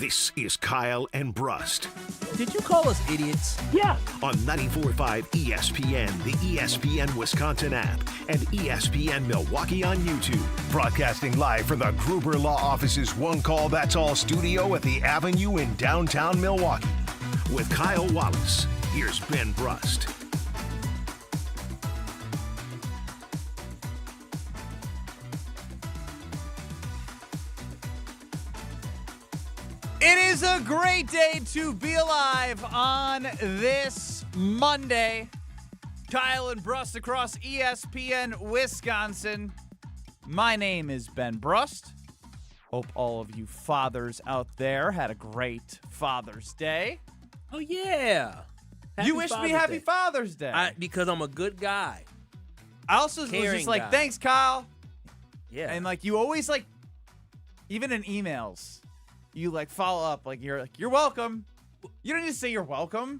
This is Kyle and Brust. Did you call us idiots? Yeah. On 94.5 ESPN, the ESPN Wisconsin app, and ESPN Milwaukee on YouTube. Broadcasting live from the Gruber Law Office's One Call That's All studio at the Avenue in downtown Milwaukee. With Kyle Wallace, here's Ben Brust. It is a great day to be alive on this Monday. Kyle and Brust across ESPN Wisconsin. My name is Ben Brust. Hope all of you fathers out there had a great Father's Day. Oh, yeah. You wish me Happy Father's Day. Because I'm a good guy. I also was Caring just like, guy. thanks, Kyle. Yeah. And like, you always like, even in emails, you like follow up, like you're welcome. You don't need to say you're welcome.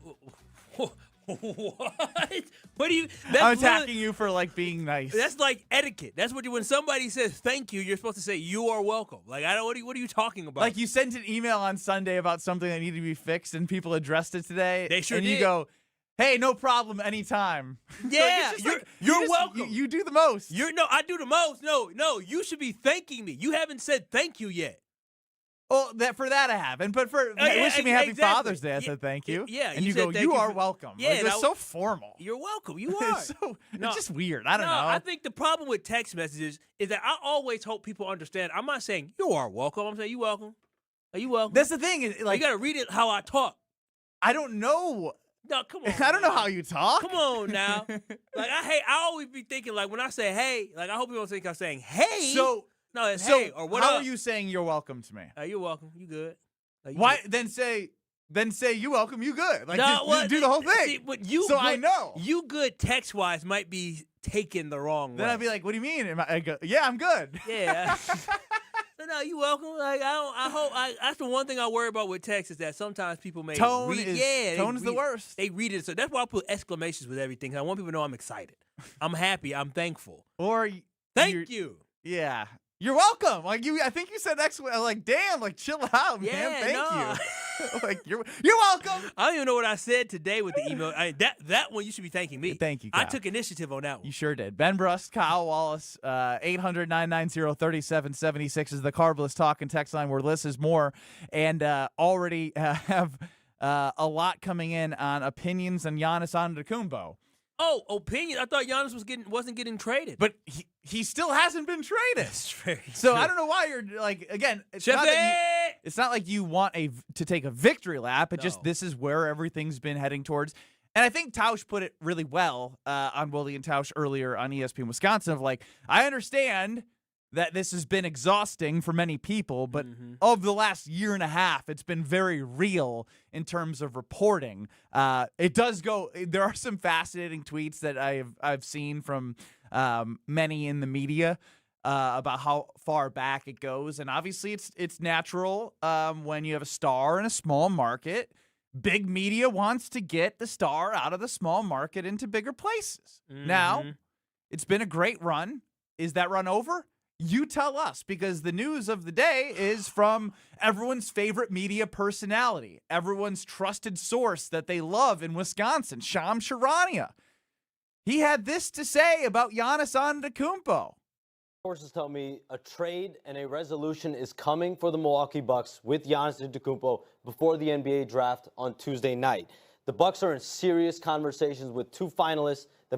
What? What do you? I'm attacking you for like being nice. That's like etiquette. That's what when somebody says thank you, you're supposed to say you are welcome. Like I don't. What are you talking about? Like you sent an email on Sunday about something that needed to be fixed, and people addressed it today. They sure and did. You go, hey, no problem, anytime. Yeah, you're just, welcome. You do the most. I do the most. No, you should be thanking me. You haven't said thank you yet. Well, for that I haven't, but for wishing me Happy Father's Day, I said thank you. Yeah, and you said go, thank you you are for- welcome. Yeah, like, it's so formal. You're welcome. You are. It's just weird. I don't know. I think the problem with text messages is that I always hope people understand. I'm not saying you are welcome. I'm saying you welcome. Are you welcome? That's the thing. Is, like you got to read it how I talk. I don't know. No, come on. I don't know man. how you talk. Come on now. I always be thinking like when I say hey, like I hope people don't think I'm saying hey. So no, it's so hey or what how up? are you saying you're welcome to me? You're welcome. You good? You Why good? then say you welcome, you good. Like No, just do the whole thing. See, but you so good, I know. You good text wise might be taken the wrong Then way. I'd be like, what do you mean? I go, yeah, I'm good. Yeah. No, you welcome. Like I hope. That's the one thing I worry about with text is that sometimes people may Tone's read, the worst. They read it, so that's why I put exclamations with everything. 'Cause I want people to know I'm excited, I'm happy, I'm thankful. Or Thank you. Yeah, you're welcome. Like I think you said like damn, like chill out, man. Yeah, Thank no. you. Like you're welcome. I don't even know what I said today with the email. That one you should be thanking me. Thank you, I Kyle. took initiative on that one. You sure did. Ben Brust, Kyle Wallace, 800-990-3776 is the Carbless talk and text line where this is more, and already have a lot coming in on opinions on Giannis Antetokounmpo. Oh, opinion. I thought Giannis wasn't getting traded. But he still hasn't been traded. That's very So true. I don't know why you're like again. It's Chef not, it's not like you want to take a victory lap. It just No. this is where everything's been heading towards. And I think Tausch put it really well on Willie and Tausch earlier on ESPN Wisconsin. Of like, I understand that this has been exhausting for many people, but of the last year and a half, it's been very real in terms of reporting. It does go. There are some fascinating tweets that I've seen from many in the media about how far back it goes, and obviously it's natural when you have a star in a small market. Big media wants to get the star out of the small market into bigger places. Now, it's been a great run. Is that run over? You tell us, because the news of the day is from everyone's favorite media personality, everyone's trusted source that they love in Wisconsin, Shams Charania. He had this to say about Giannis Antetokounmpo. Sources tell me a trade and a resolution is coming for the Milwaukee Bucks with Giannis Antetokounmpo before the NBA draft on Tuesday night. The Bucks are in serious conversations with two finalists, the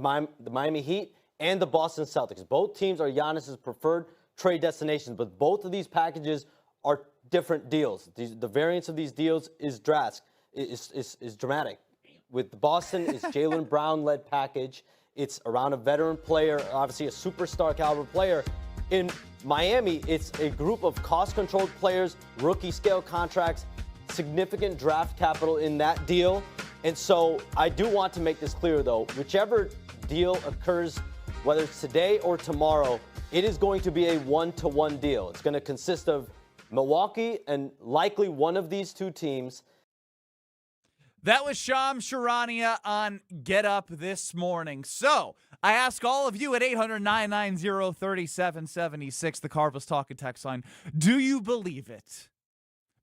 Miami Heat and the Boston Celtics. Both teams are Giannis's preferred trade destinations, but both of these packages are different deals. The variance of these deals is dramatic. With the Boston, it's Jaylen Brown-led package. It's around a veteran player, obviously a superstar caliber player. In Miami, it's a group of cost-controlled players, rookie-scale contracts, significant draft capital in that deal. And so I do want to make this clear, though. Whichever deal occurs, whether it's today or tomorrow, it is going to be a one-to-one deal. It's going to consist of Milwaukee and likely one of these two teams. That was Shams Charania on Get Up this morning. So I ask all of you at 800-990-3776, the Carbless Talk and Text line, do you believe it?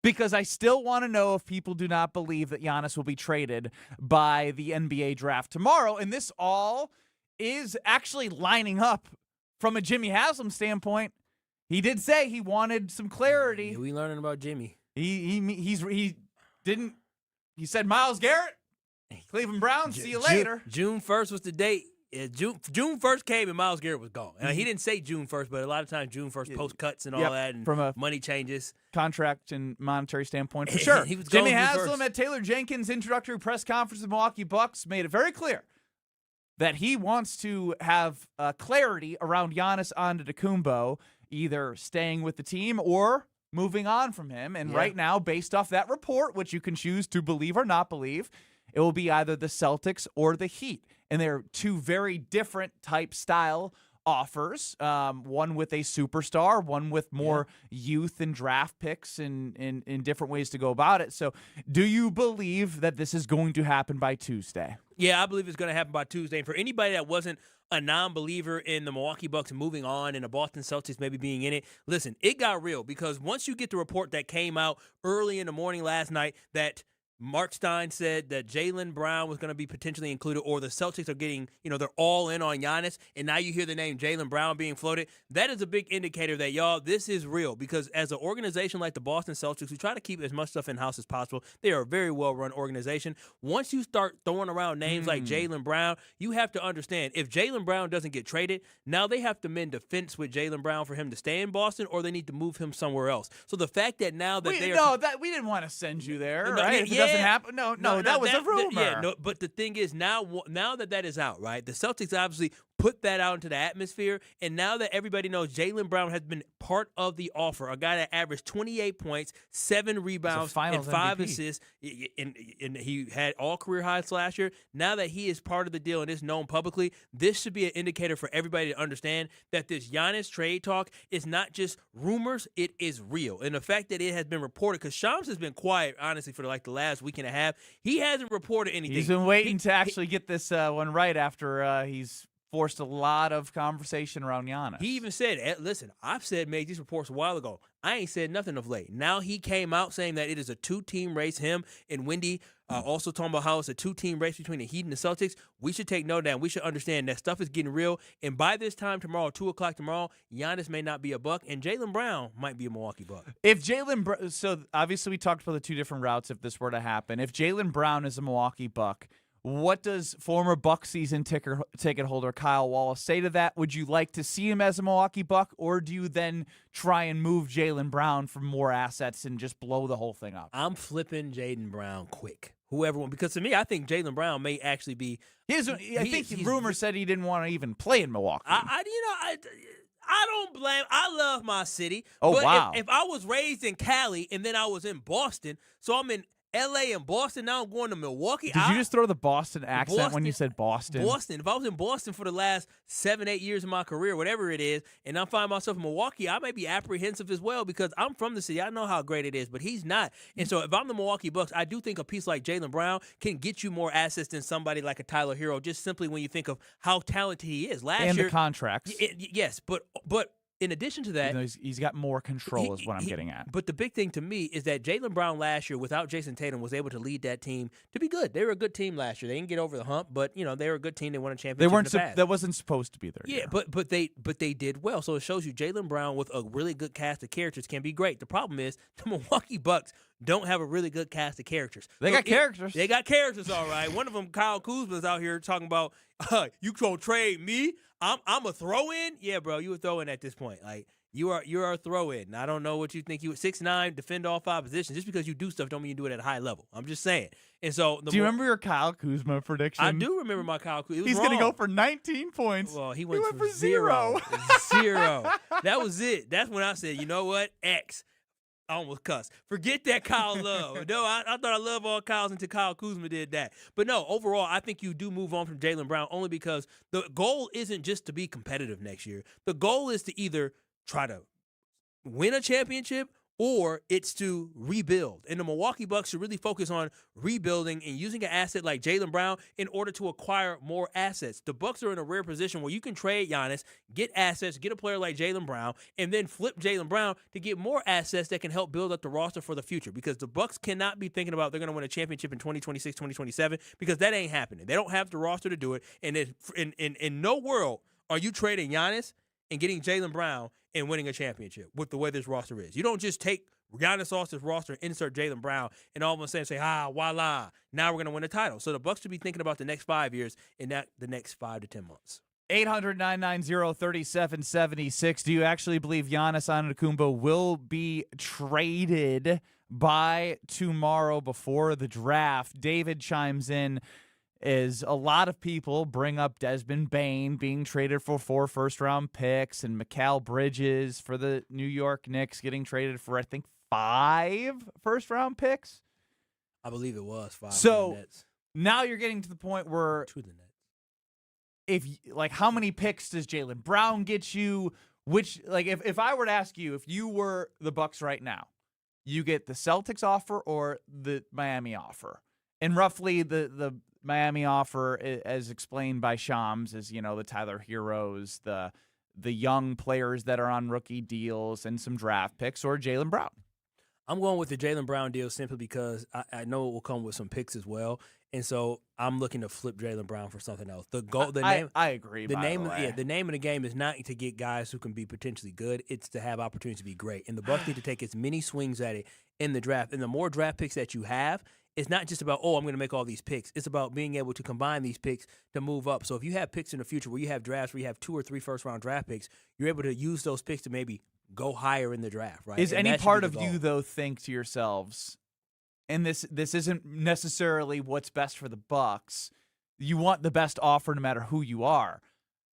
because I still want to know if people do not believe that Giannis will be traded by the NBA draft tomorrow. And this all is actually lining up from a Jimmy Haslam standpoint. He did say he wanted some clarity. Yeah, we learning about Jimmy. He said Myles Garrett, Cleveland Browns, see you later. June 1st was the date. June 1st came and Myles Garrett was gone. And he didn't say June 1st, but a lot of times June 1st post cuts and all that, and from a money changes. Contract and monetary standpoint, for sure. He was Jimmy gone Haslam at Taylor Jenkins' introductory press conference with the Milwaukee Bucks made it very clear that he wants to have clarity around Giannis Antetokounmpo, either staying with the team or moving on from him. And right now, based off that report, which you can choose to believe or not believe, it will be either the Celtics or the Heat. And they're two very different type style offers, one with a superstar, one with more youth and draft picks and in different ways to go about it. So do you believe that this is going to happen by Tuesday? Yeah, I believe it's going to happen by Tuesday. And for anybody that wasn't a non-believer in the Milwaukee Bucks and moving on and the Boston Celtics maybe being in it, listen, it got real, because once you get the report that came out early in the morning last night that Mark Stein said that Jaylen Brown was going to be potentially included, or the Celtics are getting, they're all in on Giannis, and now you hear the name Jaylen Brown being floated. That is a big indicator that, y'all, this is real, because as an organization like the Boston Celtics, who try to keep as much stuff in-house as possible, they are a very well-run organization. Once you start throwing around names like Jaylen Brown, you have to understand, if Jaylen Brown doesn't get traded, now they have to mend the fence with Jaylen Brown for him to stay in Boston, or they need to move him somewhere else. So the fact that now that we didn't want to send you there, right? Doesn't happen. No, that was a rumor. But the thing is, now that is out, right? The Celtics obviously put that out into the atmosphere, and now that everybody knows Jaylen Brown has been part of the offer, a guy that averaged 28 points, 7 rebounds, and 5 assists, and he had all career highs last year. Now that he is part of the deal and is known publicly, this should be an indicator for everybody to understand that this Giannis trade talk is not just rumors, it is real. And the fact that it has been reported, because Shams has been quiet, honestly, for like the last week and a half. He hasn't reported anything. He's been waiting to actually get this one right after he's forced a lot of conversation around Giannis. He even said, listen, I've made these reports a while ago. I ain't said nothing of late. Now he came out saying that it is a 2-team race, him and Wendy, also talking about how it's a 2-team race between the Heat and the Celtics. We should take note of that, and we should understand that stuff is getting real. And by this time tomorrow, 2 o'clock tomorrow, Giannis may not be a Buck, and Jaylen Brown might be a Milwaukee Buck. So obviously we talked about the 2 different routes if this were to happen. If Jaylen Brown is a Milwaukee Buck, what does former Buck season ticket holder Kyle Wallace say to that? Would you like to see him as a Milwaukee Buck, or do you then try and move Jaylen Brown for more assets and just blow the whole thing up? I'm flipping Jaylen Brown quick. Because to me, I think Jaylen Brown may actually be. I think rumors said he didn't want to even play in Milwaukee. I don't blame. I love my city. Oh, but wow. If I was raised in Cali and then I was in Boston, so I'm in L.A. and Boston, now I'm going to Milwaukee. Did you just throw the Boston accent when you said Boston? Boston. If I was in Boston for the last 7-8 years of my career, whatever it is, and I find myself in Milwaukee, I may be apprehensive as well, because I'm from the city. I know how great it is, but he's not. And so if I'm the Milwaukee Bucks, I do think a piece like Jaylen Brown can get you more assets than somebody like a Tyler Hero, just simply when you think of how talented he is. Last year, the contracts. Yes, but in addition to that, he's got more control is what I'm getting at. But the big thing to me is that Jaylen Brown last year, without Jason Tatum, was able to lead that team to be good. They were a good team last year. They didn't get over the hump, but they were a good team. They won a championship. That wasn't supposed to be there. Yeah, but they did well. So it shows you Jaylen Brown with a really good cast of characters can be great. The problem is the Milwaukee Bucks don't have a really good cast of characters. They got characters. They got characters, all right. One of them, Kyle Kuzma's out here talking about, you gonna trade me? I'm a throw-in? Yeah, bro, you a throw-in at this point. Like, you're a throw-in. I don't know what you think. You 6'9", defend all 5 positions. Just because you do stuff don't mean you do it at a high level. I'm just saying. And so, do you remember your Kyle Kuzma prediction? I do remember my Kyle Kuzma. He's going to go for 19 points. Well, he went for 0. 0. That was it. That's when I said, you know what? X. I almost cussed. Forget that Kyle Love. No, I thought I loved all Kyles until Kyle Kuzma did that. But no, overall, I think you do move on from Jaylen Brown only because the goal isn't just to be competitive next year. The goal is to either try to win a championship or it's to rebuild. And the Milwaukee Bucks should really focus on rebuilding and using an asset like Jaylen Brown in order to acquire more assets. The Bucks are in a rare position where you can trade Giannis, get assets, get a player like Jaylen Brown, and then flip Jaylen Brown to get more assets that can help build up the roster for the future. Because the Bucks cannot be thinking about they're going to win a championship in 2026, 2027, because that ain't happening. They don't have the roster to do it. And in no world are you trading Giannis and getting Jaylen Brown and winning a championship with the way this roster is. You don't just take Giannis off this roster, insert Jaylen Brown, and all of a sudden say, voila, now we're going to win a title. So the Bucks should be thinking about the next 5 years and not the next 5 to 10 months. 800-990-3776. Do you actually believe Giannis Antetokounmpo will be traded by tomorrow before the draft? David chimes in as a lot of people bring up Desmond Bane being traded for 4 first-round picks and Mikal Bridges for the New York Knicks getting traded for, I think, 5 first-round picks. I believe it was 5. So now you're getting to the point where 2 of the Nets. How many picks does Jaylen Brown get you? If I were to ask you, if you were the Bucks right now, you get the Celtics offer or the Miami offer, and roughly the Miami offer, as explained by Shams, is, the Tyler Heroes, the young players that are on rookie deals and some draft picks, or Jaylen Brown. I'm going with the Jaylen Brown deal simply because I know it will come with some picks as well, and so I'm looking to flip Jaylen Brown for something else. I agree. The name of the game is not to get guys who can be potentially good. It's to have opportunities to be great, and the Bucks need to take as many swings at it in the draft. And the more draft picks that you have, it's not just about, I'm going to make all these picks. It's about being able to combine these picks to move up. So if you have picks in the future where you have drafts where you have 2 or 3 first-round draft picks, you're able to use those picks to maybe go higher in the draft, right? Is any part of you, though, think to yourselves, and this isn't necessarily what's best for the Bucks, you want the best offer no matter who you are,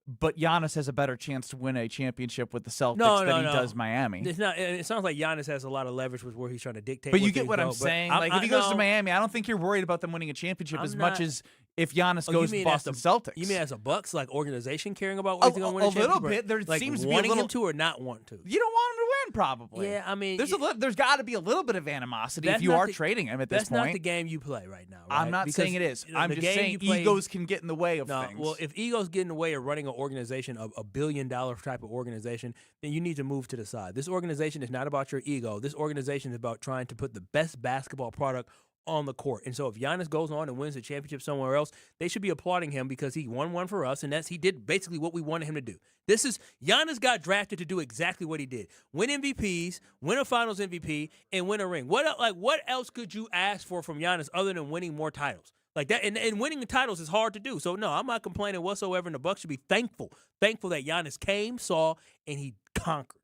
but Giannis has a better chance to win a championship with the Celtics than he does Miami. It's not. It sounds like Giannis has a lot of leverage with where he's trying to dictate. But you get what I'm saying. If he goes to Miami, I don't think you're worried about them winning a championship much as if Giannis goes to Boston Celtics. You mean as a Bucks organization caring about whether he's going to win a championship? A little bit. There seems to be wanting him to or not want to. You don't want him to win, probably. Yeah, I mean, there's got to be a little bit of animosity if you are trading him at this point. That's not the game you play right now. Right? I'm not saying it is. I'm just saying egos can get in the way of things. Well, if egos get in the way of running an organization, a $1 billion type of organization, then you need to move to the side. This organization is not about your ego. This organization is about trying to put the best basketball product on the court. And so if Giannis goes on and wins the championship somewhere else, they should be applauding him because he won one for us, and he did basically what we wanted him to do. Giannis got drafted to do exactly what he did. Win MVPs, win a finals MVP, and win a ring. What else could you ask for from Giannis other than winning more titles? Like that, and winning the titles is hard to do. So no, I'm not complaining whatsoever, and the Bucks should be thankful that Giannis came, saw, and he conquered.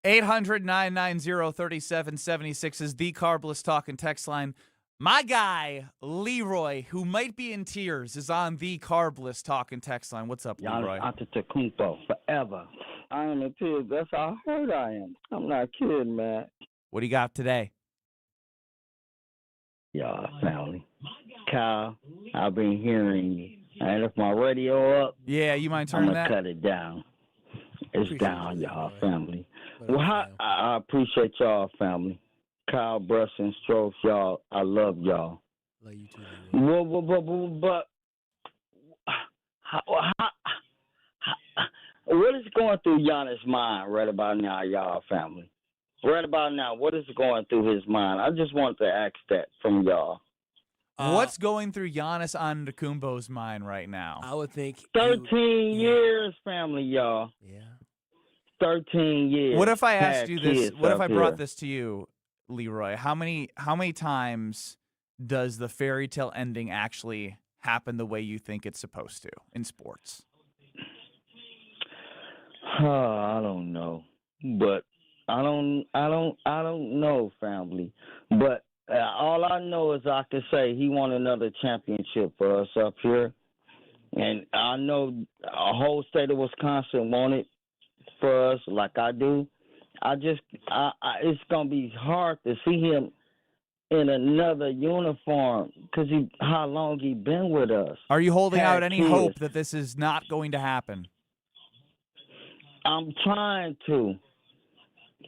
800-990-3776 is the Carbless Talk and text line. My guy, Leroy, who might be in tears, is on the Carbless Talk and text line. What's up, Leroy? Giannis Antetokounmpo, forever. I am in tears. That's how hurt I am. I'm not kidding, man. What do you got today? Y'all, family. Kyle, I've been hearing you. I left my radio up. Yeah, you mind turning that? I'm going to cut it down. It's down, y'all, family. Well, I appreciate y'all, family. Kyle Brust and Strokes, y'all. I love y'all. Love you too. But what is going through Giannis' mind right about now, y'all, family? Right about now, what is going through his mind? I just want to ask that from y'all. What's going through Giannis Antetokounmpo's mind right now? I would think 13 years, family, y'all. Yeah. 13 years. What if I asked you this? What if I brought this to you, Leroy? How many times does the fairy tale ending actually happen the way you think it's supposed to in sports? I don't know. But I don't know, family. But all I know is I can say he won another championship for us up here. And I know a whole state of Wisconsin wanted for us like I do. It's going to be hard to see him in another uniform because how long he been with us. Are you holding out any hope that this is not going to happen? I'm trying to.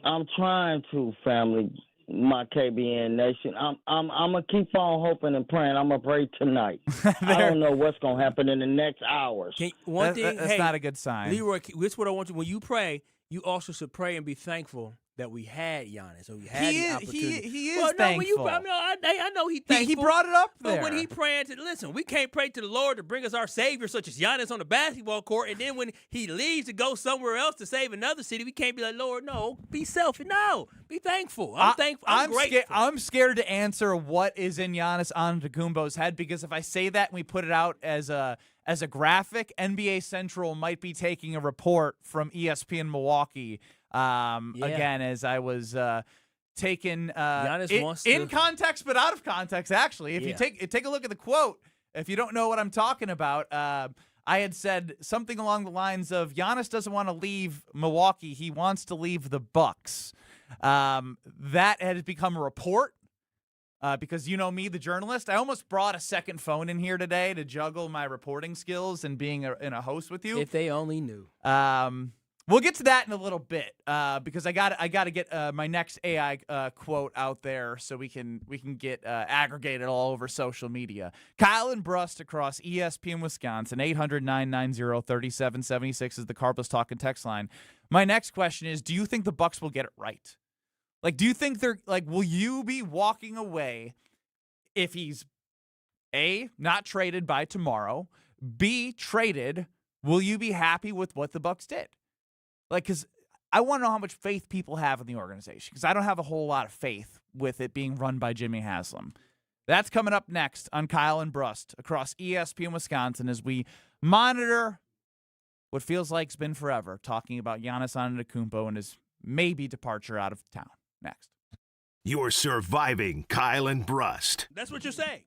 I'm trying to, family, my KBN Nation. I'm gonna keep on hoping and praying. I'm gonna pray tonight. I don't know what's gonna happen in the next hours. That's not a good sign. Leroy, this is what I want you. When you pray, you also should pray and be thankful that we had Giannis. So we had the opportunity. He is thankful. I know he's thankful. He brought it up there. But when he praying to, listen, we can't pray to the Lord to bring us our Savior, such as Giannis on the basketball court, and then when he leaves to go somewhere else to save another city, we can't be like, Lord, no, be selfish. No, be thankful. I'm thankful. I'm grateful. I'm scared to answer what is in Giannis Antetokounmpo's head, because if I say that and we put it out as a graphic, NBA Central might be taking a report from ESPN Milwaukee. Again, as I was taken in context but out of context, actually. If you take a look at the quote, if you don't know what I'm talking about, I had said something along the lines of Giannis doesn't want to leave Milwaukee. He wants to leave the Bucks. That has become a report. Because you know me, the journalist, I almost brought a second phone in here today to juggle my reporting skills and being in a host with you. If they only knew. We'll get to that in a little bit because I got to get my next AI quote out there so we can get aggregated all over social media. Kyle and Brust across ESPN Wisconsin. 800-990-3776 is the Carpless Talking text line. My next question is: do you think the Bucks will get it right? Like, do you think they're like? Will you be walking away if he's A, not traded by tomorrow, B, traded? Will you be happy with what the Bucks did? Like, because I want to know how much faith people have in the organization, because I don't have a whole lot of faith with it being run by Jimmy Haslam. That's coming up next on Kyle and Brust across ESPN Wisconsin as we monitor what feels like it's been forever, talking about Giannis Antetokounmpo and his maybe departure out of town. Next. You're surviving Kyle and Brust. That's what you're saying.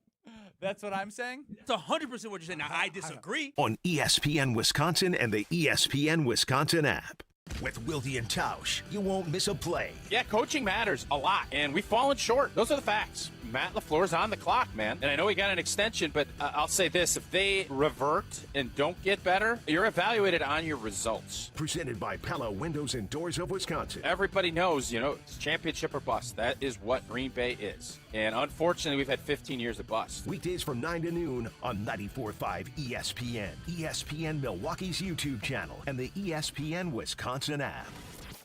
That's what I'm saying? That's 100% what you're saying. Now, I disagree. On ESPN Wisconsin and the ESPN Wisconsin app. With Wilde and Tausch, you won't miss a play. Yeah, coaching matters a lot, and we've fallen short. Those are the facts. Matt LaFleur's on the clock, man. And I know he got an extension, but I'll say this. If they revert and don't get better, you're evaluated on your results. Presented by Pella Windows and Doors of Wisconsin. Everybody knows, it's championship or bust. That is what Green Bay is. And unfortunately, we've had 15 years of bust. Weekdays from 9 to noon on 94.5 ESPN, ESPN Milwaukee's YouTube channel, and the ESPN Wisconsin app.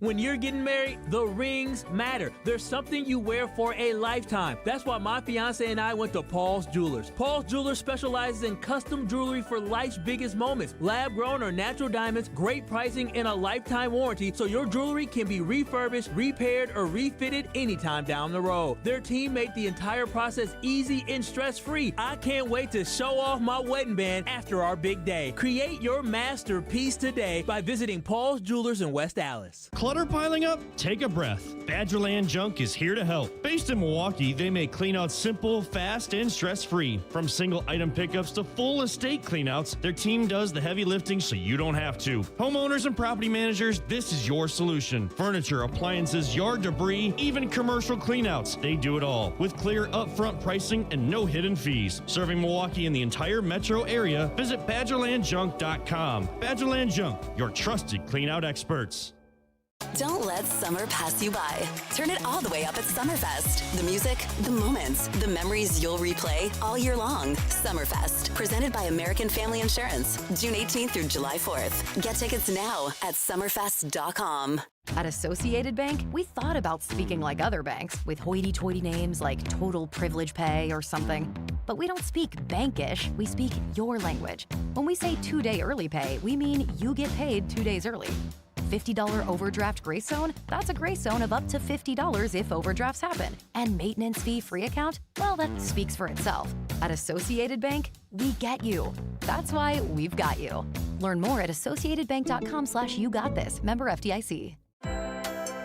When you're getting married, the rings matter. There's something you wear for a lifetime. That's why my fiance and I went to Paul's Jewelers. Paul's Jewelers specializes in custom jewelry for life's biggest moments. Lab-grown or natural diamonds, great pricing, and a lifetime warranty, so your jewelry can be refurbished, repaired, or refitted anytime down the road. Their team made the entire process easy and stress-free. I can't wait to show off my wedding band after our big day. Create your masterpiece today by visiting Paul's Jewelers in West Allis. Clutter piling up? Take a breath. Badgerland Junk is here to help. Based in Milwaukee, they make cleanouts simple, fast, and stress-free. From single item pickups to full estate cleanouts, their team does the heavy lifting so you don't have to. Homeowners and property managers, this is your solution. Furniture, appliances, yard debris, even commercial cleanouts. They do it all with clear upfront pricing and no hidden fees. Serving Milwaukee and the entire metro area, visit BadgerlandJunk.com. Badgerland Junk, your trusted cleanout experts. Don't let summer pass you by. Turn it all the way up at Summerfest. The music, the moments, the memories you'll replay all year long. Summerfest, presented by American Family Insurance. June 18th through July 4th. Get tickets now at summerfest.com. At Associated Bank, we thought about speaking like other banks with hoity-toity names like Total Privilege Pay or something. But we don't speak bankish, we speak your language. When we say 2-day early pay, we mean you get paid 2 days early. $50 overdraft grace zone? That's a grace zone of up to $50 if overdrafts happen. And maintenance fee free account? Well, that speaks for itself. At Associated Bank, we get you. That's why we've got you. Learn more at associatedbank.com/YouGotThis. Member FDIC.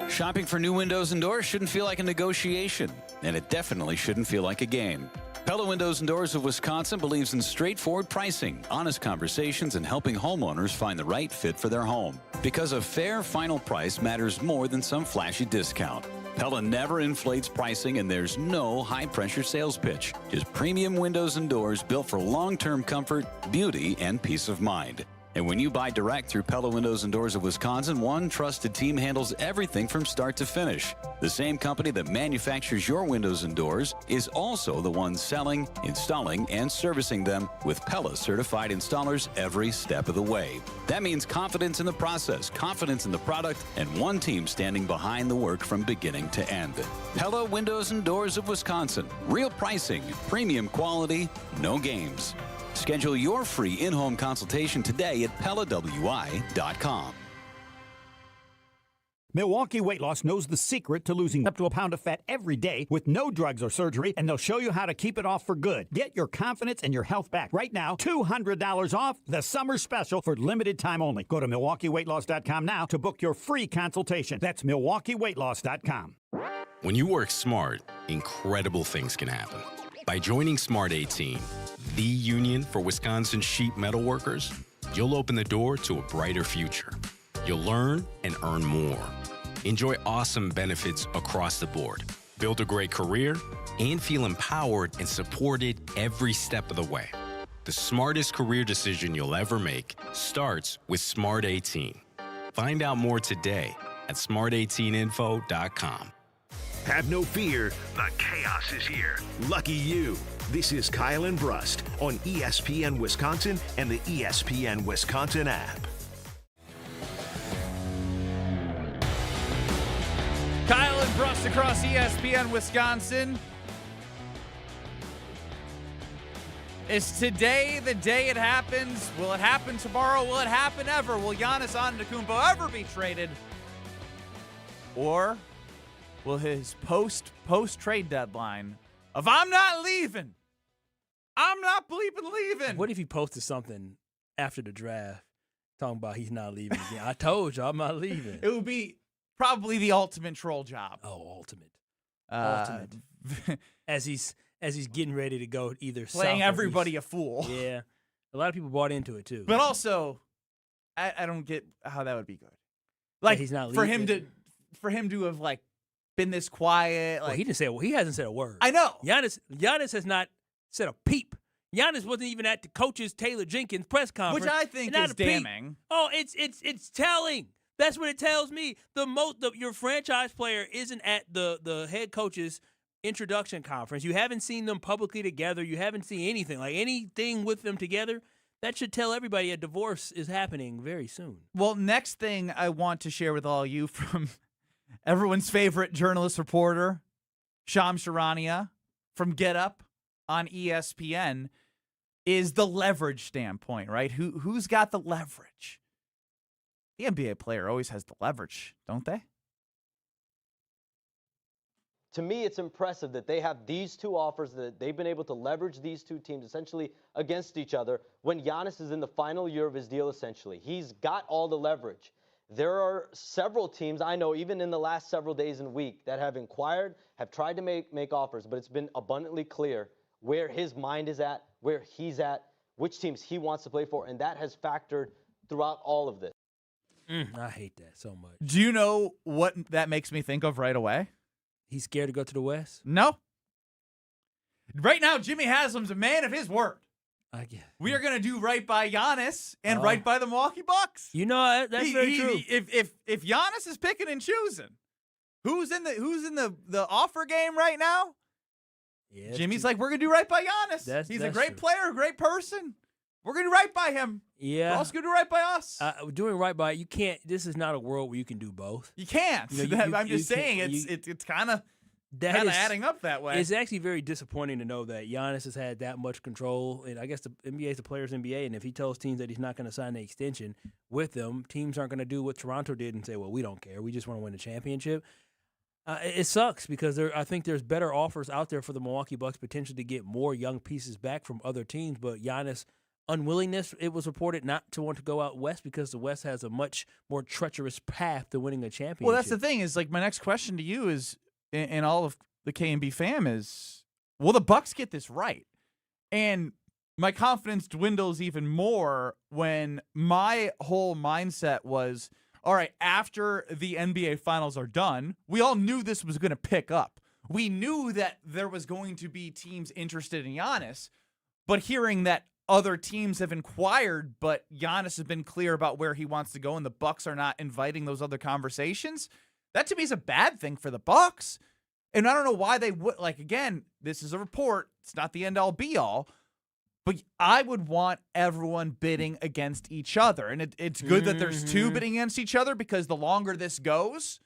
Shopping for new windows and doors shouldn't feel like a negotiation, and it definitely shouldn't feel like a game. Pella Windows and Doors of Wisconsin believes in straightforward pricing, honest conversations, and helping homeowners find the right fit for their home. Because a fair final price matters more than some flashy discount. Pella never inflates pricing, and there's no high-pressure sales pitch. Just premium windows and doors built for long-term comfort, beauty, and peace of mind. And when you buy direct through Pella Windows and Doors of Wisconsin, one trusted team handles everything from start to finish. The same company that manufactures your windows and doors is also the one selling, installing, and servicing them with Pella certified installers every step of the way. That means confidence in the process, confidence in the product, and one team standing behind the work from beginning to end. Pella Windows and Doors of Wisconsin. Real pricing, premium quality, no games. Schedule your free in-home consultation today at PellaWI.com. Milwaukee Weight Loss knows the secret to losing up to a pound of fat every day with no drugs or surgery, and they'll show you how to keep it off for good. Get your confidence and your health back. Right now, $200 off the summer special for limited time only. Go to MilwaukeeWeightLoss.com now to book your free consultation. That's MilwaukeeWeightLoss.com. When you work smart, incredible things can happen. By joining Smart 18, the union for Wisconsin sheet metal workers, you'll open the door to a brighter future. You'll learn and earn more. Enjoy awesome benefits across the board. Build a great career and feel empowered and supported every step of the way. The smartest career decision you'll ever make starts with Smart 18. Find out more today at smart18info.com. Have no fear, the chaos is here. Lucky you. This is Kyle and Brust on ESPN Wisconsin and the ESPN Wisconsin app. Kyle and Brust across ESPN Wisconsin. Is today the day it happens? Will it happen tomorrow? Will it happen ever? Will Giannis Antetokounmpo ever be traded? Or will his post-trade deadline of I'm not leaving, I'm not bleeping leaving. What if he posted something after the draft talking about he's not leaving again? I told you I'm not leaving. It would be probably the ultimate troll job. Oh, ultimate. As he's getting ready to go either playing south everybody a fool. Yeah. A lot of people bought into it too. But also, I don't get how that would be good. Like, he's not for leaving. him to have like been this quiet. Like, well, he hasn't said a word. I know. Giannis has not said a peep. Giannis wasn't even at the coach's Taylor Jenkins press conference. Which I think is damning. Oh, it's telling. That's what it tells me. Your franchise player isn't at the head coach's introduction conference. You haven't seen them publicly together. You haven't seen anything with them together. That should tell everybody a divorce is happening very soon. Well, next thing I want to share with all you from everyone's favorite journalist reporter, Shams Charania from Get Up on ESPN, is the leverage standpoint, right? Who's got the leverage? The NBA player always has the leverage, don't they? To me, it's impressive that they have these two offers, that they've been able to leverage these two teams essentially against each other when Giannis is in the final year of his deal, essentially. He's got all the leverage. There are several teams, I know, even in the last several days and week, that have inquired, have tried to make offers, but it's been abundantly clear where his mind is at, where he's at, which teams he wants to play for, and that has factored throughout all of this. I hate that so much. Do you know what that makes me think of right away? He's scared to go to the West? No. Right now, Jimmy Haslam's a man of his word. I guess. We are going to do right by Giannis and right by the Milwaukee Bucks. You know, that's very true. If Giannis is picking and choosing, who's in the offer game right now? Yeah, Jimmy's like, we're going to do right by Giannis. He's a great player, a great person. We're going to do right by him. Yeah. We're also going to do right by us. Doing right by you can't. This is not a world where you can do both. You can't. I'm just saying it's kind of adding up that way. It's actually very disappointing to know that Giannis has had that much control. And I guess the NBA is the players' NBA. And if he tells teams that he's not going to sign the extension with them, teams aren't going to do what Toronto did and say, well, we don't care. We just want to win the championship. It sucks because I think there's better offers out there for the Milwaukee Bucks potentially to get more young pieces back from other teams. But Giannis' unwillingness, it was reported, not to want to go out west because the West has a much more treacherous path to winning a championship. Well, that's the thing is, like, my next question to you is, and all of the K&B fam is, will the Bucks get this right? And my confidence dwindles even more when my whole mindset was, all right, after the NBA Finals are done, we all knew this was going to pick up. We knew that there was going to be teams interested in Giannis, but hearing that other teams have inquired, but Giannis has been clear about where he wants to go, and the Bucks are not inviting those other conversations. That to me is a bad thing for the Bucks. And I don't know why they would. Like, again, this is a report. It's not the end-all be-all. But I would want everyone bidding against each other. And it's good that there's two bidding against each other, because the longer this goes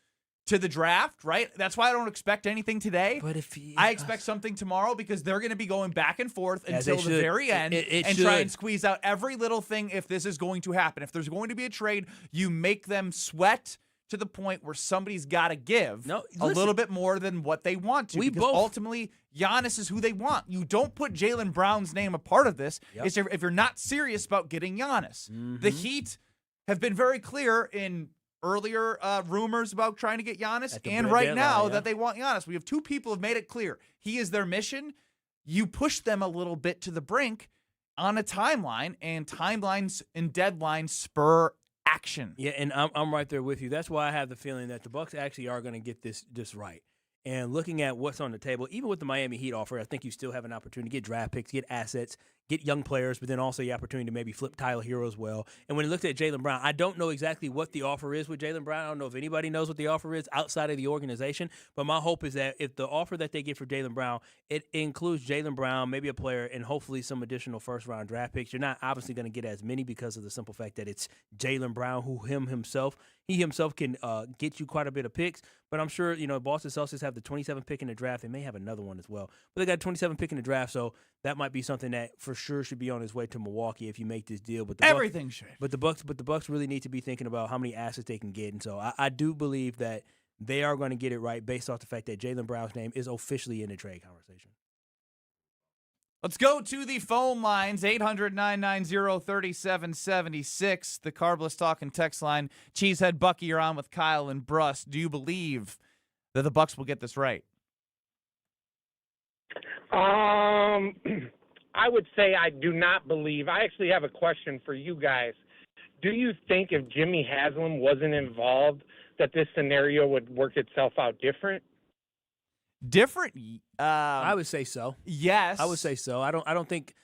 to the draft, right? That's why I don't expect anything today. But I expect something tomorrow, because they're going to be going back and forth until the very end and should. try and squeeze out every little thing if this is going to happen. If there's going to be a trade, you make them sweat to the point where somebody's got to give a little bit more than what they want to. Because ultimately, Giannis is who they want. You don't put Jaylen Brown's name a part of this if you're not serious about getting Giannis. The Heat have been very clear in earlier rumors about trying to get Giannis, and right now that they want Giannis. We have two people who have made it clear. He is their mission. You push them a little bit to the brink on a timeline, and timelines and deadlines spur action. Yeah, and I'm right there with you. That's why I have the feeling that the Bucks actually are going to get this right. And looking at what's on the table, even with the Miami Heat offer, I think you still have an opportunity to get draft picks, get assets, get young players, but then also the opportunity to maybe flip Tyler Hero as well. And when you looked at Jaylen Brown, I don't know exactly what the offer is with Jaylen Brown. I don't know if anybody knows what the offer is outside of the organization, but my hope is that if the offer that they get for Jaylen Brown, it includes Jaylen Brown, maybe a player, and hopefully some additional first-round draft picks. You're not obviously going to get as many because of the simple fact that it's Jaylen Brown, he himself can get you quite a bit of picks. But I'm sure, Boston Celtics have the 27th pick in the draft. They may have another one as well. But they got 27th pick in the draft, so that might be something that for sure should be on his way to Milwaukee if you make this deal. But everything should. But the Bucks really need to be thinking about how many assets they can get. And so I do believe that they are going to get it right based off the fact that Jaylen Brown's name is officially in the trade conversation. Let's go to the phone lines, 800-990-3776, the Carbless Talking text line. Cheesehead Bucky, you're on with Kyle and Brust. Do you believe that the Bucks will get this right? I would say I do not believe. I actually have a question for you guys. Do you think if Jimmy Haslam wasn't involved that this scenario would work itself out different? Different? I would say so. Yes. I would say so. I don't think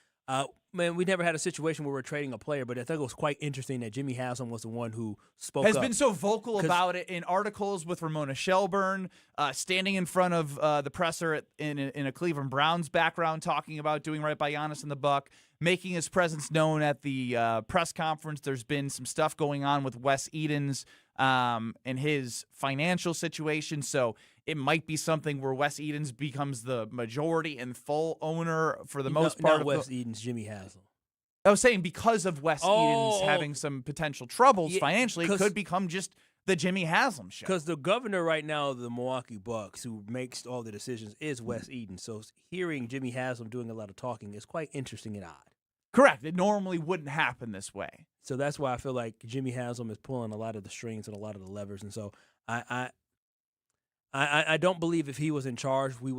man, we never had a situation where we're trading a player, but I think it was quite interesting that Jimmy Haslam was the one who spoke Has up. been so vocal about it in articles with Ramona Shelburne, standing in front of the presser in a Cleveland Browns background, talking about doing right by Giannis and the Buck, making his presence known at the press conference. There's been some stuff going on with Wes Edens and his financial situation, so it might be something where Wes Edens becomes the majority and full owner for the most part. Not Wes Edens, Jimmy Haslam. I was saying because of Wes Edens having some potential troubles financially, it could become just the Jimmy Haslam show. Because the governor right now of the Milwaukee Bucks, who makes all the decisions, is Wes Edens. So hearing Jimmy Haslam doing a lot of talking is quite interesting and odd. Correct. It normally wouldn't happen this way. So that's why I feel like Jimmy Haslam is pulling a lot of the strings and a lot of the levers. And so I don't believe if he was in charge, we'd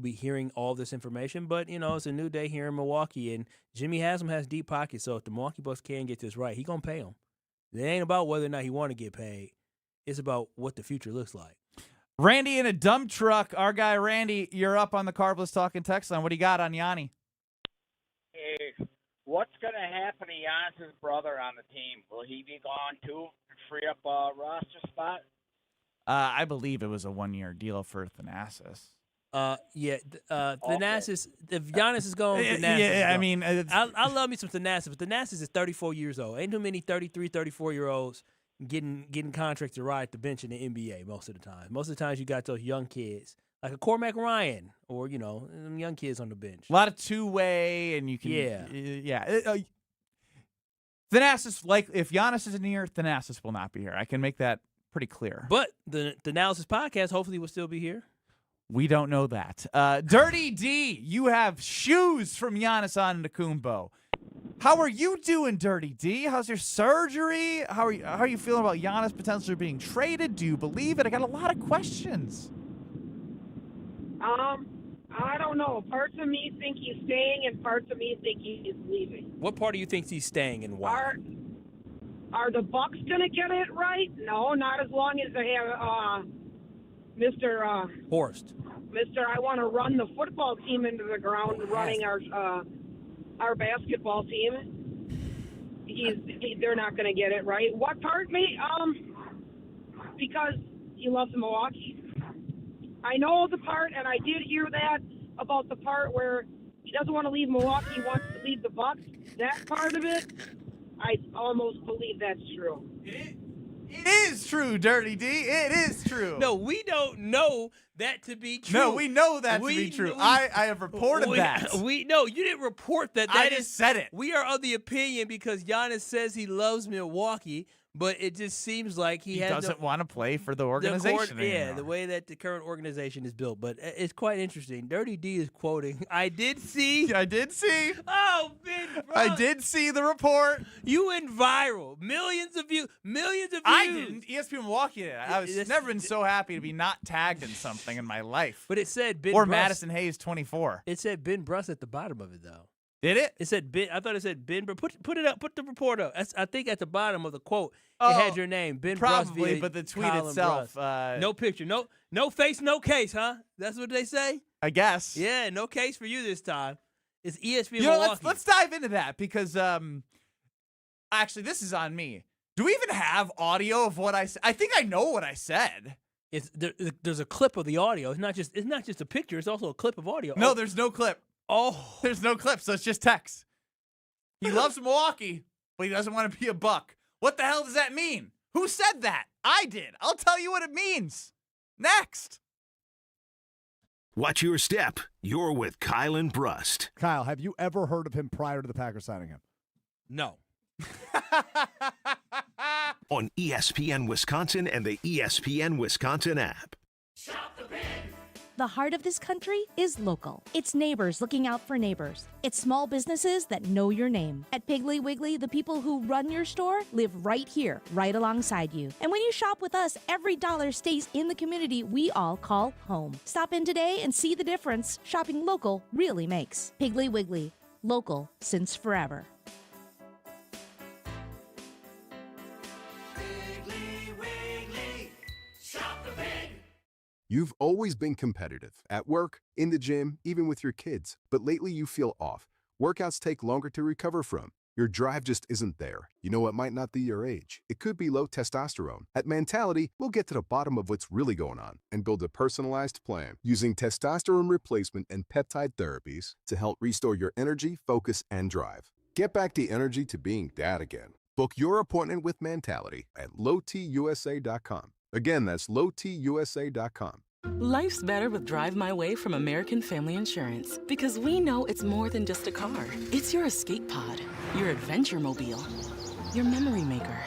be hearing all this information. But, it's a new day here in Milwaukee, and Jimmy Haslam has deep pockets. So if the Milwaukee Bucks can get this right, he's going to pay him. It ain't about whether or not he want to get paid. It's about what the future looks like. Randy in a dump truck. Our guy Randy, you're up on the Carbless Talking text line. What do you got on Yanni? Hey, what's going to happen to Giannis' brother on the team? Will he be gone too to free up a roster spot? I believe it was a one-year deal for Thanasis. Thanasis. If Giannis is going, Thanasis is I gone. mean, I love me some Thanasis, but Thanasis is 34 years old. Ain't too many 33, 34-year-olds getting contracts to ride the bench in the NBA most of the time. Most of the times you got those young kids, like a Cormac Ryan or, them young kids on the bench. A lot of two-way, and you can... Yeah. Thanasis, if Giannis isn't here, Thanasis will not be here. I can make that pretty clear. But the Analysis Podcast hopefully will still be here. We don't know that. Dirty D, you have shoes from Giannis Antetokounmpo. How are you doing, Dirty D? How's your surgery? How are you feeling about Giannis potentially being traded? Do you believe it? I got a lot of questions. I don't know. Parts of me think he's staying, and parts of me think he's leaving. What part do you think he's staying, and why? Are the Bucks gonna get it right? No, not as long as they have Mr. Horst. Mr. I want to run the football team into the ground, running our our basketball team. They're not going to get it right. What part, mate? Because he loves Milwaukee. I know the part, and I did hear that about the part where he doesn't want to leave Milwaukee, he wants to leave the Bucks. That part of it, I almost believe that's true. It is true, Dirty D. It is true. No, we don't know that to be true. No, we know that to be true. I have reported that. No, you didn't report that. I just said it. We are of the opinion because Giannis says he loves Milwaukee, but it just seems like he doesn't want to play for the organization anymore. Yeah, the way that the current organization is built. But it's quite interesting. Dirty D is quoting, I did see. I did see. Oh, Ben Brust. I did see the report. You went viral. Millions of views. I didn't. ESPN Milwaukee did. I was never been so happy to be not tagged in something in my life. But it said Ben Or Brust. Madison Hayes 24. It said Ben Brust at the bottom of it, though. Did it? It said Ben. I thought it said Ben. But put it up. Put the report up. I think at the bottom of the quote, it had your name, Ben Brust. Probably, but the tweet itself. No picture. No face, no case, huh? That's what they say? I guess. Yeah, no case for you this time. It's ESPN You know, Milwaukee. let's dive into that because actually, this is on me. Do we even have audio of what I said? I think I know what I said. There's a clip of the audio. It's not just a picture. It's also a clip of audio. No, there's no clip. Oh, there's no clip, so it's just text. He loves Milwaukee, but he doesn't want to be a Buck. What the hell does that mean? Who said that? I did. I'll tell you what it means. Next. Watch your step. You're with Kyle and Brust. Kyle, have you ever heard of him prior to the Packers signing him? No. On ESPN Wisconsin and the ESPN Wisconsin app. The heart of this country is local. It's neighbors looking out for neighbors. It's small businesses that know your name. At Piggly Wiggly, the people who run your store live right here, right alongside you. And when you shop with us, every dollar stays in the community we all call home. Stop in today and see the difference shopping local really makes. Piggly Wiggly, local since forever. You've always been competitive at work, in the gym, even with your kids. But lately you feel off. Workouts take longer to recover from. Your drive just isn't there. You know, it might not be your age. It could be low testosterone. At Mentality, we'll get to the bottom of what's really going on and build a personalized plan using testosterone replacement and peptide therapies to help restore your energy, focus, and drive. Get back the energy to being dad again. Book your appointment with Mentality at lowtusa.com. Again, that's lowtusa.com. Life's better with Drive My Way from American Family Insurance because we know it's more than just a car. It's your escape pod, your adventure mobile, your memory maker.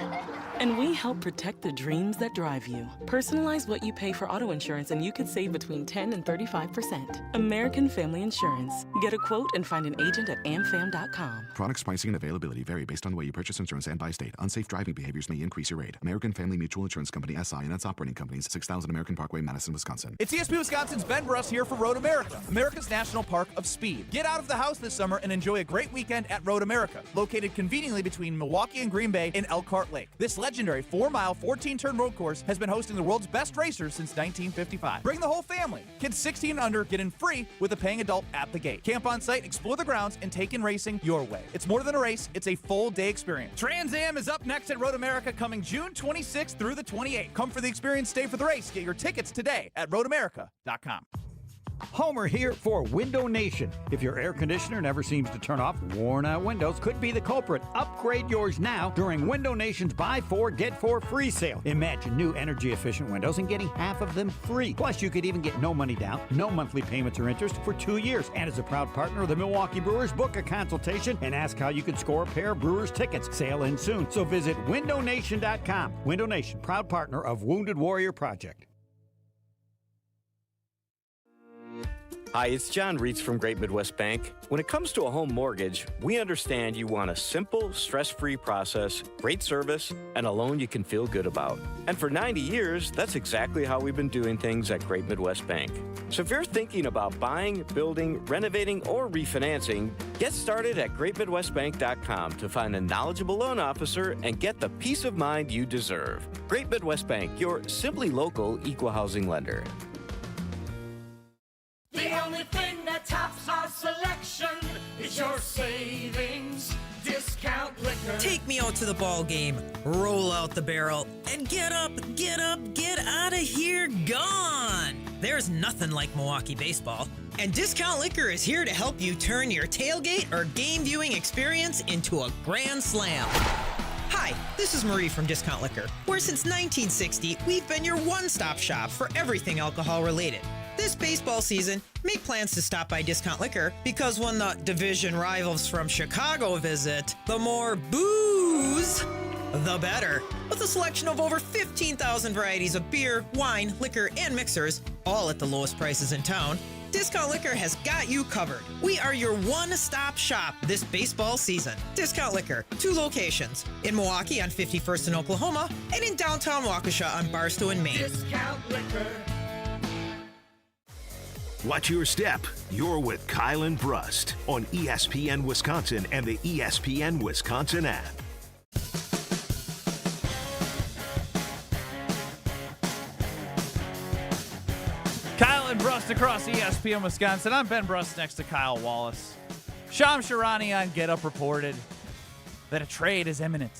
And we help protect the dreams that drive you. Personalize what you pay for auto insurance and you could save between 10 and 35%. American Family Insurance. Get a quote and find an agent at amfam.com. Products, pricing, and availability vary based on the way you purchase insurance and by state. Unsafe driving behaviors may increase your rate. American Family Mutual Insurance Company, SI, and its operating companies, 6000 American Parkway, Madison, Wisconsin. It's ESPN Wisconsin's Ben Brust here for Road America, America's National Park of Speed. Get out of the house this summer and enjoy a great weekend at Road America, located conveniently between Milwaukee and Green Bay in Elkhart Lake. This legendary 4-mile, 14-turn road course has been hosting the world's best racers since 1955. Bring the whole family. Kids 16 and under get in free with a paying adult at the gate. Camp on site, explore the grounds, and take in racing your way. It's more than a race, it's a full-day experience. Trans Am is up next at Road America coming June 26th through the 28th. Come for the experience, stay for the race. Get your tickets today at roadamerica.com. Homer here for Window Nation. If your air conditioner never seems to turn off, worn out windows could be the culprit. Upgrade yours now during Window Nation's Buy 4, Get 4 free sale. Imagine new energy efficient windows and getting half of them free. Plus, you could even get no money down, no monthly payments or interest for 2 years. And as a proud partner of the Milwaukee Brewers, book a consultation and ask how you could score a pair of Brewers tickets. Sale ends soon. So visit windownation.com. Window Nation, proud partner of Wounded Warrior Project. Hi, it's John Reitz from Great Midwest Bank. When it comes to a home mortgage, we understand you want a simple, stress-free process, great service, and a loan you can feel good about. And for 90 years, that's exactly how we've been doing things at Great Midwest Bank. So if you're thinking about buying, building, renovating, or refinancing, get started at greatmidwestbank.com to find a knowledgeable loan officer and get the peace of mind you deserve. Great Midwest Bank, your simply local equal housing lender. The only thing that tops our selection is Where's your savings? Discount Liquor. Take me out to the ball game, roll out the barrel, and get up, get out of here, gone. There's nothing like Milwaukee baseball. And Discount Liquor is here to help you turn your tailgate or game viewing experience into a grand slam. Hi, this is Marie from Discount Liquor, where since 1960, we've been your one-stop shop for everything alcohol-related. This baseball season, make plans to stop by Discount Liquor because when the division rivals from Chicago visit, the more booze, the better. With a selection of over 15,000 varieties of beer, wine, liquor, and mixers, all at the lowest prices in town, Discount Liquor has got you covered. We are your one-stop shop this baseball season. Discount Liquor, 2 locations, in Milwaukee on 51st and Oklahoma, and in downtown Waukesha on Barstow and Maine. Discount Liquor. Watch your step. You're with Kyle and Brust on ESPN Wisconsin and the ESPN Wisconsin app. Kyle and Brust across ESPN Wisconsin. I'm Ben Brust next to Kyle Wallace. Shams Charania on Get Up reported that a trade is imminent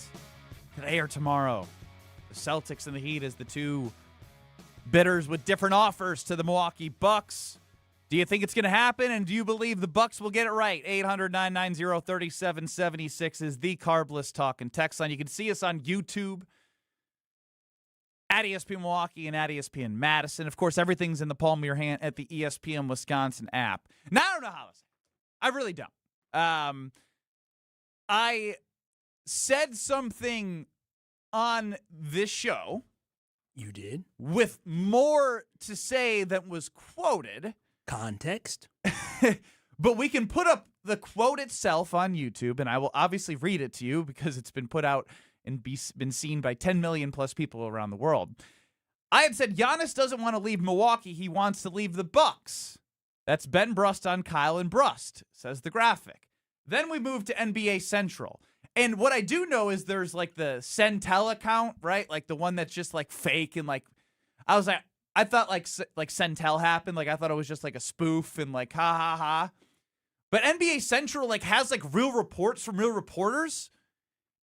today or tomorrow. The Celtics and the Heat as the two bidders with different offers to the Milwaukee Bucks. Do you think it's going to happen, and do you believe the Bucks will get it right? 800-990-3776 is the Carbless Talk and Text line. You can see us on YouTube at ESPN Milwaukee and at ESPN Madison. Of course, everything's in the palm of your hand at the ESPN Wisconsin app. Now, I don't know how to say it. I really don't. I said something on this show. You did? With more to say than was quoted. Context. But we can put up the quote itself on YouTube, and I will obviously read it to you because it's been put out and been seen by 10 million plus people around the world. I had said Giannis doesn't want to leave Milwaukee. He wants to leave the Bucks. That's Ben Brust on Kyle and Brust, says the graphic. Then we move to NBA Central. And what I do know is there's like the Centel account, right? Like the one that's just like fake and like, I was like, I thought like Centel happened. Like I thought it was just like a spoof and like ha ha ha. But NBA Central like has like real reports from real reporters.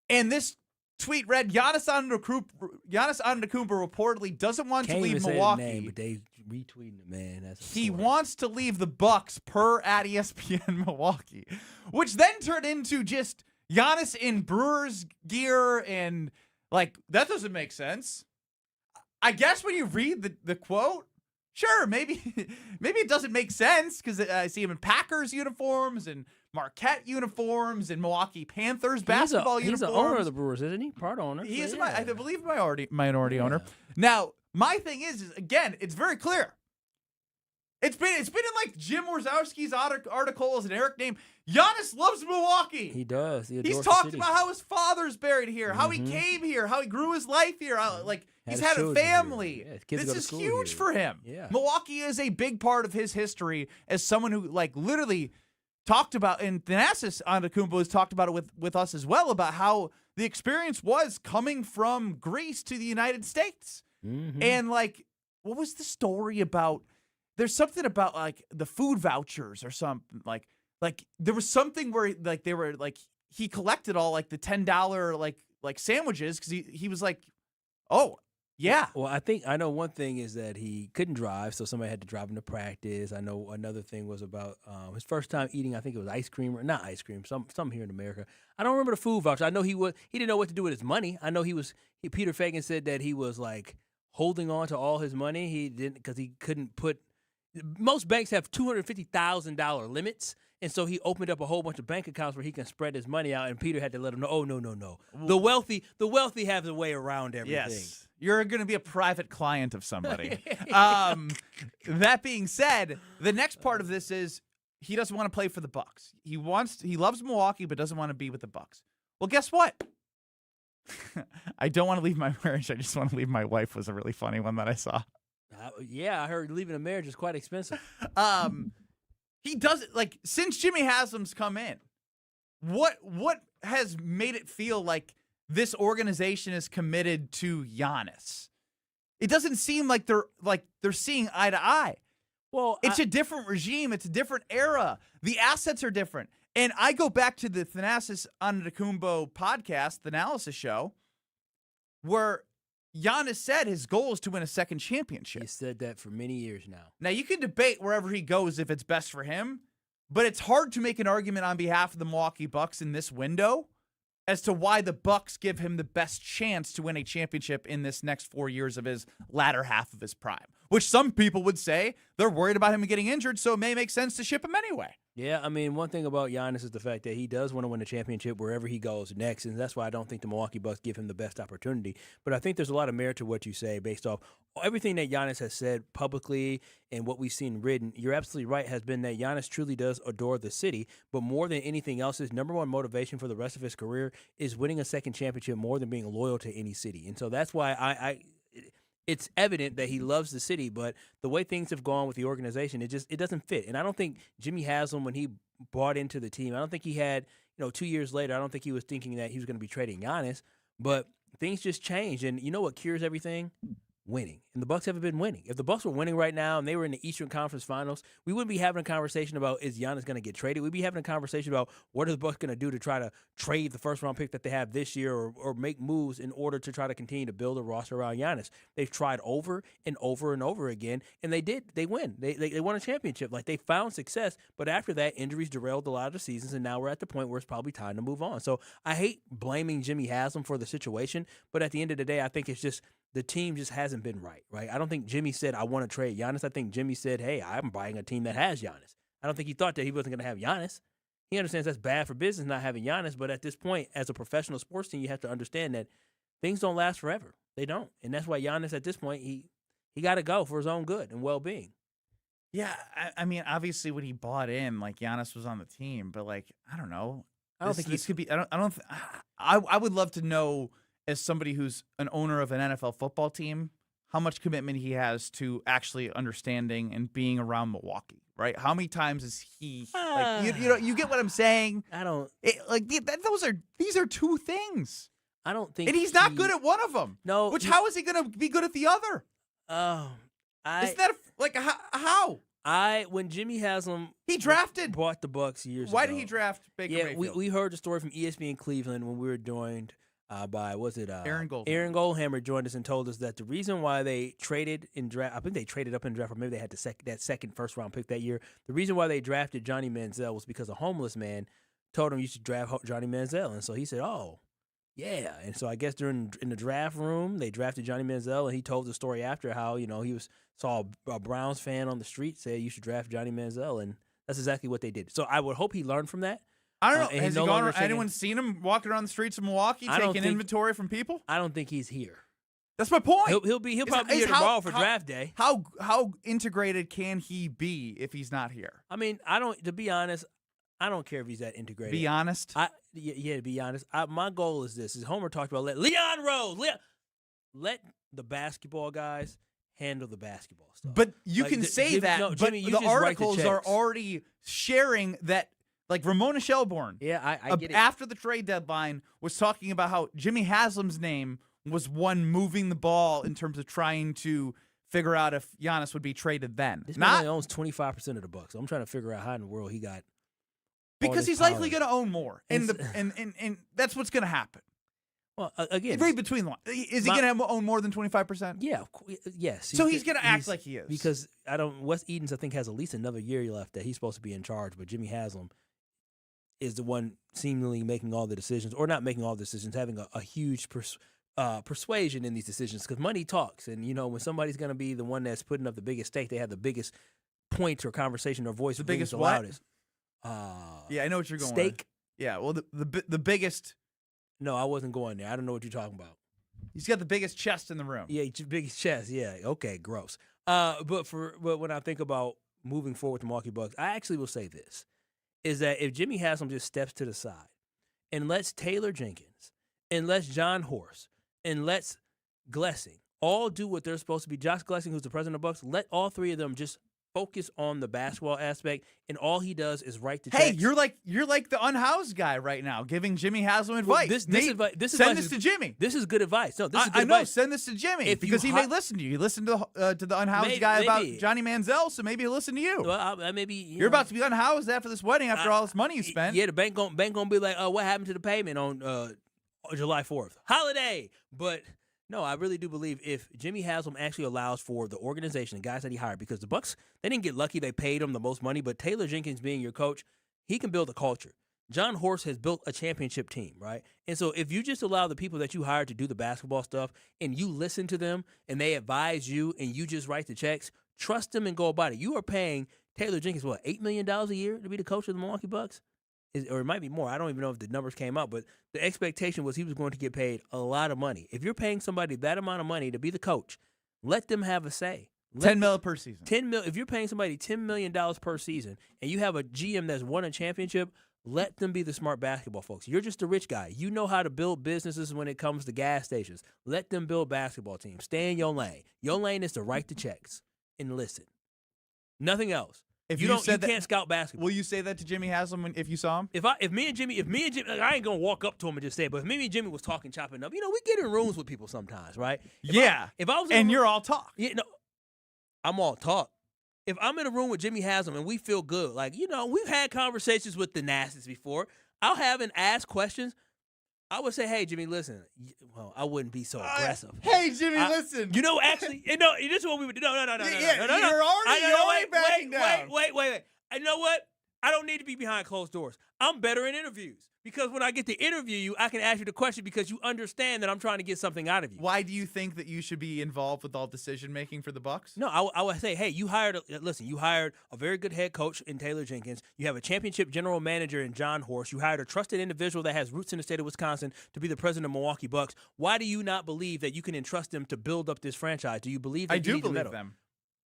And this tweet read, Giannis Antetokounmpo reportedly doesn't want to leave Milwaukee. Name, but they retweeting it, man. He wants to leave the Bucks per at ESPN Milwaukee, which then turned into just Giannis in Brewers gear and like that doesn't make sense. I guess when you read the quote, sure, maybe it doesn't make sense because I see him in Packers uniforms and Marquette uniforms and Milwaukee Panthers basketball uniforms. He's the owner of the Brewers, isn't he? Part owner. He is, I believe, minority owner. Now, my thing is again, it's very clear. It's been in like Jim Wazowski's articles and Eric Name. Giannis loves Milwaukee. He does. He's talked about how his father's buried here, how he came here, how he grew his life here. He's had a family. Yeah, this is huge here. for him. Yeah. Milwaukee is a big part of his history as someone who like literally talked about, and Giannis Antetokounmpo has talked about it with us as well, about how the experience was coming from Greece to the United States. Mm-hmm. And like, what was the story about? There's something about like the food vouchers or something like there was something where like they were like he collected all like the $10 like sandwiches because he was like, oh yeah. Well, I know one thing is that he couldn't drive, so somebody had to drive him to practice. I know another thing was about his first time eating. I think it was ice cream or not ice cream. Some here in America. I don't remember the food voucher. I know he didn't know what to do with his money. I know Peter Fagan said that he was like holding on to all his money. He didn't because he couldn't put. Most banks have $250,000 limits, and so he opened up a whole bunch of bank accounts where he can spread his money out. And Peter had to let him know, oh no. The wealthy have a way around everything. Yes, you're going to be a private client of somebody. That being said, the next part of this is he doesn't want to play for the Bucks. He loves Milwaukee, but doesn't want to be with the Bucks. Well, guess what? I don't want to leave my marriage. I just want to leave my wife was a really funny one that I saw. I heard leaving a marriage is quite expensive. He does it like since Jimmy Haslam's come in. What has made it feel like this organization is committed to Giannis? It doesn't seem like they're seeing eye to eye. Well, it's a different regime. It's a different era. The assets are different. And I go back to the Giannis Antetokounmpo podcast, the analysis show, where Giannis said his goal is to win a second championship. He said that for many years now. Now, you can debate wherever he goes if it's best for him, but it's hard to make an argument on behalf of the Milwaukee Bucks in this window as to why the Bucks give him the best chance to win a championship in this next 4 years of his latter half of his prime, which some people would say they're worried about him getting injured, so it may make sense to ship him anyway. Yeah, I mean, one thing about Giannis is the fact that he does want to win a championship wherever he goes next, and that's why I don't think the Milwaukee Bucks give him the best opportunity. But I think there's a lot of merit to what you say based off everything that Giannis has said publicly and what we've seen written. You're absolutely right, has been that Giannis truly does adore the city, but more than anything else, his number one motivation for the rest of his career is winning a second championship more than being loyal to any city. And so that's why it's evident that he loves the city, but the way things have gone with the organization, it doesn't fit. And I don't think Jimmy Haslam, when he bought into the team, I don't think he had, 2 years later, I don't think he was thinking that he was going to be trading Giannis, but things just changed. And you know what cures everything? Winning. And the Bucks haven't been winning. If the Bucks were winning right now and they were in the Eastern Conference Finals, we wouldn't be having a conversation about is Giannis going to get traded. We'd be having a conversation about what are the Bucks going to do to try to trade the first-round pick that they have this year or make moves in order to try to continue to build a roster around Giannis. They've tried over and over and over again, and they did. They win. They won a championship. Like, they found success, but after that, injuries derailed a lot of the seasons, and now we're at the point where it's probably time to move on. So I hate blaming Jimmy Haslam for the situation, but at the end of the day, I think it's just the team just hasn't been right? I don't think Jimmy said, I want to trade Giannis. I think Jimmy said, hey, I'm buying a team that has Giannis. I don't think he thought that he wasn't going to have Giannis. He understands that's bad for business not having Giannis, but at this point, as a professional sports team, you have to understand that things don't last forever. They don't. And that's why Giannis, at this point, he got to go for his own good and well-being. Yeah, I mean, obviously when he bought in, Giannis was on the team, but I don't know. I don't think this could be. I would love to know, as somebody who's an owner of an NFL football team, how much commitment he has to actually understanding and being around Milwaukee, right? How many times is he you get what I'm saying? I don't these are two things. I don't think, and he's not good at one of them. No, how is he going to be good at the other? How? When Jimmy Haslam bought the Bucks years ago. Why did he draft Baker Mayfield? We heard the story from ESPN Cleveland when we were joined by Aaron Goldhammer. Aaron Goldhammer joined us and told us that the reason why they traded in draft, I think they traded up in draft, or maybe they had that second first round pick that year. The reason why they drafted Johnny Manziel was because a homeless man told him you should draft Johnny Manziel, and so he said, "Oh, yeah." And so I guess in the draft room they drafted Johnny Manziel, and he told the story after how he saw a Browns fan on the street say you should draft Johnny Manziel, and that's exactly what they did. So I would hope he learned from that. I don't know. Has he gone? Anyone seen him walking around the streets of Milwaukee taking inventory from people? I don't think he's here. That's my point. He'll probably be here tomorrow for draft day. How integrated can he be if he's not here? I mean, to be honest, I don't care if he's that integrated. Be honest. To be honest, my goal is this: as Homer talked about, let the basketball guys handle the basketball stuff. But you can say that. No, but Jimmy, the articles are already sharing that. Like Ramona Shelburne, I get it. After the trade deadline, was talking about how Jimmy Haslam's name was one moving the ball in terms of trying to figure out if Giannis would be traded then. This man only owns 25% of the Bucks. So I'm trying to figure out how in the world he got. Because he's likely going to own more, and that's what's going to happen. Well, again, read between the lines. Is he going to own more than 25%? Yeah, yes. So he's going to act like he is. Because Wes Edens, I think, has at least another year left that he's supposed to be in charge, but Jimmy Haslam is the one seemingly making all the decisions, or not making all the decisions, having a huge persuasion in these decisions, because money talks. And, when somebody's going to be the one that's putting up the biggest stake, they have the biggest point or conversation or voice. The biggest what? Loudest. Yeah, I know what you're going stake? With. Yeah, well, the biggest. No, I wasn't going there. I don't know what you're talking about. He's got the biggest chest in the room. Yeah, biggest chest. Yeah, okay, gross. But when I think about moving forward with the Milwaukee Bucks, I actually will say this. Is that if Jimmy Haslam just steps to the side and lets Taylor Jenkins and lets John Horst and lets Glessing all do what they're supposed to be, Josh Glessing, who's the president of the Bucks, let all three of them just focus on the basketball aspect, and all he does is write the Hey, checks. you're like the unhoused guy right now, giving Jimmy Haslam advice. This Nate, advice. This send advice this to Jimmy. This is good advice. No, this is good I know. advice. Send this to Jimmy If he may listen to you. He listened to the unhoused guy about Johnny Manziel, so maybe he'll listen to you. Well, maybe you're about to be unhoused after this wedding, after all this money you spent. Yeah, the bank gonna be like, what happened to the payment on July 4th? Holiday. But no, I really do believe if Jimmy Haslam actually allows for the organization, the guys that he hired, because the Bucks, they didn't get lucky. They paid him the most money, but Taylor Jenkins being your coach, he can build a culture. John Horst has built a championship team, right? And so if you just allow the people that you hired to do the basketball stuff and you listen to them and they advise you and you just write the checks, trust them and go about it. You are paying Taylor Jenkins, what, $8 million a year to be the coach of the Milwaukee Bucks? Or it might be more. I don't even know if the numbers came out, but the expectation was he was going to get paid a lot of money. If you're paying somebody that amount of money to be the coach, let them have a say. $10 million per season. If you're paying somebody $10 million per season and you have a GM that's won a championship, let them be the smart basketball folks. You're just a rich guy. You know how to build businesses when it comes to gas stations. Let them build basketball teams. Stay in your lane. Your lane is to write the checks and listen. Nothing else. If you can't scout basketball. Will you say that to Jimmy Haslam if you saw him? If me and Jimmy, like, I ain't gonna walk up to him and just say it, but if me and Jimmy was chopping up, we get in rooms with people sometimes, right? If I was you're all talk. Yeah, no, I'm all talk. If I'm in a room with Jimmy Haslam and we feel good, we've had conversations with the Nasties before. I'll have and ask questions. I would say, hey, Jimmy, listen. Well, I wouldn't be so aggressive. Hey, Jimmy, listen. Actually, this is what we would do. No. You're already backing down. Wait. You know what? I don't need to be behind closed doors. I'm better in interviews. Because when I get to interview you, I can ask you the question because you understand that I'm trying to get something out of you. Why do you think that you should be involved with all decision making for the Bucks? No, I would say, hey, you hired a very good head coach in Taylor Jenkins. You have a championship general manager in John Horst. You hired a trusted individual that has roots in the state of Wisconsin to be the president of Milwaukee Bucks. Why do you not believe that you can entrust them to build up this franchise? Do you believe that I do believe them.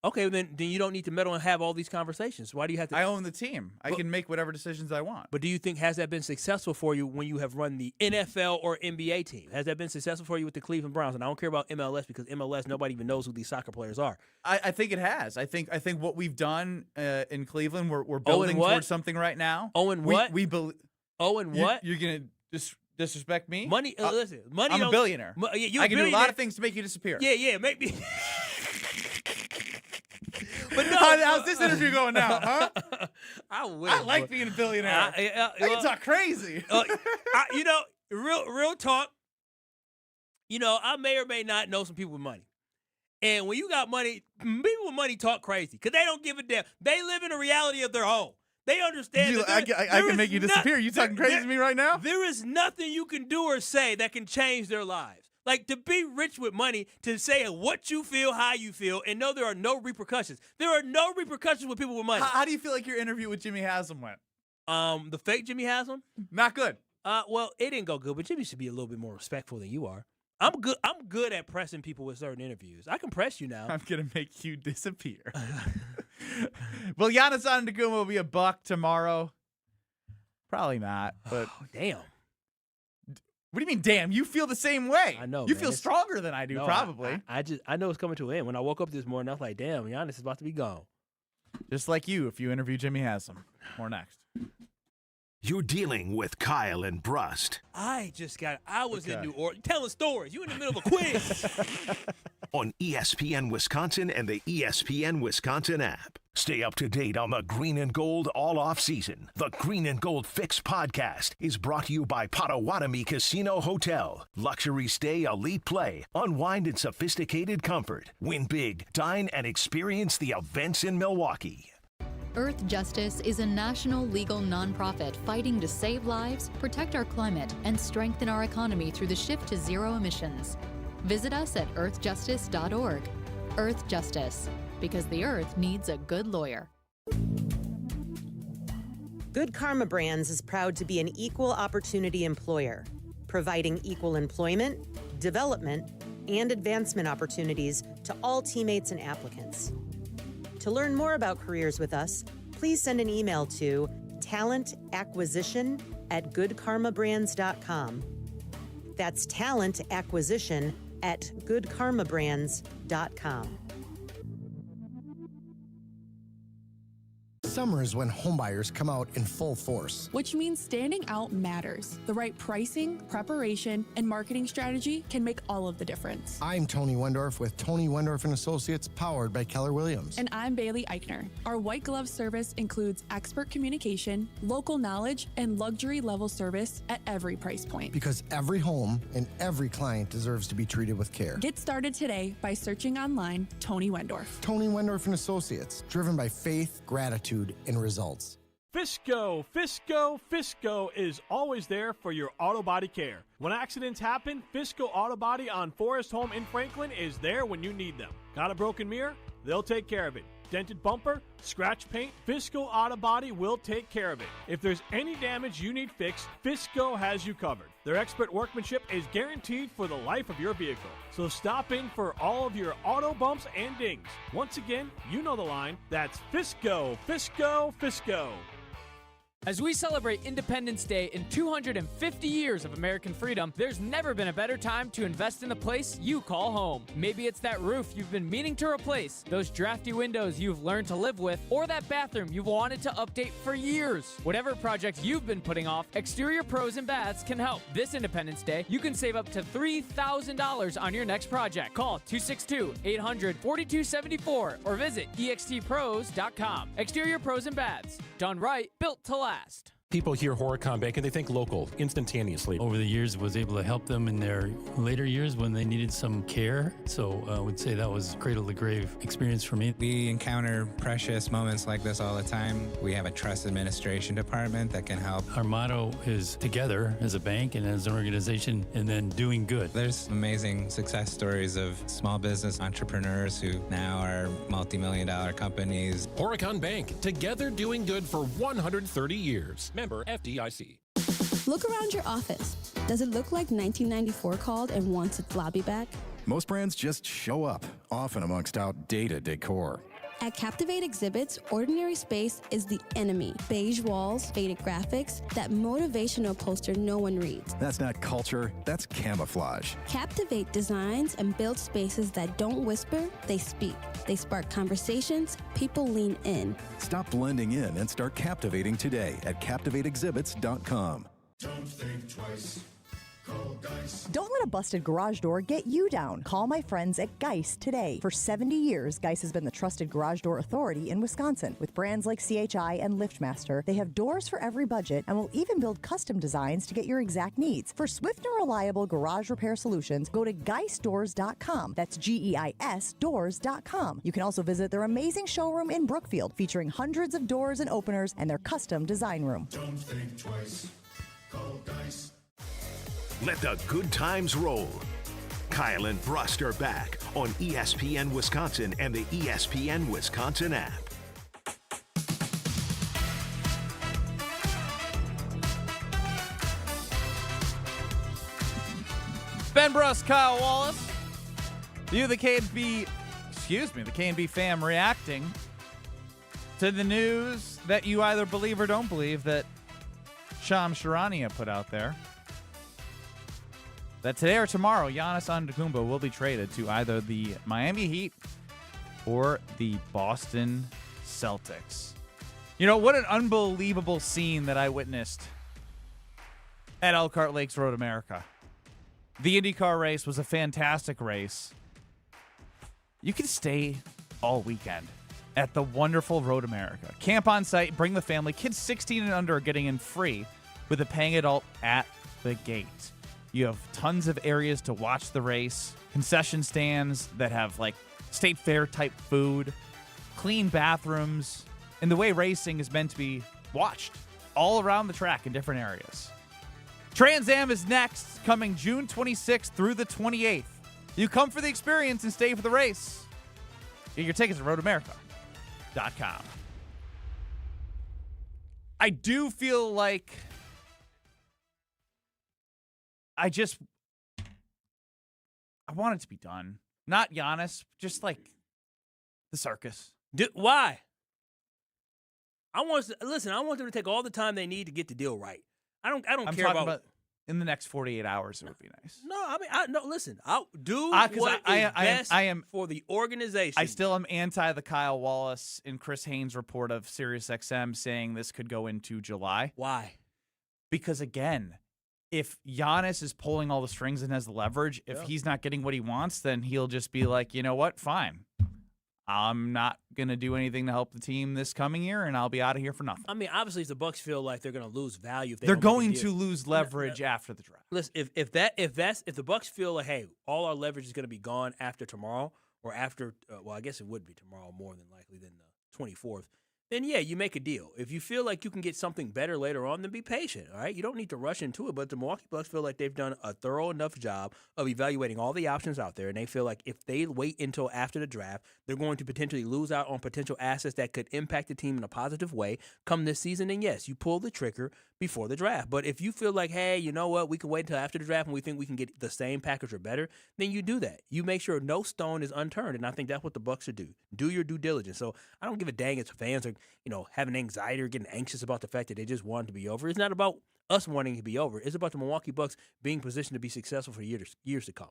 Okay, then you don't need to meddle and have all these conversations. Why do you have to? I own the team. I can make whatever decisions I want. But do you think has that been successful for you when you have run the NFL or NBA team? Has that been successful for you with the Cleveland Browns? And I don't care about MLS because MLS, nobody even knows who these soccer players are. I think it has. I think what we've done in Cleveland, we're building towards something right now. What? You're gonna disrespect me? Money. Listen, money. I'm a billionaire. I can do a lot of things to make you disappear. Yeah, make me. But no, how's this interview going now, huh? I like being a billionaire. I can talk crazy. Real talk. I may or may not know some people with money. And when you got money, people with money talk crazy because they don't give a damn. They live in a reality of their own. They understand. I can make you disappear. You talking crazy to me right now? There is nothing you can do or say that can change their lives. Like, to be rich with money, to say what you feel, how you feel, and know there are no repercussions. There are no repercussions with people with money. How do you feel like your interview with Jimmy Haslam went? The fake Jimmy Haslam? Not good. Well, it didn't go good, but Jimmy should be a little bit more respectful than you are. I'm good at pressing people with certain interviews. I can press you now. I'm going to make you disappear. Will Giannis Antetokounmpo will be a Buck tomorrow? Probably not, but... Oh, damn. What do you mean, damn? You feel the same way. I know. You feel stronger than I do, probably. I know it's coming to an end. When I woke up this morning, I was like, damn, Giannis is about to be gone. Just like you, if you interview Jimmy Haslam. More next. You're dealing with Kyle and Brust. I was in New Orleans telling stories. You in the middle of a quiz. On ESPN Wisconsin and the ESPN Wisconsin app. Stay up to date on the Green and Gold all off season. The Green and Gold Fix podcast is brought to you by Potawatomi Casino Hotel. Luxury stay, elite play, unwind in sophisticated comfort. Win big, dine, and experience the events in Milwaukee. Earth Justice is a national legal nonprofit fighting to save lives, protect our climate, and strengthen our economy through the shift to zero emissions. Visit us at earthjustice.org. Earth Justice, because the earth needs a good lawyer. Good Karma Brands is proud to be an equal opportunity employer, providing equal employment, development, and advancement opportunities to all teammates and applicants. To learn more about careers with us, please send an email to talentacquisition@goodkarmabrands.com. That's talentacquisition@goodkarmabrands.com. Summer is when homebuyers come out in full force. Which means standing out matters. The right pricing, preparation, and marketing strategy can make all of the difference. I'm Tony Wendorf with Tony Wendorf & Associates, powered by Keller Williams. And I'm Bailey Eichner. Our white glove service includes expert communication, local knowledge, and luxury level service at every price point. Because every home and every client deserves to be treated with care. Get started today by searching online Tony Wendorf. Tony Wendorf & Associates, driven by faith, gratitude, and results. Fisco is always there for your auto body care. When accidents happen, Fisco Auto Body on Forest Home in Franklin is there when you need them. Got a broken mirror? They'll take care of it. Dented bumper? Scratch paint? Fisco Auto Body will take care of it. If there's any damage you need fixed, Fisco has you covered. Their expert workmanship is guaranteed for the life of your vehicle. So stop in for all of your auto bumps and dings. Once again, you know the line. That's Fisco. As we celebrate Independence Day in 250 years of American freedom, there's never been a better time to invest in the place you call home. Maybe it's that roof you've been meaning to replace, those drafty windows you've learned to live with, or that bathroom you've wanted to update for years. Whatever project you've been putting off, Exterior Pros and Baths can help. This Independence Day, you can save up to $3,000 on your next project. Call 262-800-4274 or visit extpros.com. Exterior Pros and Baths. Done right, built to last. People hear Horicon Bank and they think local instantaneously. Over the years, was able to help them in their later years when they needed some care. So I would say that was cradle to grave experience for me. We encounter precious moments like this all the time. We have a trust administration department that can help. Our motto is together as a bank and as an organization, and then doing good. There's amazing success stories of small business entrepreneurs who now are multi-million-dollar companies. Horicon Bank, together doing good for 130 years. Member FDIC. Look around your office. Does it look like 1994 called and wants its lobby back? Most brands just show up, often amongst outdated decor. At Captivate Exhibits, ordinary space is the enemy. Beige walls, faded graphics, that motivational poster no one reads. That's not culture, that's camouflage. Captivate designs and builds spaces that don't whisper, they speak. They spark conversations, people lean in. Stop blending in and start captivating today at CaptivateExhibits.com. Don't think twice. Call Geist. Don't let a busted garage door get you down. Call my friends at Geist today. For 70 years, Geist has been the trusted garage door authority in Wisconsin. With brands like CHI and LiftMaster, they have doors for every budget and will even build custom designs to get your exact needs. For swift and reliable garage repair solutions, go to geistdoors.com. That's GEIS doors.com. You can also visit their amazing showroom in Brookfield, featuring hundreds of doors and openers and their custom design room. Don't think twice. Call Geist. Let the good times roll. Kyle and Brust are back on ESPN Wisconsin and the ESPN Wisconsin app. Ben Brust, Kyle Wallace. The K&B fam reacting to the news that you either believe or don't believe that Shams Charania put out there. That today or tomorrow, Giannis Antetokounmpo will be traded to either the Miami Heat or the Boston Celtics. You know, what an unbelievable scene that I witnessed at Elkhart Lakes Road America. The IndyCar race was a fantastic race. You can stay all weekend at the wonderful Road America. Camp on site, bring the family. Kids 16 and under are getting in free with a paying adult at the gate. You have tons of areas to watch the race, concession stands that have like state fair type food, clean bathrooms, and the way racing is meant to be watched all around the track in different areas. Trans Am is next, coming June 26th through the 28th. You come for the experience and stay for the race. Get your tickets at roadamerica.com. I do feel like I want it to be done. Not Giannis, just like the circus. Why? I want them to take all the time they need to get the deal right. I don't care about in the next 48 hours, it would be nice. No, I mean, listen, I'll do what is best for the organization. I still am anti the Kyle Wallace and Chris Haynes report of SiriusXM saying this could go into July. Why? Because, again, if Giannis is pulling all the strings and has the leverage, if he's not getting what he wants, then he'll just be like, you know what, fine. I'm not going to do anything to help the team this coming year, and I'll be out of here for nothing. I mean, obviously, if the Bucks feel like they're going to lose value, if they're going to lose leverage after the draft. Listen, if the Bucks feel like, hey, all our leverage is going to be gone after tomorrow, or after, well, I guess it would be tomorrow more than likely than the 24th. Then, yeah, you make a deal. If you feel like you can get something better later on, then be patient, all right? You don't need to rush into it, but the Milwaukee Bucks feel like they've done a thorough enough job of evaluating all the options out there, and they feel like if they wait until after the draft, they're going to potentially lose out on potential assets that could impact the team in a positive way come this season. And, yes, you pull the trigger before the draft. But if you feel like, hey, you know what, we can wait until after the draft and we think we can get the same package or better, then you do that. You make sure no stone is unturned, and I think that's what the Bucks should do. Do your due diligence. So I don't give a dang if fans are, having anxiety or getting anxious about the fact that they just want it to be over. It's not about us wanting it to be over. It's about the Milwaukee Bucks being positioned to be successful for years to come.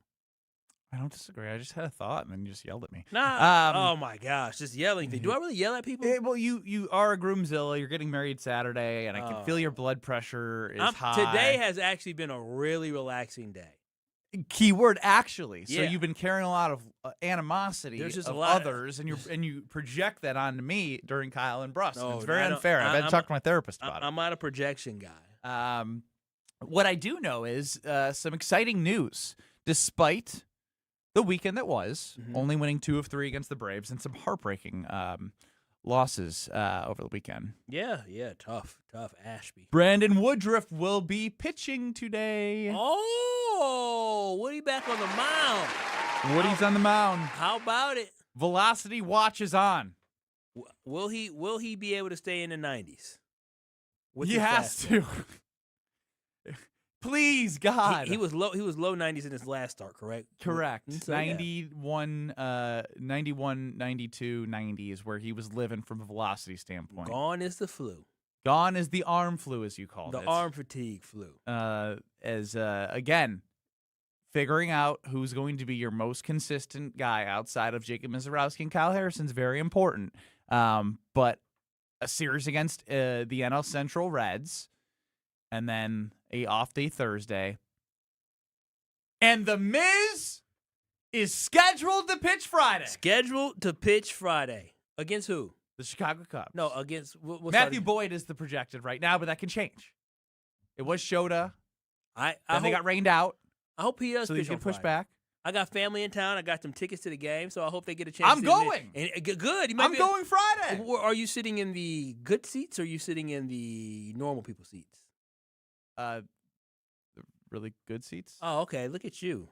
I don't disagree. I just had a thought, and then you just yelled at me. Oh, my gosh. Just yelling. Do I really yell at people? Well, you are a groomzilla. You're getting married Saturday, and I can feel your blood pressure is high. Today has actually been a really relaxing day. Keyword actually. So Yeah. you've been carrying a lot of animosity There's just of a lot others, and you project that onto me during Kyle and Brust. No, it's very I don't- unfair. I've had to talk to my therapist about it. I'm not a projection guy. What I do know is some exciting news. Despite the weekend that was, only winning 2 of 3 against the Braves, and some heartbreaking losses over the weekend. Yeah, tough Ashby. Brandon Woodruff will be pitching today. Oh, Woody back on the mound. Woody's on the mound. How about it? Velocity watch is on. Will he be able to stay in the 90s? He has to. Please, God. He was low 90s in his last start, correct? Correct. So, 91, 92, 90 is where he was living from a velocity standpoint. Gone is the flu. Gone is the arm flu, as you call it. The arm fatigue flu. Again, figuring out who's going to be your most consistent guy outside of Jacob Mizorowski and Kyle Harrison is very important. But a series against the NL Central Reds, and then a off day Thursday. And the Miz is scheduled to pitch Friday. Scheduled to pitch Friday. Against who? The Chicago Cubs. No, against Matthew Boyd is the projected right now, but that can change. It was Shota. They got rained out. I hope he does. So pitch they can on push Friday. back. I got family in town. I got them tickets to the game, so I hope they get a chance. I'm going. Good. I'm going Friday. Are you sitting in the good seats, or are you sitting in the normal people seats? The really good seats. Oh, okay. Look at you.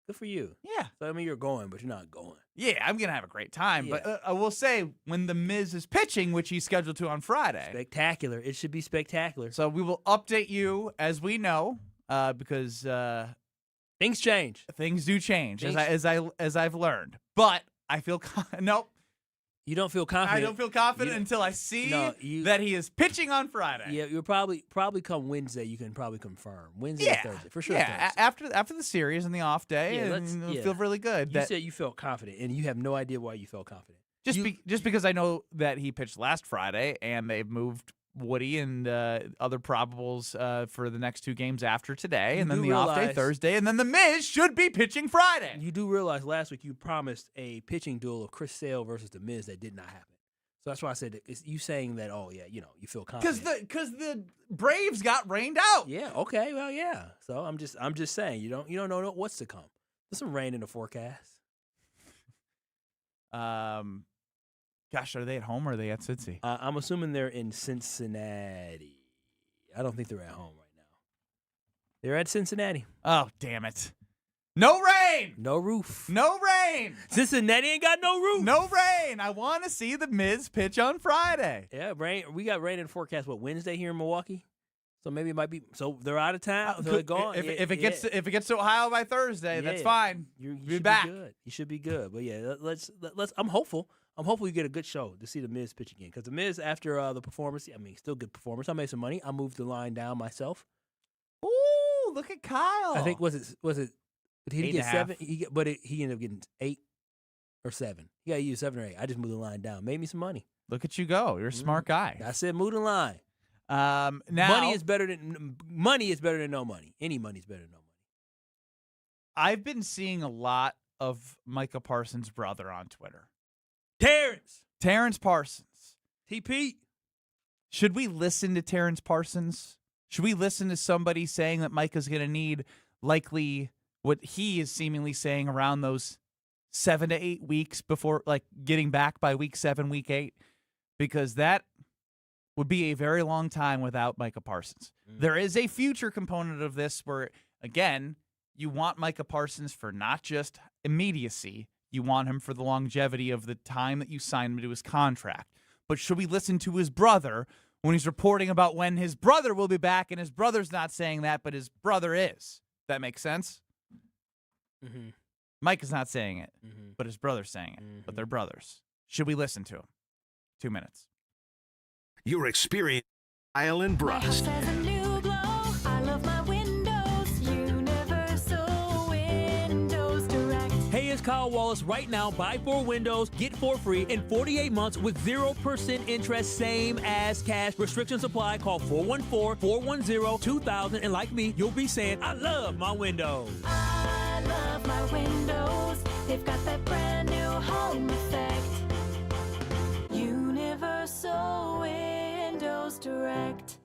Good for you. Yeah. So I mean, you're going, but you're not going. Yeah, I'm gonna have a great time. Yeah. But I will say, when the Miz is pitching, which he's scheduled to on Friday, Spectacular. It should be spectacular. So we will update you as we know, because things change. Things do change as I've learned. But I feel nope. You don't feel confident. I don't feel confident until I see that he is pitching on Friday. Yeah, you'll probably come Wednesday. You can probably confirm Wednesday or Thursday for sure. Yeah, Thursday. after the series and the off day, and it'll feel really good. You said you felt confident, and you have no idea why you felt confident. Just because I know that he pitched last Friday, and they've moved Woody and other probables for the next 2 games after today, and then the off day Thursday, and then the Miz should be pitching Friday. You do realize last week you promised a pitching duel of Chris Sale versus the Miz that did not happen. So that's why I said it's you saying that. Oh yeah, you feel confident because the Braves got rained out. Yeah. Okay. Well, yeah. So I'm just saying you don't know what's to come. There's some rain in the forecast. Gosh, are they at home or are they at Cincy? I'm assuming they're in Cincinnati. I don't think they're at home right now. They're at Cincinnati. Oh, damn it. No rain! No roof. No rain! Cincinnati ain't got no roof. No rain! I want to see the Miz pitch on Friday. Yeah, rain. We got rain in the forecast, Wednesday here in Milwaukee? So maybe it might be. So they're out of town. So they're gone. If it gets to Ohio by Thursday, that's fine. You be back. Good. You should be good. But yeah, let's. I'm hopeful. I'm hopeful you get a good show to see the Miz pitch again. Because the Miz, after the performance, still good performance. I made some money. I moved the line down myself. Ooh, Oh, look at Kyle. I think was it? Did he get 7? He ended up getting 8 or 7. He got to use 7 or 8. I just moved the line down. Made me some money. Look at you go. You're a smart guy. I said move the line. Now money is better than no money. Any money is better than no money. I've been seeing a lot of Micah Parsons' brother on Twitter. Terrence Parsons. TP. Should we listen to Terrence Parsons? Should we listen to somebody saying that Micah's going to need likely what he is seemingly saying around those 7 to 8 weeks before, like, getting back by week 7, week 8? Because that would be a very long time without Micah Parsons. There is a future component of this where, again, you want Micah Parsons for not just immediacy. You want him for the longevity of the time that you signed him to his contract. But should we listen to his brother when he's reporting about when his brother will be back, and his brother's not saying that, but his brother is? That makes sense? Mm-hmm. Mike is not saying it, but his brother's saying it. But they're brothers. Should we listen to him? 2 minutes. Your experience, Kyle and Brust. Hey, it's Kyle Wallace. Right now, buy 4 windows, get 4 free in 48 months with 0% interest, same as cash. Restrictions apply. Call 414-410-2000. And like me, you'll be saying, I love my windows. I love my windows. They've got that brand new home effect. Universal Windows Direct.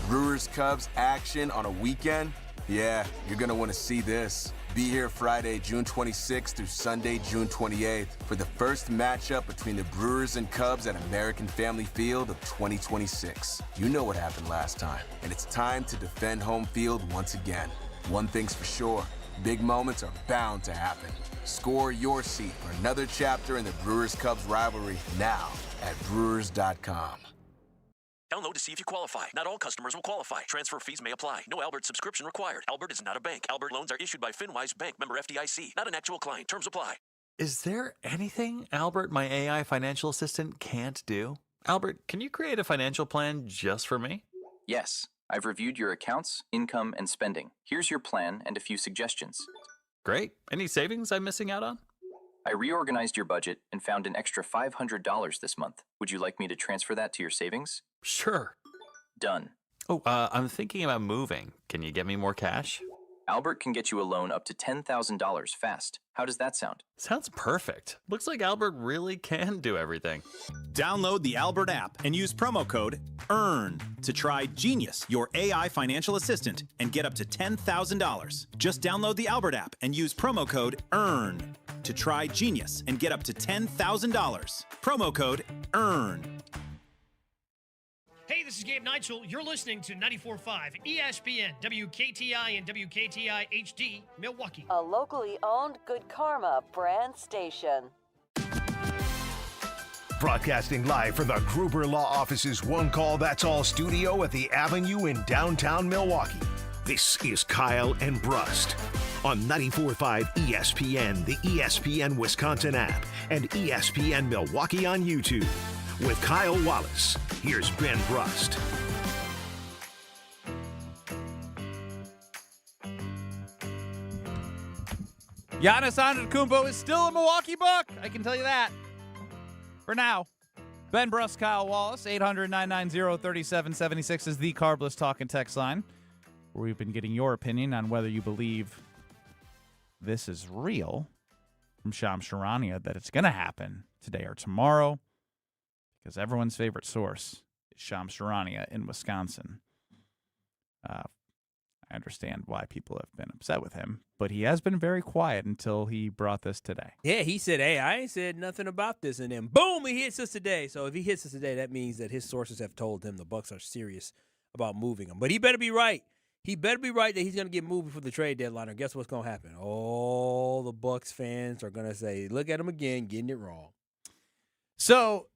Brewers Cubs action on a weekend? Yeah, you're going to want to see this. Be here Friday, June 26th through Sunday, June 28th for the first matchup between the Brewers and Cubs at American Family Field of 2026. You know what happened last time, and it's time to defend home field once again. One thing's for sure, big moments are bound to happen. Score your seat for another chapter in the Brewers-Cubs rivalry now at Brewers.com. Download to see if you qualify. Not all customers will qualify. Transfer fees may apply. No Albert subscription required. Albert is not a bank. Albert loans are issued by FinWise Bank, member FDIC. Not an actual client. Terms apply. Is there anything Albert, my AI financial assistant, can't do? Albert, can you create a financial plan just for me? Yes. I've reviewed your accounts, income, and spending. Here's your plan and a few suggestions. Great. Any savings I'm missing out on? I reorganized your budget and found an extra $500 this month. Would you like me to transfer that to your savings? Sure. Done. Oh, I'm thinking about moving. Can you get me more cash? Albert can get you a loan up to $10,000 fast. How does that sound? Sounds perfect. Looks like Albert really can do everything. Download the Albert app and use promo code EARN to try Genius, your AI financial assistant, and get up to $10,000. Just download the Albert app and use promo code EARN to try Genius and get up to $10,000. Promo code EARN. Hey, this is Gabe Neitzel. You're listening to 94.5 ESPN, WKTI and WKTI HD, Milwaukee. A locally owned Good Karma brand station. Broadcasting live from the Gruber Law Office's One Call That's All studio at the Avenue in downtown Milwaukee. This is Kyle and Brust on 94.5 ESPN, the ESPN Wisconsin app, and ESPN Milwaukee on YouTube. With Kyle Wallace, here's Ben Brust. Giannis Antetokounmpo is still a Milwaukee Buck. I can tell you that. For now. Ben Brust, Kyle Wallace, 800-990-3776 is the Carbless Talk and Text line, where we've been getting your opinion on whether you believe this is real from Shams Charania, that it's going to happen today or tomorrow. Because everyone's favorite source is Shams Charania in Wisconsin. I understand why people have been upset with him, but he has been very quiet until he brought this today. Yeah, he said, hey, I ain't said nothing about this, and then boom, he hits us today. So if he hits us today, that means that his sources have told him the Bucks are serious about moving him. But he better be right. He better be right that he's going to get moved before the trade deadline, or guess what's going to happen? All the Bucks fans are going to say, look at him again, getting it wrong. So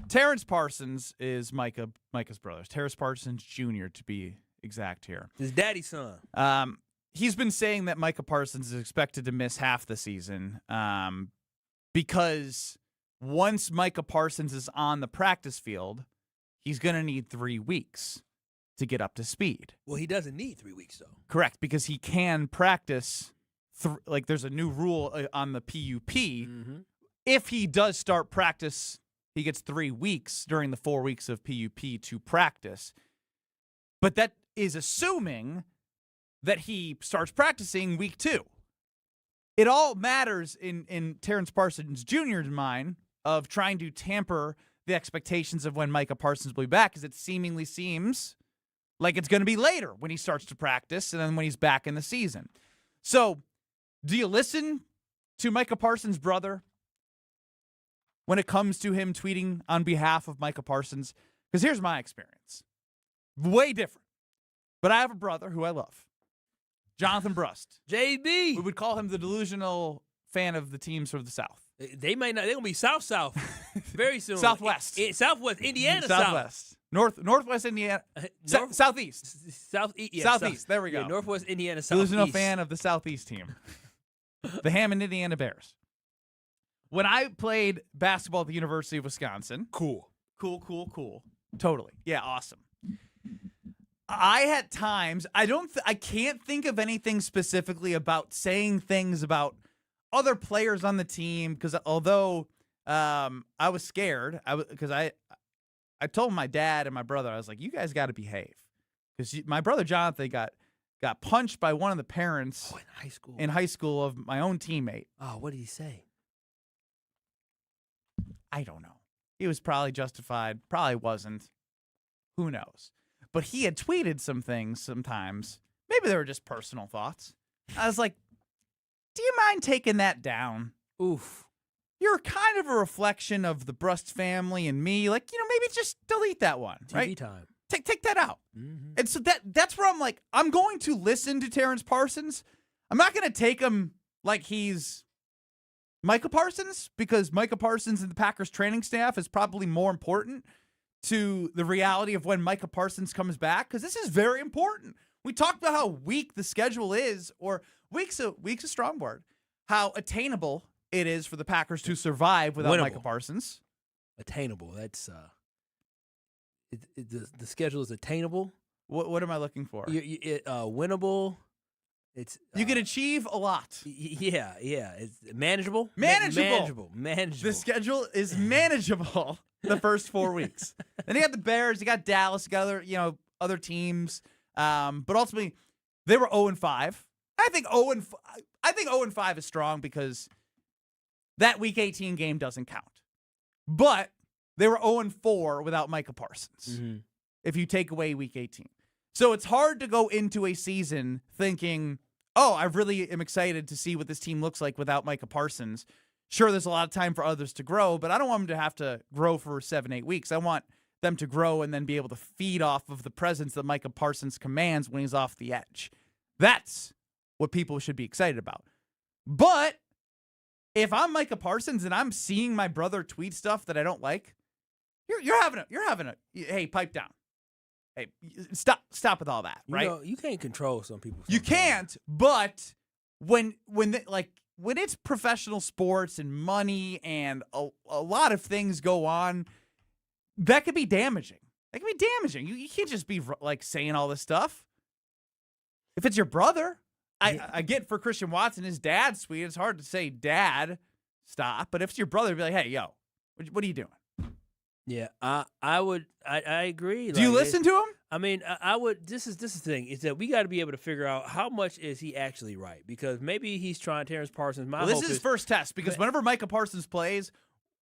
Terrence Parsons is Micah's brother. Terrence Parsons Jr., to be exact here. His daddy's son. He's been saying that Micah Parsons is expected to miss half the season because once Micah Parsons is on the practice field, he's going to need 3 weeks. to get up to speed. Well, he doesn't need 3 weeks, though. Correct, because he can practice. Like there's a new rule on the PUP. If he does start practice, he gets 3 weeks during the 4 weeks of PUP to practice. But that is assuming that he starts practicing week 2. It all matters in Terrence Parsons Jr.'s mind of trying to tamper the expectations of when Micah Parsons will be back, because it seemingly seems like it's going to be later when he starts to practice and then when he's back in the season. So, do you listen to Micah Parsons' brother when it comes to him tweeting on behalf of Micah Parsons? Because here's my experience. Way different. But I have a brother who I love. Jonathan Brust. JB. We would call him the delusional fan of the teams from the South. They might not. They're going to be South very soon. Southwest. Southwest. Indiana Southwest. Northwest Indiana. Southeast. Southeast. Yeah, Southeast. There we go. Yeah, Northwest Indiana, Southeast. Delusional fan of the Southeast team. The Hammond, Indiana Bears. When I played basketball at the University of Wisconsin. Cool. Totally. Yeah, awesome. I had times, I can't think of anything specifically about saying things about other players on the team, because although I was scared, because I told my dad and my brother, I was like, you guys got to behave, because my brother Jonathan got punched by one of the parents in high school of my own teammate. Oh, what did he say? I don't know. He was probably justified, probably wasn't. Who knows? But he had tweeted some things sometimes. Maybe they were just personal thoughts. I was like, do you mind taking that down? Oof. You're kind of a reflection of the Brust family and me. Like, maybe just delete that one, TV right? time. Take that out. And so that's where I'm like, I'm going to listen to Terrence Parsons. I'm not going to take him like he's Micah Parsons, because Micah Parsons and the Packers training staff is probably more important to the reality of when Micah Parsons comes back, because this is very important. We talked about how weak the schedule is, or weak's a strong word, how attainable it is for the Packers to survive without Micah Parsons. Attainable. That's the schedule is attainable. What am I looking for? Winnable. It's you can achieve a lot. Yeah. It's manageable. Manageable. Manageable. The schedule is manageable the first 4 weeks. Then you got the Bears, you got Dallas, you got other teams. But ultimately, they were 0-5. I think 0-5 is strong because that Week 18 game doesn't count. But they were 0-4 without Micah Parsons. If you take away Week 18. So it's hard to go into a season thinking, oh, I really am excited to see what this team looks like without Micah Parsons. Sure, there's a lot of time for others to grow, but I don't want them to have to grow for 7-8 weeks. I want them to grow and then be able to feed off of the presence that Micah Parsons commands when he's off the edge. That's what people should be excited about. But if I'm Micah Parsons and I'm seeing my brother tweet stuff that I don't like, you're having a hey, pipe down. Hey, stop with all that, right? You can't control some people. You can't, but when it's professional sports and money and a lot of things go on, that could be damaging. You can't just be like saying all this stuff. If it's your brother, I get for Christian Watson, his dad's sweet. It's hard to say, Dad, stop. But if it's your brother, be like, hey, yo, what are you doing? Yeah, I agree. Do you listen to him? I mean, I would. This is the thing, is that we got to be able to figure out how much is he actually right, because maybe he's trying Terrence Parsons. This is his first test, because whenever Micah Parsons plays,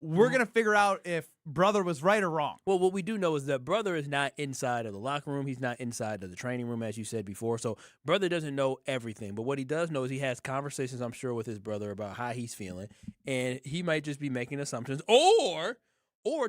we're going to figure out if brother was right or wrong. Well, what we do know is that brother is not inside of the locker room. He's not inside of the training room, as you said before. So brother doesn't know everything. But what he does know is he has conversations, I'm sure, with his brother about how he's feeling. And he might just be making assumptions. Or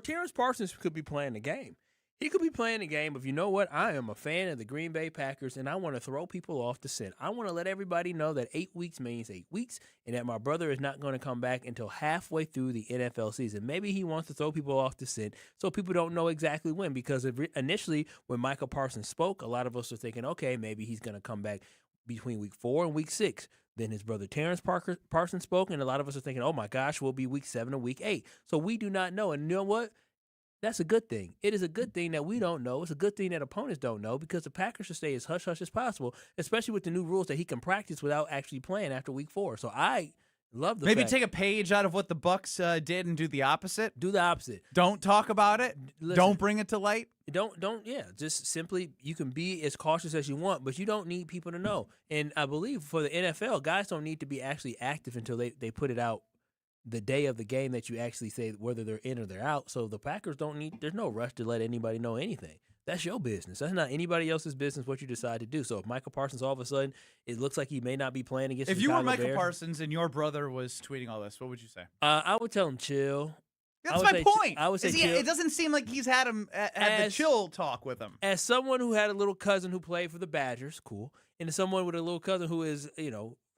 Terrence Parsons could be playing the game. He could be playing the game of, you know what, I am a fan of the Green Bay Packers, and I want to throw people off the scent. I want to let everybody know that 8 weeks means 8 weeks, and that my brother is not going to come back until halfway through the NFL season. Maybe he wants to throw people off the scent so people don't know exactly when, because initially when Micah Parsons spoke, a lot of us were thinking, okay, maybe he's going to come back between week 4 and week 6. Then his brother Terrence Parsons spoke, and a lot of us are thinking, oh my gosh, we'll be week 7 or week 8. So we do not know. And you know what? That's a good thing. It is a good thing that we don't know. It's a good thing that opponents don't know because the Packers should stay as hush-hush as possible, especially with the new rules that he can practice without actually playing after week 4. So I love the Maybe fact. take a page out of what the Bucks did and do the opposite. Do the opposite. Don't talk about it. Listen, don't bring it to light. Just simply, you can be as cautious as you want, but you don't need people to know. And I believe for the NFL, guys don't need to be actually active until they put it out the day of the game that you actually say whether they're in or they're out. So the Packers there's no rush to let anybody know anything. That's your business. That's not anybody else's business what you decide to do. So if Micah Parsons all of a sudden, it looks like he may not be playing against If you were Chicago Micah Bears, Parsons and your brother was tweeting all this, what would you say? I would tell him chill. That's my point. I would say chill. It doesn't seem like he's had the chill talk with him. As someone who had a little cousin who played for the Badgers, cool, and as someone with a little cousin who is,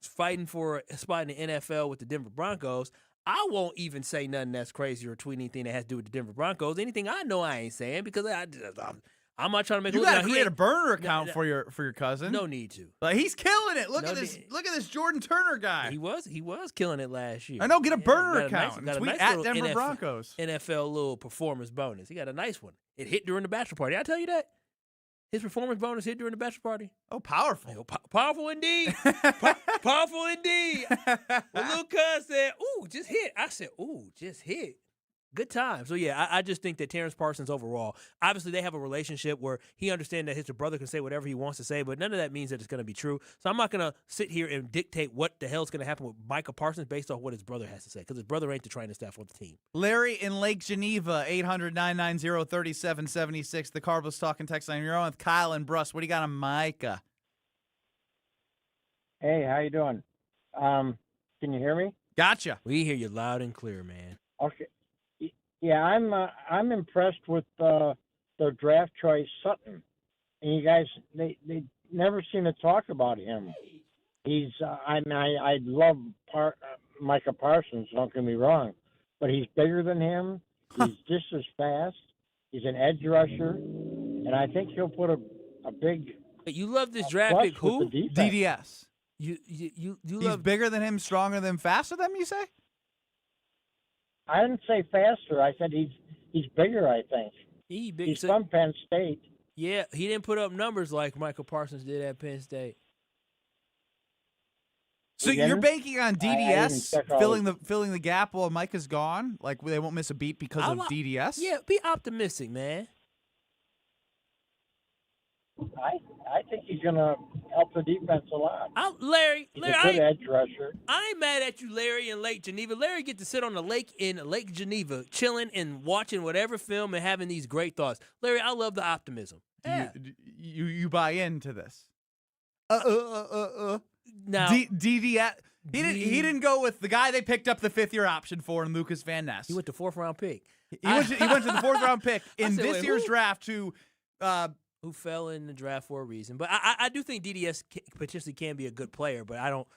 fighting for a spot in the NFL with the Denver Broncos, I won't even say nothing that's crazy or tweet anything that has to do with the Denver Broncos. Anything I know I ain't saying because I'm not trying to make. You got to create a burner account for your cousin. No need to. Like he's killing it. Look at this Jordan Turner guy. He was killing it last year. I know. Get a burner account. Got a tweet nice at little Denver Broncos. NFL little performance bonus. He got a nice one. It hit during the bachelor party. I tell you that. His performance bonus hit during the bachelor party. Oh, powerful. Powerful indeed. Powerful indeed. Well, little cuz said, ooh, just hit. I said, ooh, just hit. Good time. So, yeah, I just think that Terrence Parsons overall, obviously they have a relationship where he understands that his brother can say whatever he wants to say, but none of that means that it's going to be true. So I'm not going to sit here and dictate what the hell is going to happen with Micah Parsons based off what his brother has to say because his brother ain't the training staff on the team. Larry in Lake Geneva, 800-990-3776. The Carbos talking text line. You're on with Kyle and Brust. What do you got on Micah? Hey, how you doing? Can you hear me? Gotcha. We hear you loud and clear, man. Okay. Yeah, I'm impressed with their draft choice, Sutton. And you guys, they never seem to talk about him. He's I love Micah Parsons. Don't get me wrong, but he's bigger than him. He's just as fast. He's an edge rusher, and I think he'll put a big. You love this draft pick? Who? DDS. You He's love bigger than him, stronger than him, faster than him, you say? I didn't say faster. I said he's bigger, I think. He's from Penn State. Yeah, he didn't put up numbers like Michael Parsons did at Penn State. So you're banking on DDS filling the gap while Micah's gone? Like they won't miss a beat because of DDS? Yeah, be optimistic, man. I think he's going to help the defense a lot. Larry, he's a good edge rusher. I ain't mad at you, Larry, in Lake Geneva. Larry get to sit on the lake in Lake Geneva, chilling and watching whatever film and having these great thoughts. Larry, I love the optimism. Yeah. You buy into this? Now, DDS. He didn't go with the guy they picked up the 5th-year option for in Lucas Van Ness. He went to 4th-round pick. He went to the 4th-round pick in this year's draft to who fell in the draft for a reason. But I do think DDS potentially can be a good player, but I don't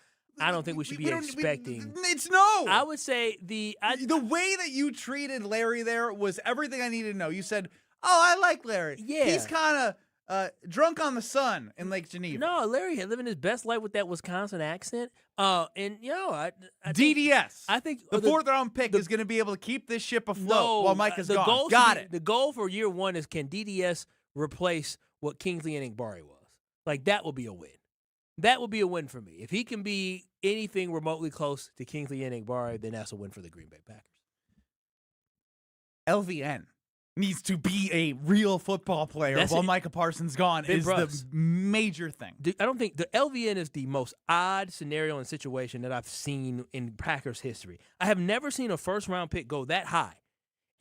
think we should be expecting. It's no. I would say the way that you treated Larry there was everything I needed to know. You said, "Oh, I like Larry. Yeah, he's kind of drunk on the sun in Lake Geneva." No, Larry had living his best life with that Wisconsin accent. And I DDS. I think the 4th-round pick is going to be able to keep this ship afloat while Micah's gone. Got it. The goal for year one is can DDS replace what Kingsley Enagbare was. Like, that will be a win. That will be a win for me. If he can be anything remotely close to Kingsley Enagbare, then that's a win for the Green Bay Packers. LVN needs to be a real football player while Micah Parsons gone is the major thing. I don't think the LVN is the most odd scenario and situation that I've seen in Packers history. I have never seen a first-round pick go that high.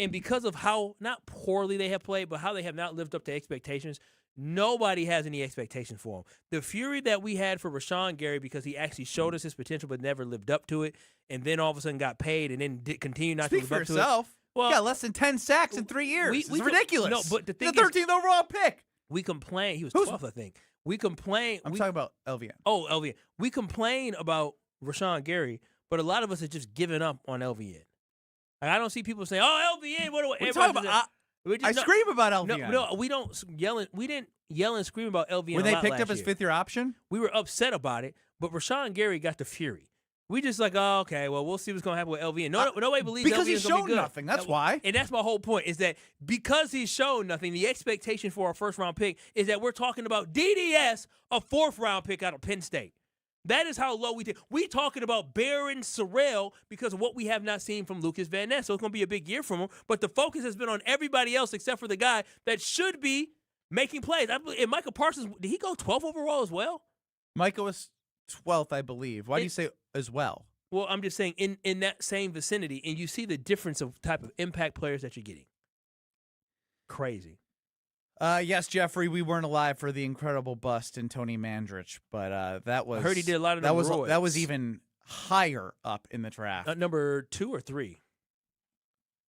And because of how, not poorly they have played, but how they have not lived up to expectations, nobody has any expectations for him. The fury that we had for Rashawn Gary because he actually showed us his potential but never lived up to it, and then all of a sudden got paid and then continue not to live up to it. Speak for yourself. Well, you got less than 10 sacks in 3 years. It's ridiculous. No, but the thing is, 13th overall pick. We complain. He was 12th, I think. We complain. I'm talking about LVN. Oh, LVN. We complain about Rashawn Gary, but a lot of us are just giving up on LVN. I don't see people saying, "Oh, LVN." What do we talking about? I scream about LVN. No, we don't yell. We didn't yell and scream about LVN. When they picked up his 5th-year option, we were upset about it. But Rashawn Gary got the fury. We just like, oh, okay, well, we'll see what's going to happen with LV. And nobody believes because LV he's is going to shown be good. nothing. That's why. And that's my whole point, is that because he's shown nothing, the expectation for our first-round pick is that we're talking about DDS, a fourth-round pick out of Penn State. That is how low we take. We're talking about Barron Sorrell because of what we have not seen from Lucas Van Ness. So it's going to be a big year from him. But the focus has been on everybody else except for the guy that should be making plays. And Micah Parsons, did he go 12 overall as well? Micah was 12th, I believe. Why do you say as well? Well, I'm just saying in that same vicinity, and you see the difference of type of impact players that you're getting. Crazy. Yes, Jeffrey, we weren't alive for the incredible bust in Tony Mandrich, but that was. I heard he did a lot of that was roids. that was even higher up in the draft. Number 2 or 3.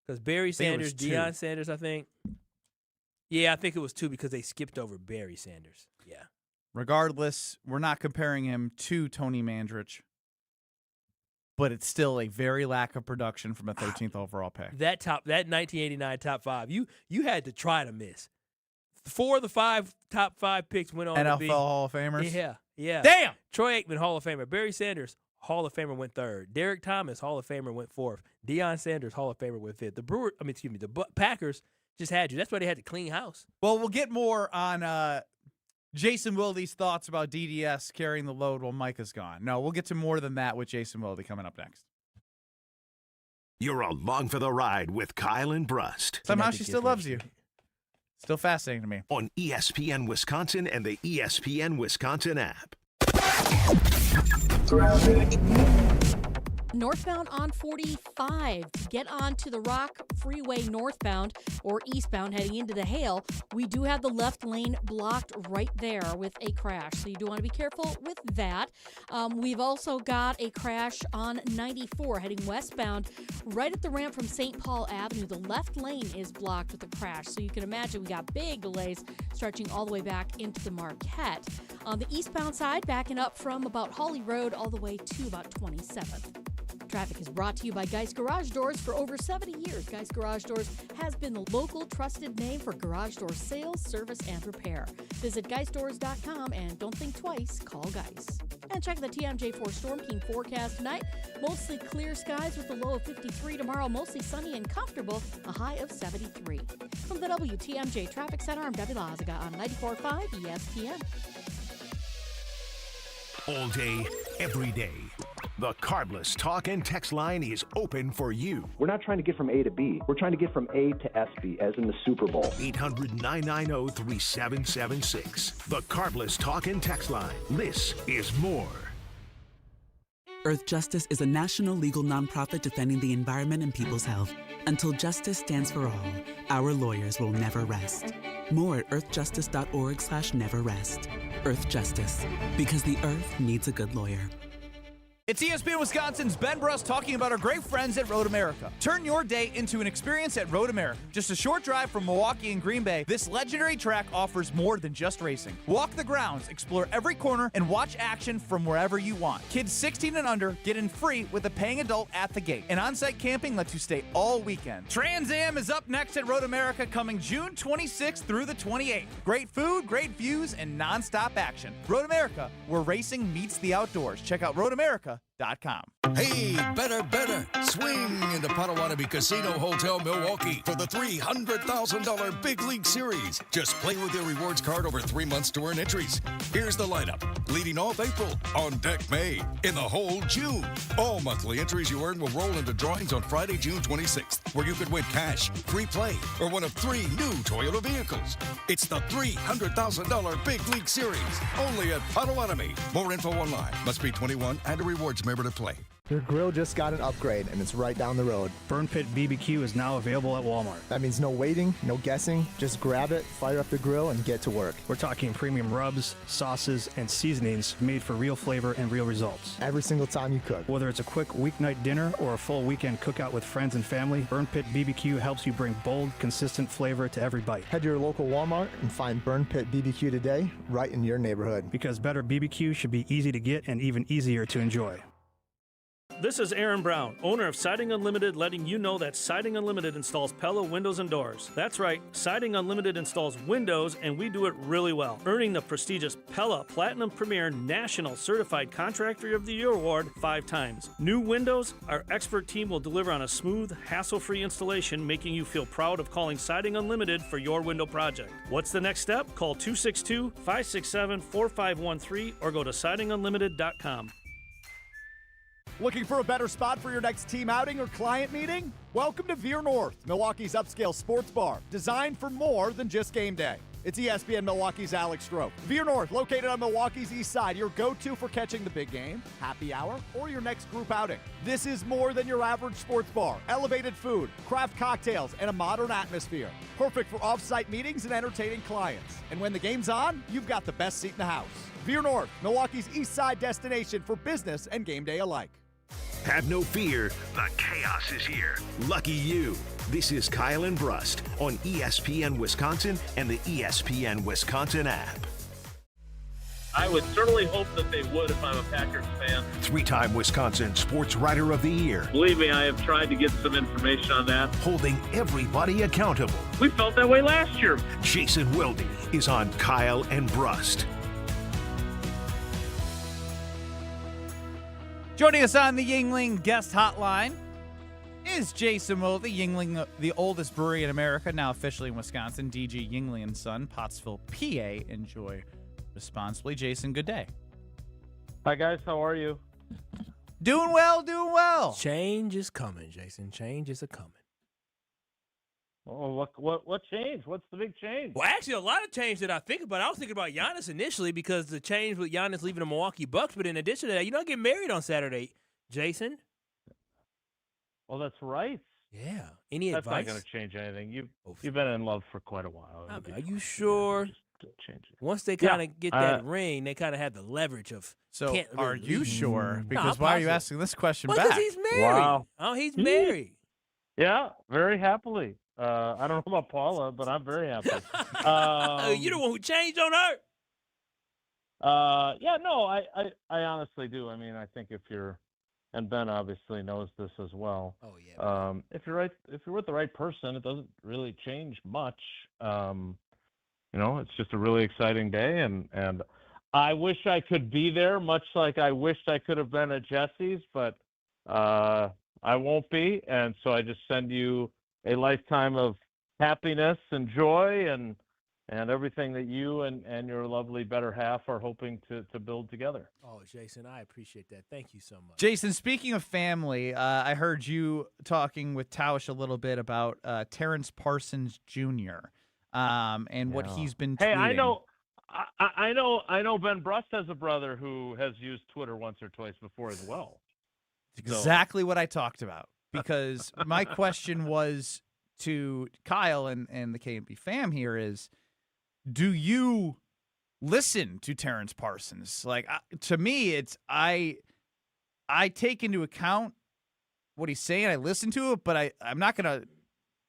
Because Barry Sanders, Deion Sanders, I think. Yeah, I think it was 2 because they skipped over Barry Sanders. Yeah. Regardless, we're not comparing him to Tony Mandrich, but it's still a very lack of production from a 13th overall pick. That 1989 top 5, you had to try to miss. 4 of the 5 top 5 picks went on to be NFL Hall of Famers? Yeah. Damn! Troy Aikman, Hall of Famer. Barry Sanders, Hall of Famer, went 3rd. Derek Thomas, Hall of Famer, went 4th. Deion Sanders, Hall of Famer, went 5th. The Packers just had you. That's why they had to clean house. Well, we'll get more on Jason Wilde's thoughts about DDS carrying the load while Micah's gone. No, we'll get to more than that with Jason Wilde coming up next. You're along for the ride with Kyle and Brust. Somehow she still loves you. Still fascinating to me. On ESPN Wisconsin and the ESPN Wisconsin app. Northbound on 45. Get on to the Rock Freeway northbound or eastbound heading into the Hale. We do have the left lane blocked right there with a crash, so you do want to be careful with that. We've also got a crash on 94 heading westbound right at the ramp from St. Paul Avenue. The left lane is blocked with a crash, so you can imagine we got big delays stretching all the way back into the Marquette. On the eastbound side, backing up from about Hawley Road all the way to about 27th. Traffic is brought to you by Geist Garage Doors. For over 70 years, Geist Garage Doors has been the local trusted name for garage door sales, service, and repair. Visit GeistDoors.com and don't think twice, call Geist. And check the TMJ4 Storm King forecast tonight. Mostly clear skies with a low of 53. Tomorrow, mostly sunny and comfortable, a high of 73. From the WTMJ Traffic Center, I'm Debbie Lazaga on 94.5 ESPN. All day, every day. The Carbless talk and text line is open for you. We're not trying to get from A to B. We're trying to get from A to SB, as in the Super Bowl. 800-990-3776. The Carbless talk and text line. This is more. Earth Justice is a national legal nonprofit defending the environment and people's health. Until justice stands for all, our lawyers will never rest. More at earthjustice.org/neverrest. Earth Justice, because the earth needs a good lawyer. It's ESPN Wisconsin's Ben Brust talking about our great friends at Road America. Turn your day into an experience at Road America. Just a short drive from Milwaukee and Green Bay, this legendary track offers more than just racing. Walk the grounds, explore every corner, and watch action from wherever you want. Kids 16 and under get in free with a paying adult at the gate. And on-site camping lets you stay all weekend. Trans Am is up next at Road America, coming June 26th through the 28th. Great food, great views, and non-stop action. Road America, where racing meets the outdoors. Check out roadamerica.com. Hey, better. Swing into Potawatomi Casino Hotel Milwaukee for the $300,000 Big League Series. Just play with your rewards card over 3 months to earn entries. Here's the lineup. Leading off April, on deck May, in the hole June. All monthly entries you earn will roll into drawings on Friday, June 26th, where you could win cash, free play, or one of 3 new Toyota vehicles. It's the $300,000 Big League Series, only at Potawatomi. More info online. Must be 21 and a rewards member to play. Your grill just got an upgrade, and it's right down the road. Burn Pit BBQ is now available at Walmart. That means no waiting, no guessing. Just grab it, fire up the grill, and get to work. We're talking premium rubs, sauces, and seasonings made for real flavor and real results. Every single time you cook. Whether it's a quick weeknight dinner or a full weekend cookout with friends and family, Burn Pit BBQ helps you bring bold, consistent flavor to every bite. Head to your local Walmart and find Burn Pit BBQ today, right in your neighborhood. Because better BBQ should be easy to get and even easier to enjoy. This is Aaron Brown, owner of Siding Unlimited, letting you know that Siding Unlimited installs Pella windows and doors. That's right, Siding Unlimited installs windows, and we do it really well, earning the prestigious Pella Platinum Premier National Certified Contractor of the Year award 5 times. New windows, our expert team will deliver on a smooth, hassle-free installation, making you feel proud of calling Siding Unlimited for your window project. What's the next step? Call 262-567-4513 or go to sidingunlimited.com. Looking for a better spot for your next team outing or client meeting? Welcome to Veer North, Milwaukee's upscale sports bar, designed for more than just game day. It's ESPN Milwaukee's Alex Stroh. Veer North, located on Milwaukee's east side, your go-to for catching the big game, happy hour, or your next group outing. This is more than your average sports bar. Elevated food, craft cocktails, and a modern atmosphere. Perfect for off-site meetings and entertaining clients. And when the game's on, you've got the best seat in the house. Veer North, Milwaukee's east side destination for business and game day alike. Have no fear, the chaos is here. Lucky you. This is Kyle and Brust on ESPN Wisconsin and the ESPN Wisconsin app. I would certainly hope that they would if I'm a Packers fan. 3-time Wisconsin Sports Writer of the Year. Believe me, I have tried to get some information on that. Holding everybody accountable. We felt that way last year. Jason Wilde is on Kyle and Brust. Joining us on the Yuengling guest hotline is Jason Wilde, Yuengling, the oldest brewery in America, now officially in Wisconsin. DG Yuengling & Son, Pottsville, PA. Enjoy responsibly. Jason, good day. Hi, guys. How are you? Doing well, doing well. Change is coming, Jason. Change is a-coming. Oh, what changed? What's the big change? Well, actually, a lot of change that I think about. I was thinking about Giannis initially because the change with Giannis leaving the Milwaukee Bucks. But in addition to that, I get married on Saturday, Jason. Well, that's right. Yeah. Any That's advice? not going to change anything. You've been in love for quite a while. Are you sure? Change it. Once they kind of get that ring, they kind of have the leverage of. So, can't are really you leave. sure? Because No, why I'm are you positive. asking this question Well, back? because he's married. Wow. Oh, he's married. Yeah, very happily. I don't know about Paula, but I'm very happy. You're the one who changed on her. Yeah, no, I honestly do. I mean, I think if you're, and Ben obviously knows this as well. Oh yeah. If you're with the right person, it doesn't really change much. It's just a really exciting day, and I wish I could be there, much like I wished I could have been at Jesse's, but I won't be, and so I just send you a lifetime of happiness and joy and everything that you and your lovely better half are hoping to build together. Oh, Jason, I appreciate that. Thank you so much. Jason, speaking of family, I heard you talking with Tausch a little bit about Terrence Parsons Jr. And what he's been tweeting. Hey, I know Ben Brust has a brother who has used Twitter once or twice before as well. Exactly what I talked about. Because my question was to Kyle and the KMP fam here is, do you listen to Terrence Parsons? Like, to me, it's I take into account what he's saying. I listen to it, but I'm not going to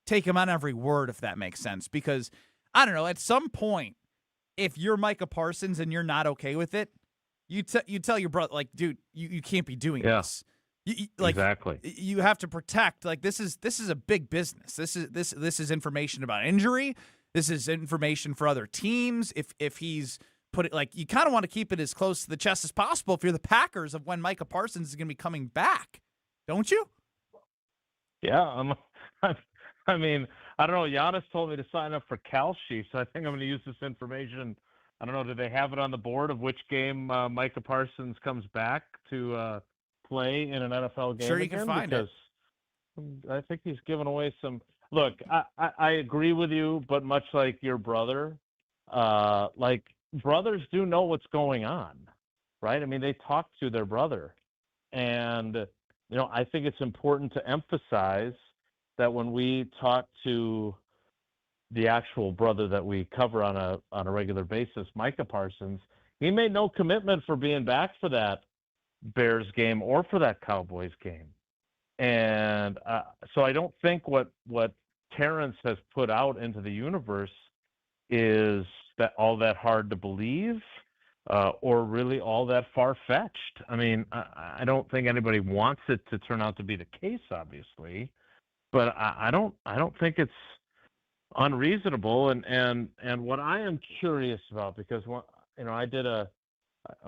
take him on every word, if that makes sense. Because, I don't know, at some point, if you're Micah Parsons and you're not okay with it, you tell your brother, like, dude, you can't be doing this. Exactly. You have to protect. Like, this is a big business. This is information about injury. This is information for other teams. If he's put it, like, you kind of want to keep it as close to the chest as possible if you're the Packers of when Micah Parsons is going to be coming back, don't you? Yeah, I mean, I don't know. Giannis told me to sign up for Kalshi, so I think I'm going to use this information. I don't know. Do they have it on the board of which game Micah Parsons comes back to play in an NFL game? Sure, you can find it. I think he's given away some. Look, I agree with you, but much like your brother, like brothers do know what's going on, right? I mean, they talk to their brother, and I think it's important to emphasize that when we talk to the actual brother that we cover on a regular basis, Micah Parsons, he made no commitment for being back for that Bears game or for that Cowboys game. And so I don't think what Terrence has put out into the universe is that all that hard to believe. or really all that far-fetched. I mean, I don't think anybody wants it to turn out to be the case, obviously, but I don't think it's unreasonable. And what I am curious about, because I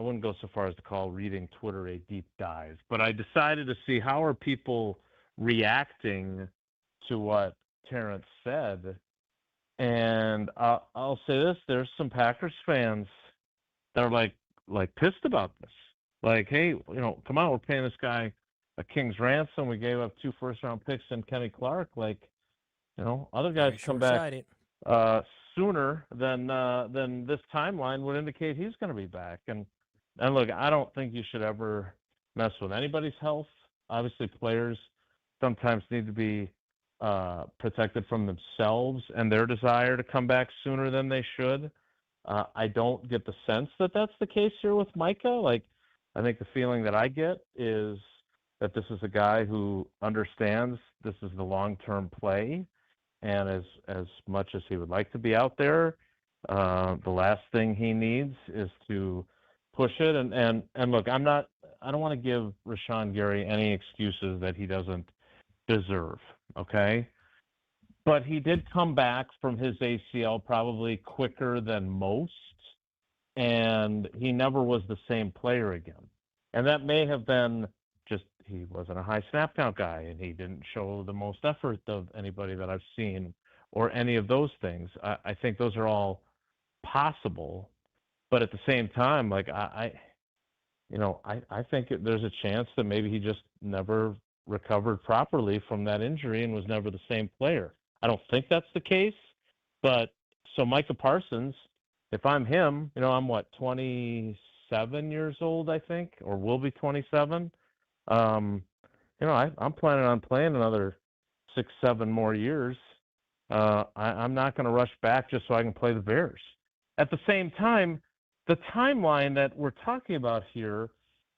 wouldn't go so far as to call reading Twitter a deep dive, but I decided to see how are people reacting to what Terrence said. And I'll say this: there's some Packers fans that are like pissed about this. Like, hey, come on, we're paying this guy a king's ransom. We gave up 2 first-round picks and Kenny Clark. Like, other guys come back sooner than this timeline would indicate he's going to be back. And look, I don't think you should ever mess with anybody's health. Obviously, players sometimes need to be protected from themselves and their desire to come back sooner than they should. I don't get the sense that that's the case here with Micah. Like, I think the feeling that I get is that this is a guy who understands this is the long-term play, and as much as he would like to be out there, the last thing he needs is to push it. And look, I don't want to give Rashawn Gary any excuses that he doesn't deserve, okay? But he did come back from his ACL probably quicker than most, and he never was the same player again. And that may have been just he wasn't a high snap count guy, and he didn't show the most effort of anybody that I've seen, or any of those things. I think those are all possible, but at the same time, like I think there's a chance that maybe he just never recovered properly from that injury and was never the same player. I don't think that's the case, but so Micah Parsons, if I'm him, I'm 27 years old, I think, or will be 27. I'm planning on playing another 6-7 more years. I'm not going to rush back just so I can play the Bears. At the same time, the timeline that we're talking about here,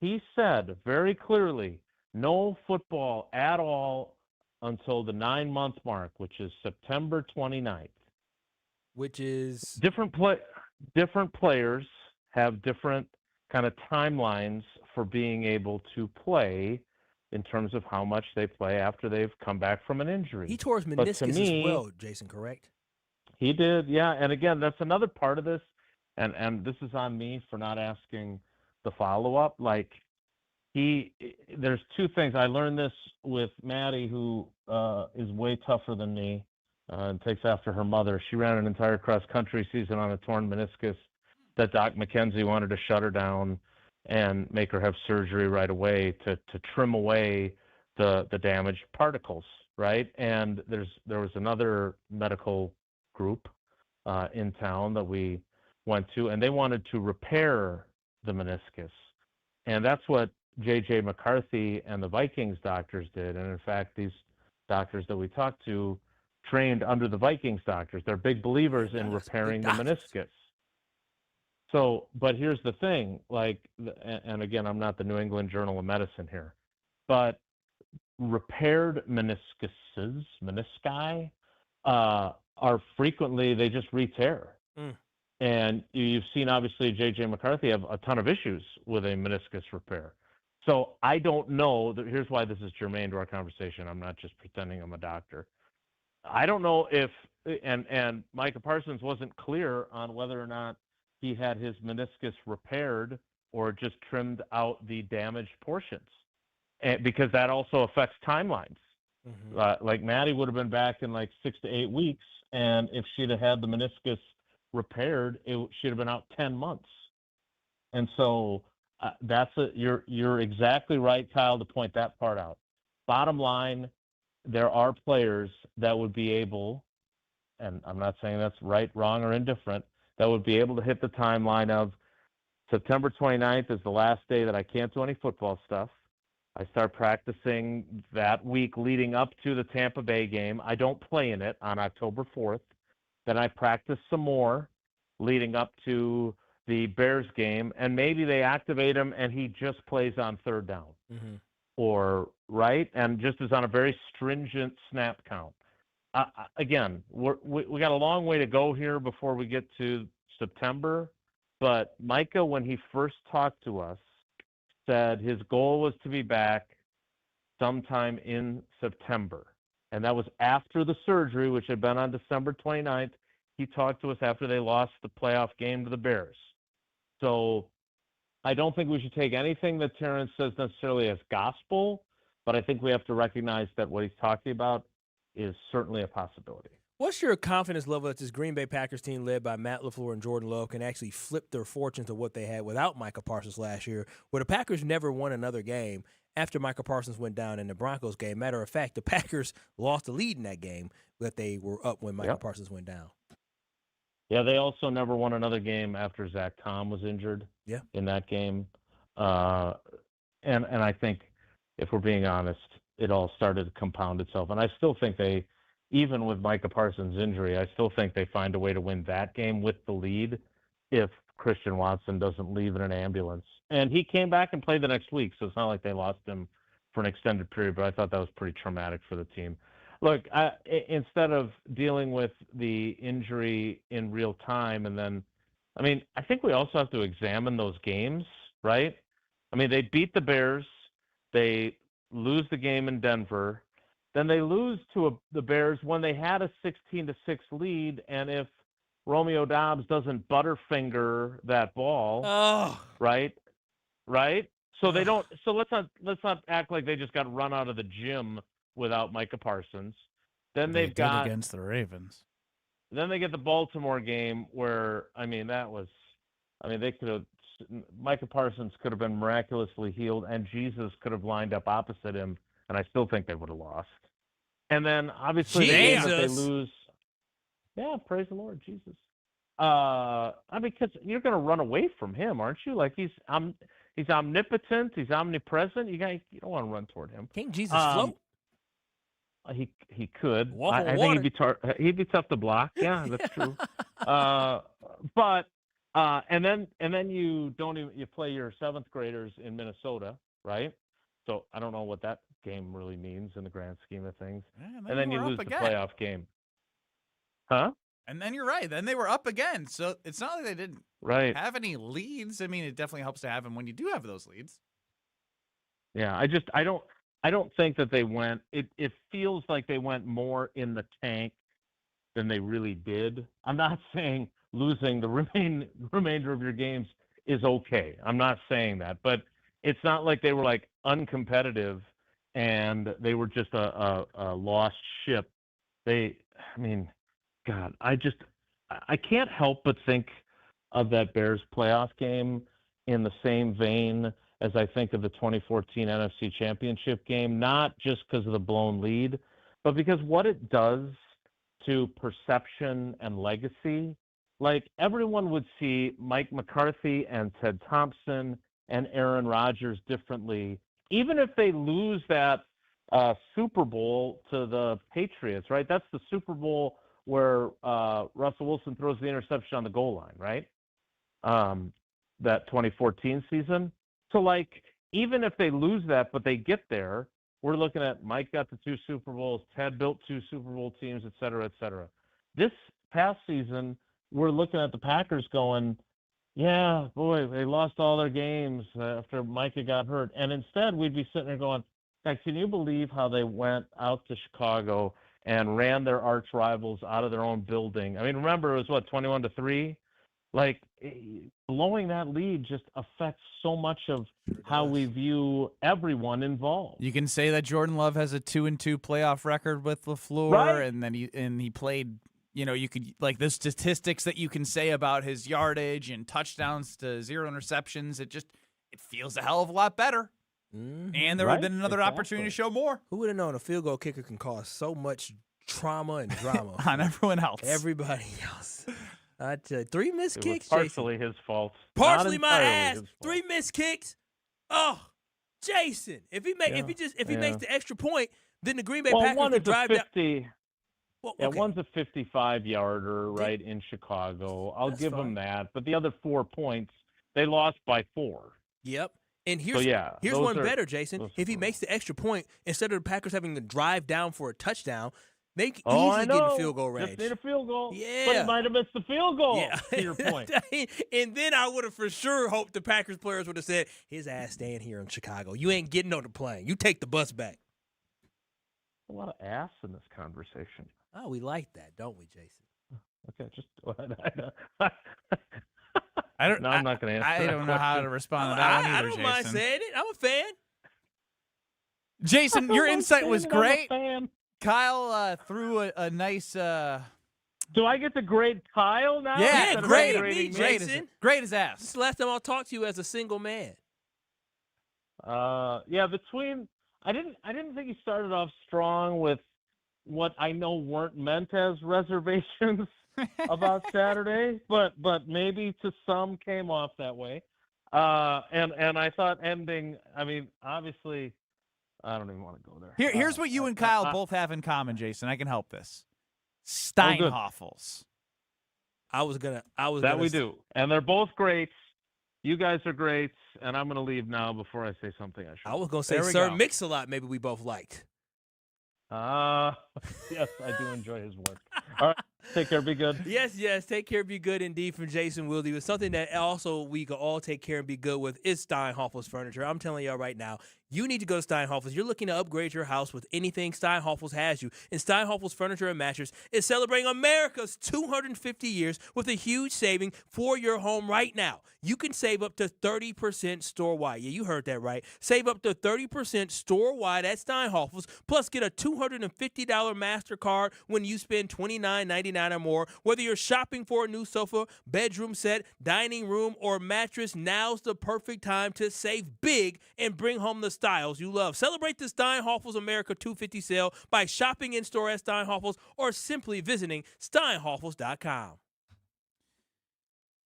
he said very clearly, no football at all until the 9-month mark, which is September 29th. Which is different players have different kind of timelines for being able to play in terms of how much they play after they've come back from an injury. He tore his meniscus as well, Jason, correct? He did, yeah. And again, that's another part of this, and this is on me for not asking the follow-up. Like, there's 2 things. I learned this with Maddie, who is way tougher than me and takes after her mother. She ran an entire cross-country season on a torn meniscus that Doc McKenzie wanted to shut her down and make her have surgery right away to trim away the damaged particles, right? And there was another medical group in town that we went to, and they wanted to repair the meniscus. And that's what J.J. McCarthy and the Vikings doctors did. And in fact, these doctors that we talked to trained under the Vikings doctors. They're big believers in repairing the meniscus. So, but here's the thing, and again, I'm not the New England Journal of Medicine here, but repaired menisci, are frequently, they just re-tear. And you've seen, obviously, J.J. McCarthy have a ton of issues with a meniscus repair. So I don't know. Here's why this is germane to our conversation. I'm not just pretending I'm a doctor. I don't know if, and Micah Parsons wasn't clear on whether or not he had his meniscus repaired or just trimmed out the damaged portions, because that also affects timelines. Like Maddie would have been back in 6 to 8 weeks, and if she'd have had the meniscus repaired, she'd have been out 10 months. And so you're exactly right, Kyle, to point that part out. Bottom line, there are players that would be able, and I'm not saying that's right, wrong, or indifferent, that would be able to hit the timeline of September 29th is the last day that I can't do any football stuff. I start practicing that week leading up to the Tampa Bay game. I don't play in it on October 4th. Then I practice some more leading up to the Bears game, and maybe they activate him and he just plays on 3rd down. Or, right? And just is on a very stringent snap count. Again, we got a long way to go here before we get to September, But Micah, when he first talked to us, said his goal was to be back sometime in September. And that was after the surgery, which had been on December 29th. He talked to us after they lost the playoff game to the Bears. So I don't think we should take anything that Terrence says necessarily as gospel, but I think we have to recognize that what he's talking about is certainly a possibility. What's your confidence level that this Green Bay Packers team led by Matt LaFleur and Jordan Love can actually flip their fortunes to what they had without Micah Parsons last year, where the Packers never won another game after Micah Parsons went down in the Broncos game? Matter of fact, the Packers lost the lead in that game, but they were up when Micah Parsons went down. Yeah, they also never won another game after Zach Tom was injured in that game. And I think, if we're being honest, it all started to compound itself. And I still think they, even with Micah Parsons' injury, I still think they find a way to win that game with the lead if Christian Watson doesn't leave in an ambulance. And he came back and played the next week, so it's not like they lost him for an extended period, but I thought that was pretty traumatic for the team. Look, instead of dealing with the injury in real time, and then, I mean, I think we also have to examine those games, right? I mean, they beat the Bears, they lose the game in Denver, then they lose to the Bears when they had a 16-6 lead, and if Romeo Doubs doesn't butterfinger that ball, right? So they don't. So let's not act like they just got run out of the gym without Micah Parsons. Then they've got against the Ravens. Then they get the Baltimore game where, they could have, Micah Parsons could have been miraculously healed and Jesus could have lined up opposite him, and I still think they would have lost. And then obviously the game that they lose. Yeah, praise the Lord, Jesus. Because you're going to run away from him, aren't you? Like he's omnipotent, he's omnipresent. You don't want to run toward him. Can't Jesus float? He could. I think he'd be tough to block. Yeah, that's true. But and then you play your seventh graders in Minnesota, right? So I don't know what that game really means in the grand scheme of things. And then you lose the playoff game. Huh? And then you're right. Then they were up again. So it's not like they didn't have any leads. I mean, it definitely helps to have them when you do have those leads. Yeah, I don't think that they went. It feels like they went more in the tank than they really did. I'm not saying losing the remainder of your games is okay. I'm not saying that, but it's not like they were like uncompetitive and they were just a lost ship. God, I can't help but think of that Bears playoff game in the same vein as I think of the 2014 NFC Championship game, not just because of the blown lead, but because what it does to perception and legacy. Like, everyone would see Mike McCarthy and Ted Thompson and Aaron Rodgers differently, even if they lose that Super Bowl to the Patriots, right? That's the Super Bowl where Russell Wilson throws the interception on the goal line, right? That 2014 season. So, like, even if they lose that, but they get there, we're looking at Mike got the 2 Super Bowls, Ted built 2 Super Bowl teams, et cetera, et cetera. This past season, we're looking at the Packers going, yeah, boy, they lost all their games after Micah got hurt. And instead, we'd be sitting there going, can you believe how they went out to Chicago and ran their arch rivals out of their own building? I mean, remember, it was, 21-3? Like, blowing that lead just affects so much of how we view everyone involved. You can say that Jordan Love has a 2-2 playoff record with LaFleur, right? And then he played. You could, like, the statistics that you can say about his yardage and touchdowns to 0 interceptions. It feels a hell of a lot better. Mm-hmm. And there would have been another opportunity to show more. Who would have known a field goal kicker can cause so much trauma and drama on everyone else? Everybody else. 3 missed kicks. Partially Jason. His fault. Partially my ass. 3 missed kicks. Oh, Jason! If he makes the extra point, then the Green Bay Packers can drive down. Well, okay. Yeah, one's a 55-yarder, right, in Chicago. I'll give them that. But the other 4 points, they lost by 4. Yep. And here's one better, Jason. If he makes the extra point, instead of the Packers having to drive down for a touchdown, They can I easily know. get in the field goal range. Just need a field goal. Yeah. But he might have missed the field goal, Yeah. to your point. And then I would have for sure hoped the Packers players would have said, his ass staying here in Chicago. You ain't getting on the plane. You take the bus back. A lot of ass in this conversation. Oh, we like that, don't we, Jason? Okay, just I'm not going to answer. I don't know how to respond to that one either, I don't Jason. mind saying it. I'm a fan. Jason, your insight was I'm a great. fan. Kyle threw a nice. Do I get to grade Kyle now? Yeah, instead of great. grading me? Jason. Great as ass. This is the last time I'll talk to you as a single man. Yeah, between I didn't think he started off strong with what I know weren't meant as reservations about Saturday, but maybe to some came off that way. And I thought ending. I mean, obviously, I don't even want to go there. Here's what you and Kyle both have in common, Jason. I can help this. Steinhoffels. We do, and they're both great. You guys are great, and I'm going to leave now before I say something I shouldn't. I was going to say Sir Mix-a-Lot maybe we both liked. Yes, I do enjoy his work. All right, take care, be good. Yes, take care, be good indeed from Jason Wilde. It was something that also we could all take care and be good with is Steinhoffels Furniture. I'm telling y'all right now, you need to go to Steinhoffels. You're looking to upgrade your house with anything, Steinhoffels has you. And Steinhoffels Furniture and Mattress is celebrating America's 250 years with a huge saving for your home right now. You can save up to 30% store-wide. Yeah, you heard that right. Save up to 30% store-wide at Steinhoffels, plus get a $250 MasterCard when you spend $29.99 or more. Whether you're shopping for a new sofa, bedroom set, dining room, or mattress, now's the perfect time to save big and bring home the styles you love. Celebrate the Steinhoffels America 250 sale by shopping in-store at Steinhoffels or simply visiting steinhoffels.com.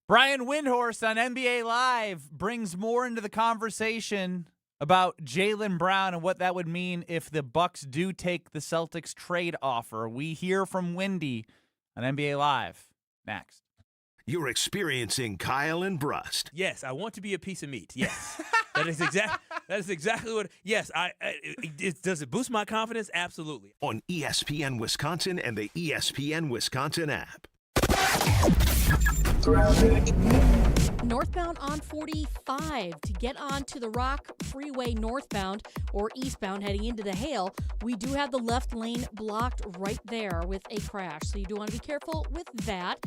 Brian Windhorst on NBA Live brings more into the conversation about Jaylen Brown and what that would mean if the Bucks do take the Celtics trade offer. We hear from Windy on NBA Live next. You're experiencing Kyle and Brust. Yes, I want to be a piece of meat. Yes. That is exactly what. Yes, does it boost my confidence? Absolutely. On ESPN Wisconsin and the ESPN Wisconsin app. Northbound on 45 to get onto the Rock Freeway northbound or eastbound heading into the Hale. We do have the left lane blocked right there with a crash, so you do want to be careful with that.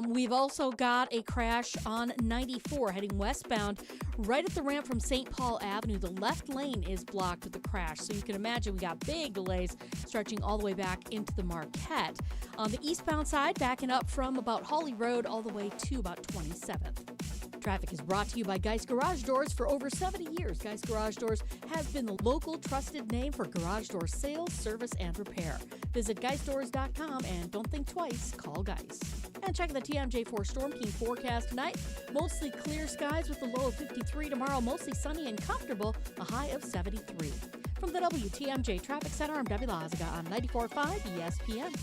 We've also got a crash on 94 heading westbound right at the ramp from St. Paul Avenue. The left lane is blocked with the crash, so you can imagine we got big delays stretching all the way back into the Marquette. On the eastbound side, backing up from about Hawley Road all the way to about 27th. Traffic is brought to you by Geist Garage Doors. For over 70 years, Geist Garage Doors has been the local trusted name for garage door sales, service, and repair. Visit GeistDoors.com and don't think twice, call Geist. And check the TMJ4 Storm King forecast tonight. Mostly clear skies with a low of 53 tomorrow, mostly sunny and comfortable, a high of 73. From the WTMJ Traffic Center, I'm Debbie Lazaga on 94.5 ESPN.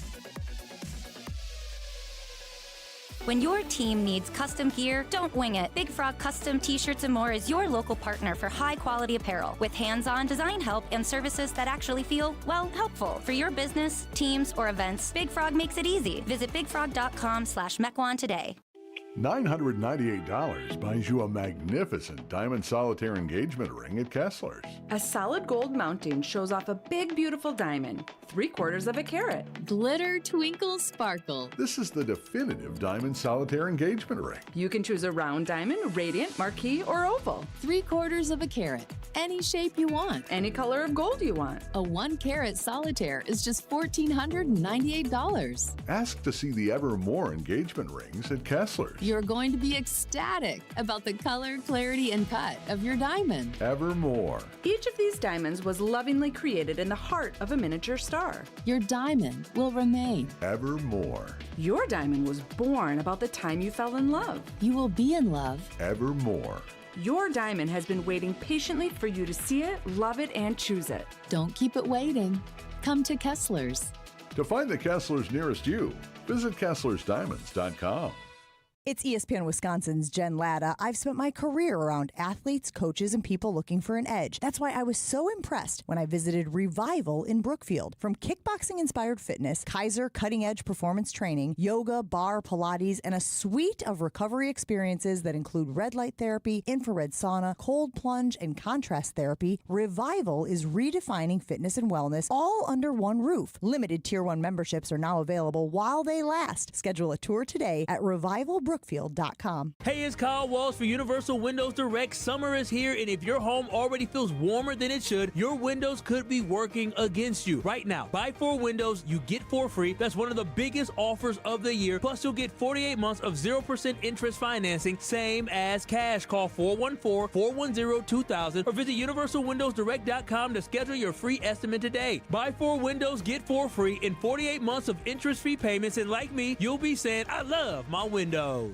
When your team needs custom gear, don't wing it. Big Frog Custom T-Shirts and More is your local partner for high-quality apparel with hands-on design help and services that actually feel, well, helpful. For your business, teams, or events, Big Frog makes it easy. Visit bigfrog.com/Mequon today. $998 buys you a magnificent diamond solitaire engagement ring at Kessler's. A solid gold mounting shows off a big, beautiful diamond, 3/4 of a carat. Glitter, twinkle, sparkle. This is the definitive diamond solitaire engagement ring. You can choose a round diamond, radiant, marquise, or oval. 3/4 of a carat. Any shape you want. Any color of gold you want. A 1-carat solitaire is just $1,498. Ask to see the Evermore engagement rings at Kessler's. You're going to be ecstatic about the color, clarity, and cut of your diamond. Evermore. Each of these diamonds was lovingly created in the heart of a miniature star. Your diamond will remain. Evermore. Your diamond was born about the time you fell in love. You will be in love. Evermore. Your diamond has been waiting patiently for you to see it, love it, and choose it. Don't keep it waiting. Come to Kessler's. To find the Kessler's nearest you, visit KesslersDiamonds.com. It's ESPN Wisconsin's Jen Latta. I've spent my career around athletes, coaches, and people looking for an edge. That's why I was so impressed when I visited Revival in Brookfield. From kickboxing-inspired fitness, Kaiser cutting-edge performance training, yoga, bar, Pilates, and a suite of recovery experiences that include red light therapy, infrared sauna, cold plunge, and contrast therapy, Revival is redefining fitness and wellness all under one roof. Limited Tier 1 memberships are now available while they last. Schedule a tour today at revivalbrookfield.com. Hey, it's Kyle Wallace for Universal Windows Direct. Summer is here, and if your home already feels warmer than it should, your windows could be working against you. Right now, buy 4 windows, you get 4 free. That's one of the biggest offers of the year. Plus, you'll get 48 months of 0% interest financing, same as cash. Call 414-410-2000 or visit universalwindowsdirect.com to schedule your free estimate today. Buy 4 windows, get 4 free in 48 months of interest-free payments, and like me, you'll be saying, I love my windows.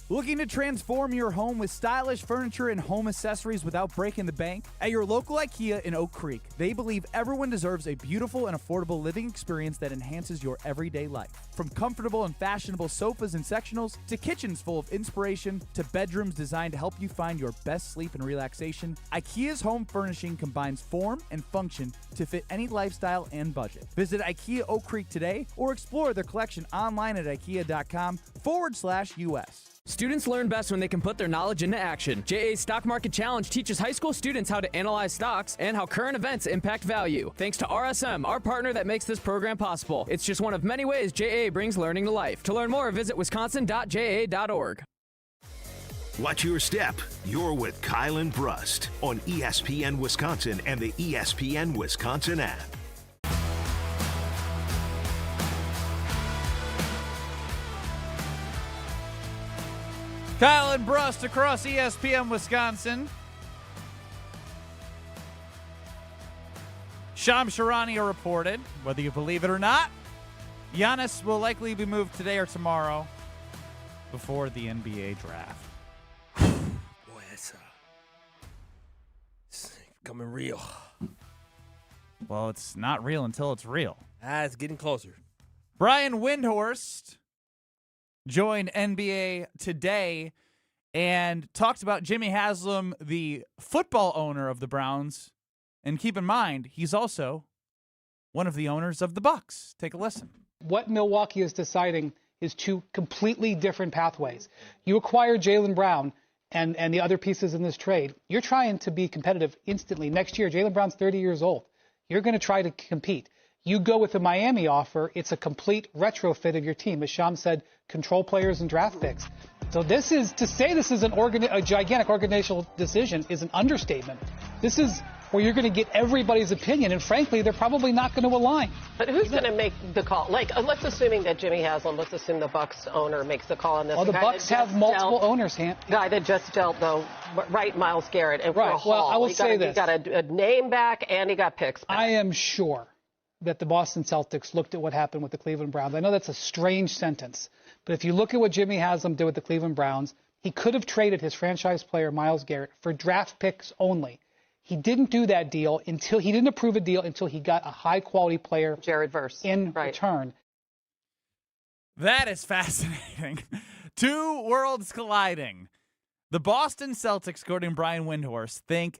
Looking to transform your home with stylish furniture and home accessories without breaking the bank? At your local IKEA in Oak Creek, they believe everyone deserves a beautiful and affordable living experience that enhances your everyday life. From comfortable and fashionable sofas and sectionals, to kitchens full of inspiration, to bedrooms designed to help you find your best sleep and relaxation, IKEA's home furnishing combines form and function to fit any lifestyle and budget. Visit IKEA Oak Creek today or explore their collection online at ikea.com/US. Students learn best when they can put their knowledge into action. JA's Stock Market Challenge teaches high school students how to analyze stocks and how current events impact value. Thanks to RSM, our partner that makes this program possible. It's just one of many ways JA brings learning to life. To learn more, visit wisconsin.ja.org. Watch your step. You're with Kyle and Brust on ESPN Wisconsin and the ESPN Wisconsin app. Kyle and Brust across ESPN Wisconsin. Shams Charania reported, whether you believe it or not, Giannis will likely be moved today or tomorrow before the NBA draft. Boy, it's coming real. Well, it's not real until it's real. It's getting closer. Brian Windhorst joined NBA Today and talked about Jimmy Haslam, the football owner of the Browns. And keep in mind, he's also one of the owners of the Bucks. Take a listen. What Milwaukee is deciding is 2 completely different pathways. You acquire Jaylen Brown and the other pieces in this trade. You're trying to be competitive instantly. Next year, Jaylen Brown's 30 years old. You're going to try to compete. You go with the Miami offer, it's a complete retrofit of your team. As Sham said, control players and draft picks. So this is, to say this is a gigantic organizational decision is an understatement. This is where you're going to get everybody's opinion, and frankly, they're probably not going to align. But who's going to make the call? Like, let's assuming that Jimmy Haslam, let's assume the Bucks owner makes the call on this. Well, the Bucks have multiple owners, guy that just dealt, though, right, Myles Garrett. And right, well, I will say this. He got a name back, and he got picks back. I am sure that the Boston Celtics looked at what happened with the Cleveland Browns. I know that's a strange sentence, but if you look at what Jimmy Haslam did with the Cleveland Browns, he could have traded his franchise player, Myles Garrett, for draft picks only. He didn't do that deal he didn't approve a deal until he got a high-quality player, Jared Verse, in return. That is fascinating. 2 worlds colliding. The Boston Celtics, according to Brian Windhorst, think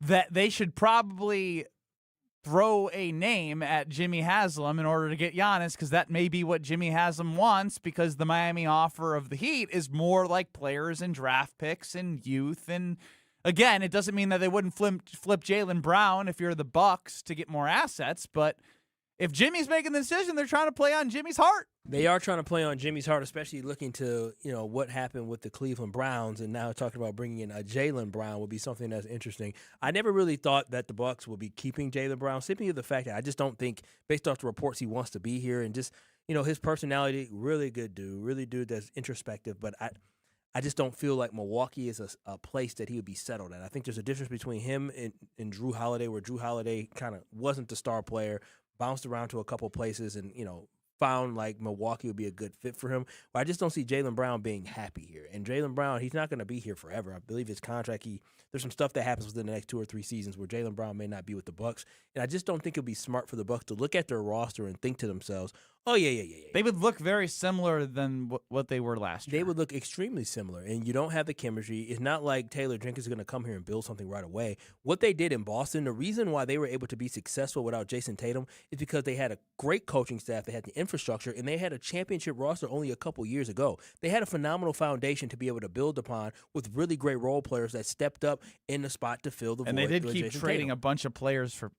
that they should probably throw a name at Jimmy Haslam in order to get Giannis, because that may be what Jimmy Haslam wants, because the Miami offer of the Heat is more like players and draft picks and youth. And again, it doesn't mean that they wouldn't flip Jaylen Brown if you're the Bucks to get more assets, but if Jimmy's making the decision, they're trying to play on Jimmy's heart. They are trying to play on Jimmy's heart, especially looking to, what happened with the Cleveland Browns, and now talking about bringing in a Jaylen Brown would be something that's interesting. I never really thought that the Bucks would be keeping Jaylen Brown, simply of the fact that I just don't think, based off the reports, he wants to be here, and just, his personality, really good dude that's introspective, but I just don't feel like Milwaukee is a place that he would be settled at. I think there's a difference between him and Drew Holiday, where Drew Holiday kind of wasn't the star player, bounced around to a couple places, and, found like Milwaukee would be a good fit for him. But I just don't see Jaylen Brown being happy here. And Jaylen Brown, he's not going to be here forever. I believe his contract, there's some stuff that happens within the next 2 or 3 seasons where Jaylen Brown may not be with the Bucks. And I just don't think it'd be smart for the Bucks to look at their roster and think to themselves, Oh, yeah. They would look very similar than what they were last year. They would look extremely similar, and you don't have the chemistry. It's not like Taylor Jenkins is going to come here and build something right away. What they did in Boston, the reason why they were able to be successful without Jason Tatum is because they had a great coaching staff, they had the infrastructure, and they had a championship roster only a couple years ago. They had a phenomenal foundation to be able to build upon with really great role players that stepped up in the spot to fill the void. And they did keep Jason trading Tatum. a bunch of players for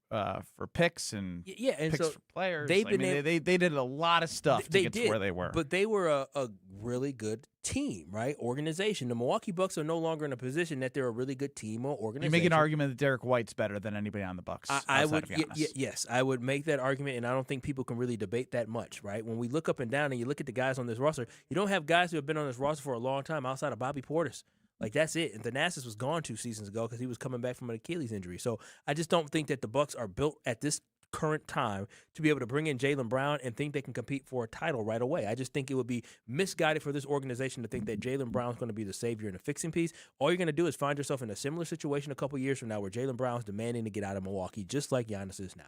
picks and and picks so for players. they did a lot of stuff to get to where they were. But they were a really good team, right? Organization. The Milwaukee Bucks are no longer in a position that they're a really good team or organization. You make an argument that Derek White's better than anybody on the Bucks. I would, yes, I would make that argument, and I don't think people can really debate that much, right? When we look up and down and you look at the guys on this roster, you don't have guys who have been on this roster for a long time outside of Bobby Portis. Like, that's it. And Thanasis was gone 2 seasons ago because he was coming back from an Achilles injury. So I just don't think that the Bucks are built at this current time to be able to bring in Jaylen Brown and think they can compete for a title right away. I just think it would be misguided for this organization to think that Jaylen Brown's going to be the savior and the fixing piece. All you're going to do is find yourself in a similar situation a couple years from now where Jaylen Brown's demanding to get out of Milwaukee just like Giannis is now.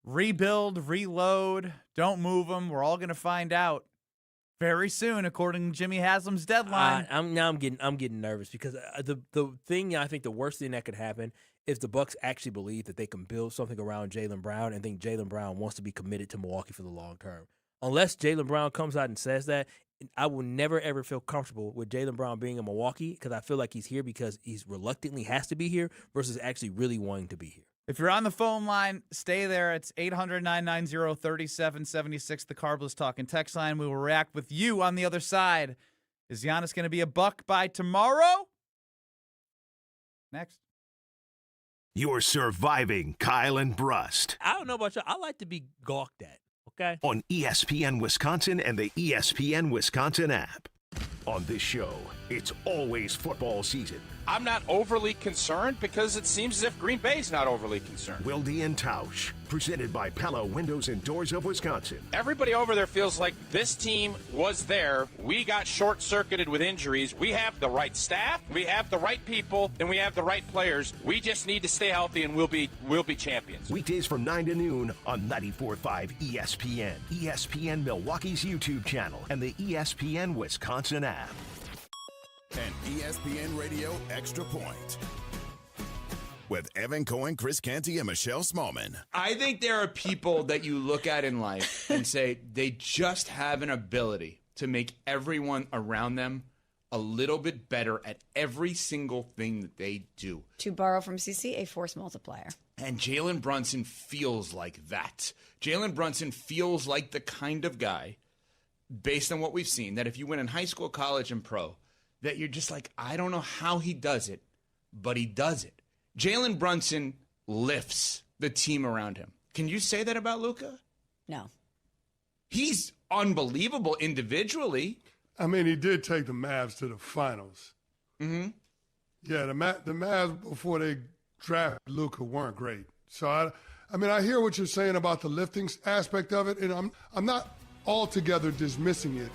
Rebuild, reload, don't move them. We're all going to find out very soon, according to Jimmy Haslam's deadline. I'm getting nervous because the thing, I think the worst thing that could happen is the Bucks actually believe that they can build something around Jaylen Brown and think Jaylen Brown wants to be committed to Milwaukee for the long term. Unless Jaylen Brown comes out and says that, I will never, ever feel comfortable with Jaylen Brown being in Milwaukee because I feel like he's here because he's reluctantly has to be here versus actually really wanting to be here. If you're on the phone line, stay there. It's 800-990-3776, the Carbless Talk and text line. We will react with you on the other side. Is Giannis going to be a Buck by tomorrow? Next. You're surviving Kyle and Brust. I don't know about you. I like to be gawked at, okay? On ESPN Wisconsin and the ESPN Wisconsin app. On this show, it's always football season. I'm not overly concerned because it seems as if Green Bay's not overly concerned. Wilde and Tausch, presented by Pella Windows and Doors of Wisconsin. Everybody over there feels like this team was there. We got short-circuited with injuries. We have the right staff, we have the right people, and we have the right players. We just need to stay healthy, and we'll be champions. Weekdays from 9 to noon on 94.5 ESPN, ESPN Milwaukee's YouTube channel, and the ESPN Wisconsin app. An ESPN Radio Extra Point with Evan Cohen, Chris Canty, and Michelle Smallman. I think there are people that you look at in life and say they just have an ability to make everyone around them a little bit better at every single thing that they do. To borrow from CC, a force multiplier. And Jalen Brunson feels like that. Jalen Brunson feels like the kind of guy, based on what we've seen, that if you win in high school, college, and pro, that you're just like, I don't know how he does it, but he does it. Jalen Brunson lifts the team around him. Can you say that about Luka? No. He's unbelievable individually. I mean, he did take the Mavs to the finals. Mm-hmm. Yeah, the Mavs before they drafted Luka weren't great. So I mean, I hear what you're saying about the lifting aspect of it, and I'm not altogether dismissing it.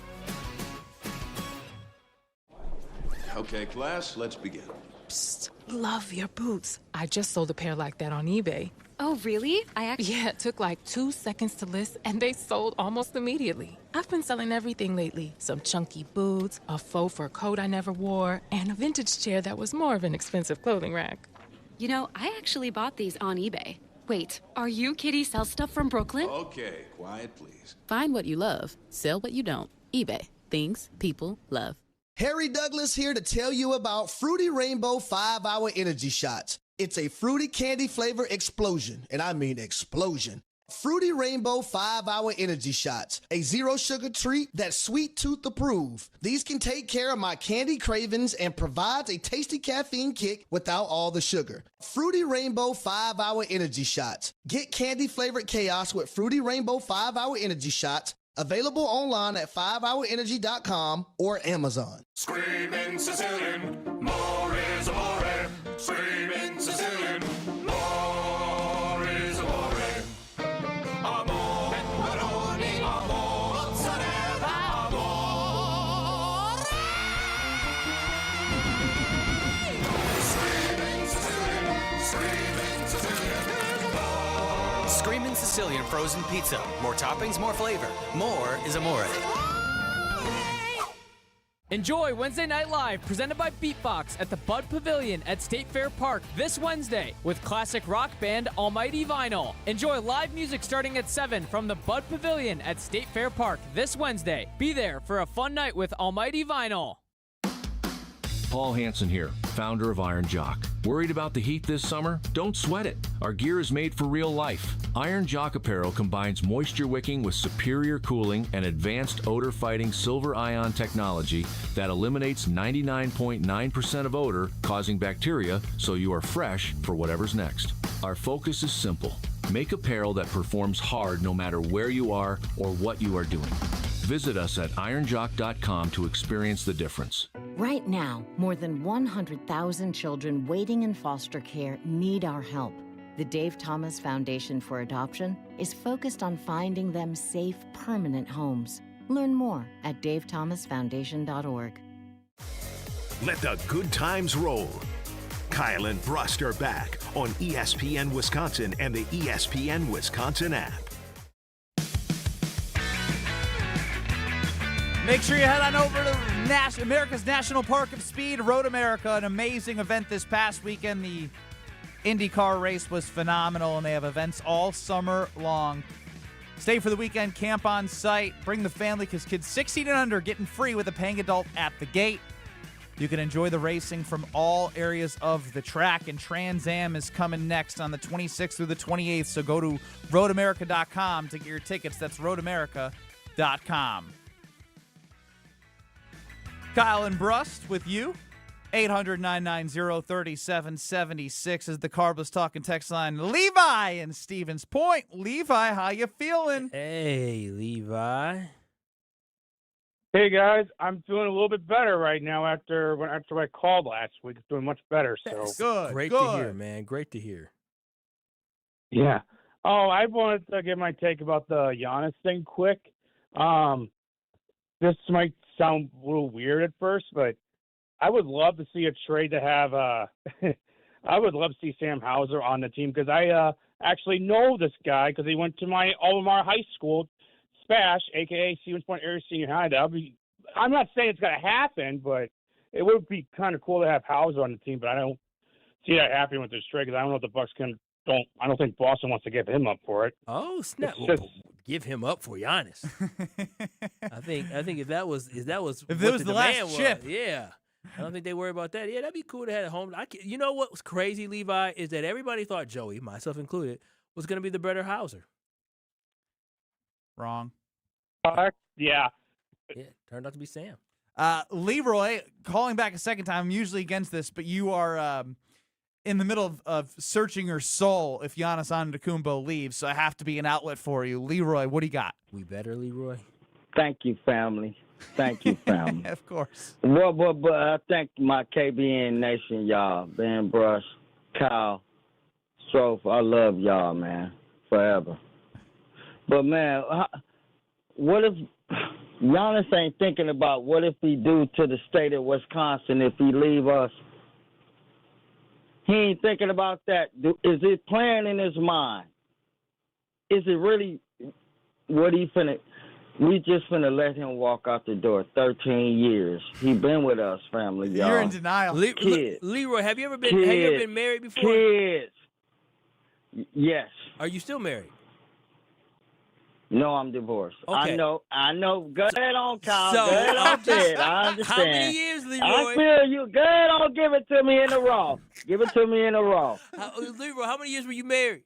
Okay, class, let's begin. Psst, love your boots. I just sold a pair like that on eBay. Oh, really? Yeah, it took like 2 seconds to list, and they sold almost immediately. I've been selling everything lately. Some chunky boots, a faux fur coat I never wore, and a vintage chair that was more of an expensive clothing rack. You know, I actually bought these on eBay. Wait, are you Kitty Sell Stuff from Brooklyn? Okay, quiet, please. Find what you love. Sell what you don't. eBay. Things people love. Harry Douglas here to tell you about Fruity Rainbow 5-Hour Energy Shots. It's a fruity candy flavor explosion, and I mean explosion. Fruity Rainbow 5-Hour Energy Shots, a zero-sugar treat that's sweet tooth approved. These can take care of my candy cravings and provides a tasty caffeine kick without all the sugar. Fruity Rainbow 5-Hour Energy Shots. Get candy-flavored chaos with Fruity Rainbow 5-Hour Energy Shots. Available online at 5hourenergy.com or Amazon. Screaming Sicilian, more is amore. Screaming Sicilian, more is amore. Amore, pepperoni, amore, mozzarella, amore. Screaming Sicilian, screaming Sicilian. Screaming Sicilian Sicilian frozen pizza. More toppings, more flavor. More is amore. Enjoy Wednesday Night Live, presented by Beatbox at the Bud Pavilion at State Fair Park this Wednesday with classic rock band Almighty Vinyl. Enjoy live music starting at 7 from the Bud Pavilion at State Fair Park this Wednesday. Be there for a fun night with Almighty Vinyl. Paul Hansen here, founder of Iron Jock. Worried about the heat this summer? Don't sweat it. Our gear is made for real life. Iron Jock apparel combines moisture wicking with superior cooling and advanced odor-fighting silver ion technology that eliminates 99.9% of odor causing bacteria, so you are fresh for whatever's next. Our focus is simple. Make apparel that performs hard no matter where you are or what you are doing. Visit us at ironjock.com to experience the difference. Right now, more than 100,000 children waiting in foster care need our help. The Dave Thomas Foundation for Adoption is focused on finding them safe, permanent homes. Learn more at davethomasfoundation.org. Let the good times roll. Kyle and Brust are back on ESPN Wisconsin and the ESPN Wisconsin app. Make sure you head on over to America's National Park of Speed, Road America, an amazing event this past weekend. The IndyCar race was phenomenal, and they have events all summer long. Stay for the weekend, camp on site, bring the family, because kids 16 and under getting free with a paying adult at the gate. You can enjoy the racing from all areas of the track, and Trans Am is coming next on the 26th through the 28th, so go to roadamerica.com to get your tickets. That's roadamerica.com. Kyle and Brust with you. 800-990-3776 is the Carbless Talking text line. Levi in Stevens Point. Levi, how you feeling? Hey, Levi. Hey, guys. I'm feeling a little bit better right now after I called last week. It's doing much better. So good. Great to hear, man. Great to hear. Yeah. Oh, I wanted to give my take about the Giannis thing quick. This might sound a little weird at first, but I would love to see a trade to have I would love to see Sam Hauser on the team, because I actually know this guy because he went to my alma mater high school, Spash, a.k.a. Stevens Point Area Senior High. I'm not saying it's going to happen, but it would be kind of cool to have Hauser on the team, but I don't see that happening with this trade because I don't know if the Bucks I don't think Boston wants to give him up for it. Oh, snap. Give him up for Giannis. I think if that was if what it was the last chip, yeah. I don't think they worry about that. Yeah, that'd be cool to have a home. You know what was crazy, Levi, is that everybody thought Joey, myself included, was going to be the better Hauser. Wrong. Yeah. Yeah, turned out to be Sam. Leroy, calling back a second time. I'm usually against this, but you are in the middle of searching your soul if Giannis Antetokounmpo leaves, so I have to be an outlet for you. Leroy, what do you got? We better, Leroy? Thank you, family. Thank you, family. Of course. Well, but I thank my KBN Nation, y'all. Ben Brust, Kyle, Strofe. I love y'all, man, forever. But, man, what if Giannis ain't thinking about what if he do to the state of Wisconsin if he leave us? He ain't thinking about that. Is it playing in his mind? Is it really what he finna? We just finna let him walk out the door. 13 years. He been with us, family, y'all. You're in denial. Leroy, have you ever been married before? Kids. Yes. Are you still married? No, I'm divorced. Okay. I know. Go ahead on, Kyle. So, go ahead on, Ted. I understand. How many years, Leroy? I feel you. Go ahead on, give it to me in a row. Give it to me in a row. Leroy, how many years were you married?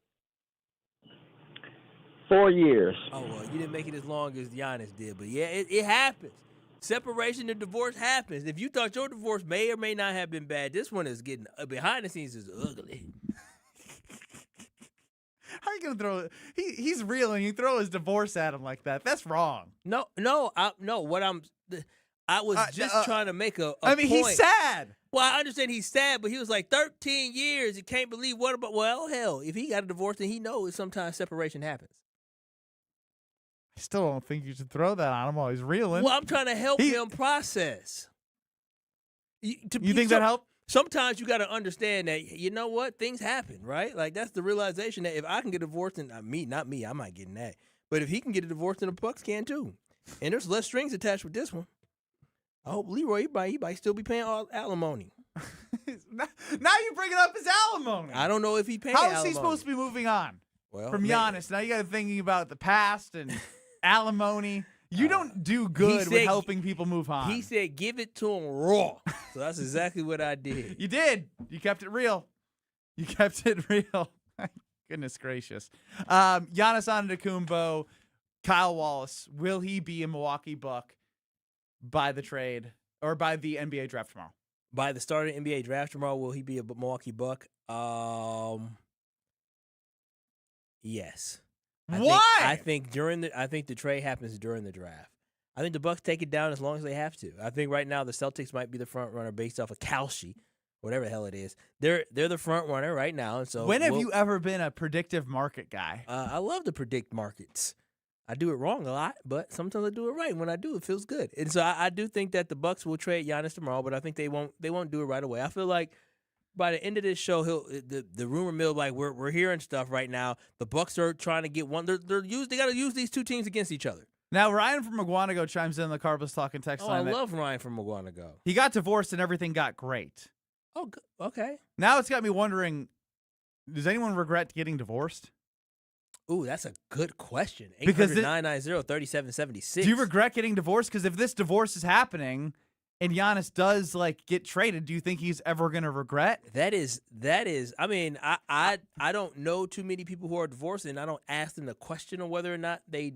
4 years. Oh, well, you didn't make it as long as Giannis did. But, yeah, it happens. Separation and divorce happens. If you thought your divorce may or may not have been bad, this one is getting behind the scenes is ugly. How are you gonna throw? He's real, and you throw his divorce at him like that. That's wrong. No. I was just trying to make a I mean, point. He's sad. Well, I understand he's sad, but he was like 13 years. He can't believe what about? Well, hell, if he got a divorce, then he knows sometimes separation happens. I still don't think you should throw that on him while he's reeling. Well, I'm trying to help him process. You think that helped? sometimes you got to understand that, you know what, things happen, right? Like, that's the realization that if I can get divorced, and not me, I'm not getting that. But if he can get a divorce, then the Bucks can too. And there's less strings attached with this one. I hope Leroy, he might still be paying all alimony. Now you bring it up as alimony. I don't know if he paid How alimony. is he supposed to be moving on from maybe. Giannis? Now you got to thinking about the past and alimony. You don't do good with helping people move on. He said, give it to him raw. So that's exactly what I did. You did. You kept it real. Goodness gracious. Giannis Antetokounmpo, Kyle Wallace, will he be a Milwaukee Buck by the trade or by the NBA draft tomorrow? By the start of the NBA draft tomorrow, will he be a Milwaukee Buck? Yes. Why? I think the trade happens during the draft. I think the Bucks take it down as long as they have to. I think right now the Celtics might be the front runner based off of Kalshi, whatever the hell it is. They're the front runner right now. And so when have you ever been a predictive market guy? I love to predict markets. I do it wrong a lot, but sometimes I do it right. When I do, it feels good. And so I do think that the Bucks will trade Giannis tomorrow, but I think they won't do it right away. I feel like by the end of this show, the rumor mill, like we're hearing stuff right now. The Bucks are trying to get one. They got to use these two teams against each other. Now Ryan from McGuanago chimes in the Carbless Talking text line. I love Ryan from McGuanago. He got divorced and everything got great. Oh, okay. Now it's got me wondering: does anyone regret getting divorced? Ooh, that's a good question. Because 800-990-3776. Do you regret getting divorced? Because if this divorce is happening and Giannis does get traded, do you think he's ever going to regret? That is. I mean, I don't know too many people who are divorced, and I don't ask them the question of whether or not they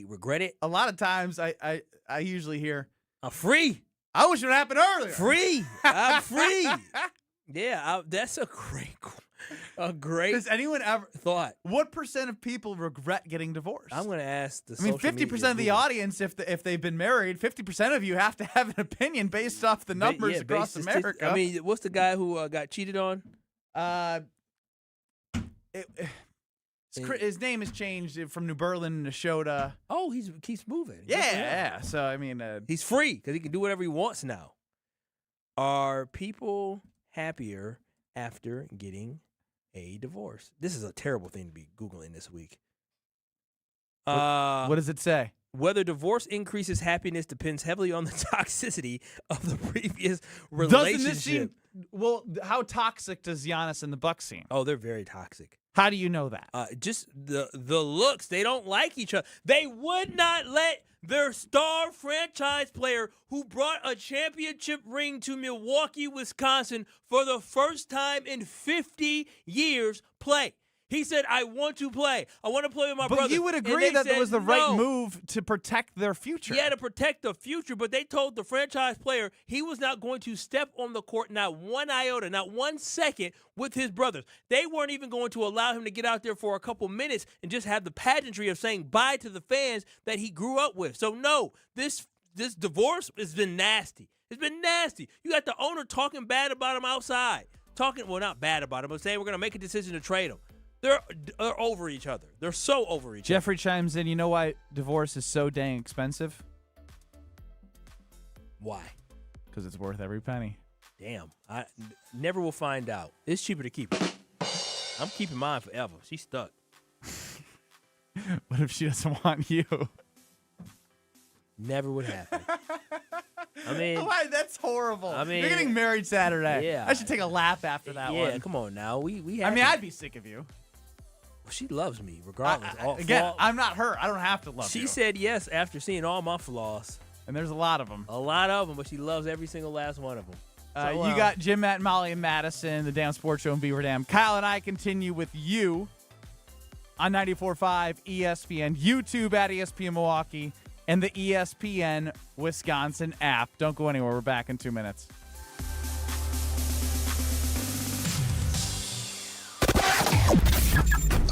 regret it. A lot of times, I usually hear, "I'm free." I wish it would happen earlier. Free. I'm free. Yeah, that's a great. Has anyone ever thought? What % of people regret getting divorced? I'm going to ask the. 50% of the audience, if they've been married, 50% of you have to have an opinion based off the numbers across America. I mean, what's the guy who got cheated on? His name has changed from New Berlin to Neshota. Oh, he keeps moving. Yeah. So I mean, he's free because he can do whatever he wants now. Are people happier after getting a divorce? This is a terrible thing to be Googling this week. What does it say? Whether divorce increases happiness depends heavily on the toxicity of the previous relationship. Doesn't this seem, how toxic does Giannis and the Bucks seem? Oh, they're very toxic. How do you know that? Just the looks. They don't like each other. They would not let their star franchise player who brought a championship ring to Milwaukee, Wisconsin for the first time in 50 years play. He said, I want to play. I want to play with my brother. But you would agree that it was the right move to protect their future. Yeah, to protect the future, but they told the franchise player he was not going to step on the court not one iota, not 1 second with his brothers. They weren't even going to allow him to get out there for a couple minutes and just have the pageantry of saying bye to the fans that he grew up with. So no, this divorce has been nasty. It's been nasty. You got the owner talking bad about him outside. Not bad about him, but saying we're going to make a decision to trade him. They're over each other. They're so over each other. Jeffrey chimes in, you know why divorce is so dang expensive? Why? Because it's worth every penny. Damn. I never will find out. It's cheaper to keep it. I'm keeping mine forever. She's stuck. What if she doesn't want you? Never would happen. I mean, why? That's horrible. I mean, you're getting married Saturday. Yeah. I should take a lap after that one. Yeah, come on now. We. I'd be sick of you. Well, she loves me regardless. I'm not her. I don't have to love you. She said yes after seeing all my flaws. And there's a lot of them. A lot of them, but she loves every single last one of them. You got Jim, Matt, Molly, and Madison, the Damn Sports Show in Beaver Dam. Kyle and I continue with you on 94.5 ESPN, YouTube at ESPN Milwaukee, and the ESPN Wisconsin app. Don't go anywhere. We're back in 2 minutes.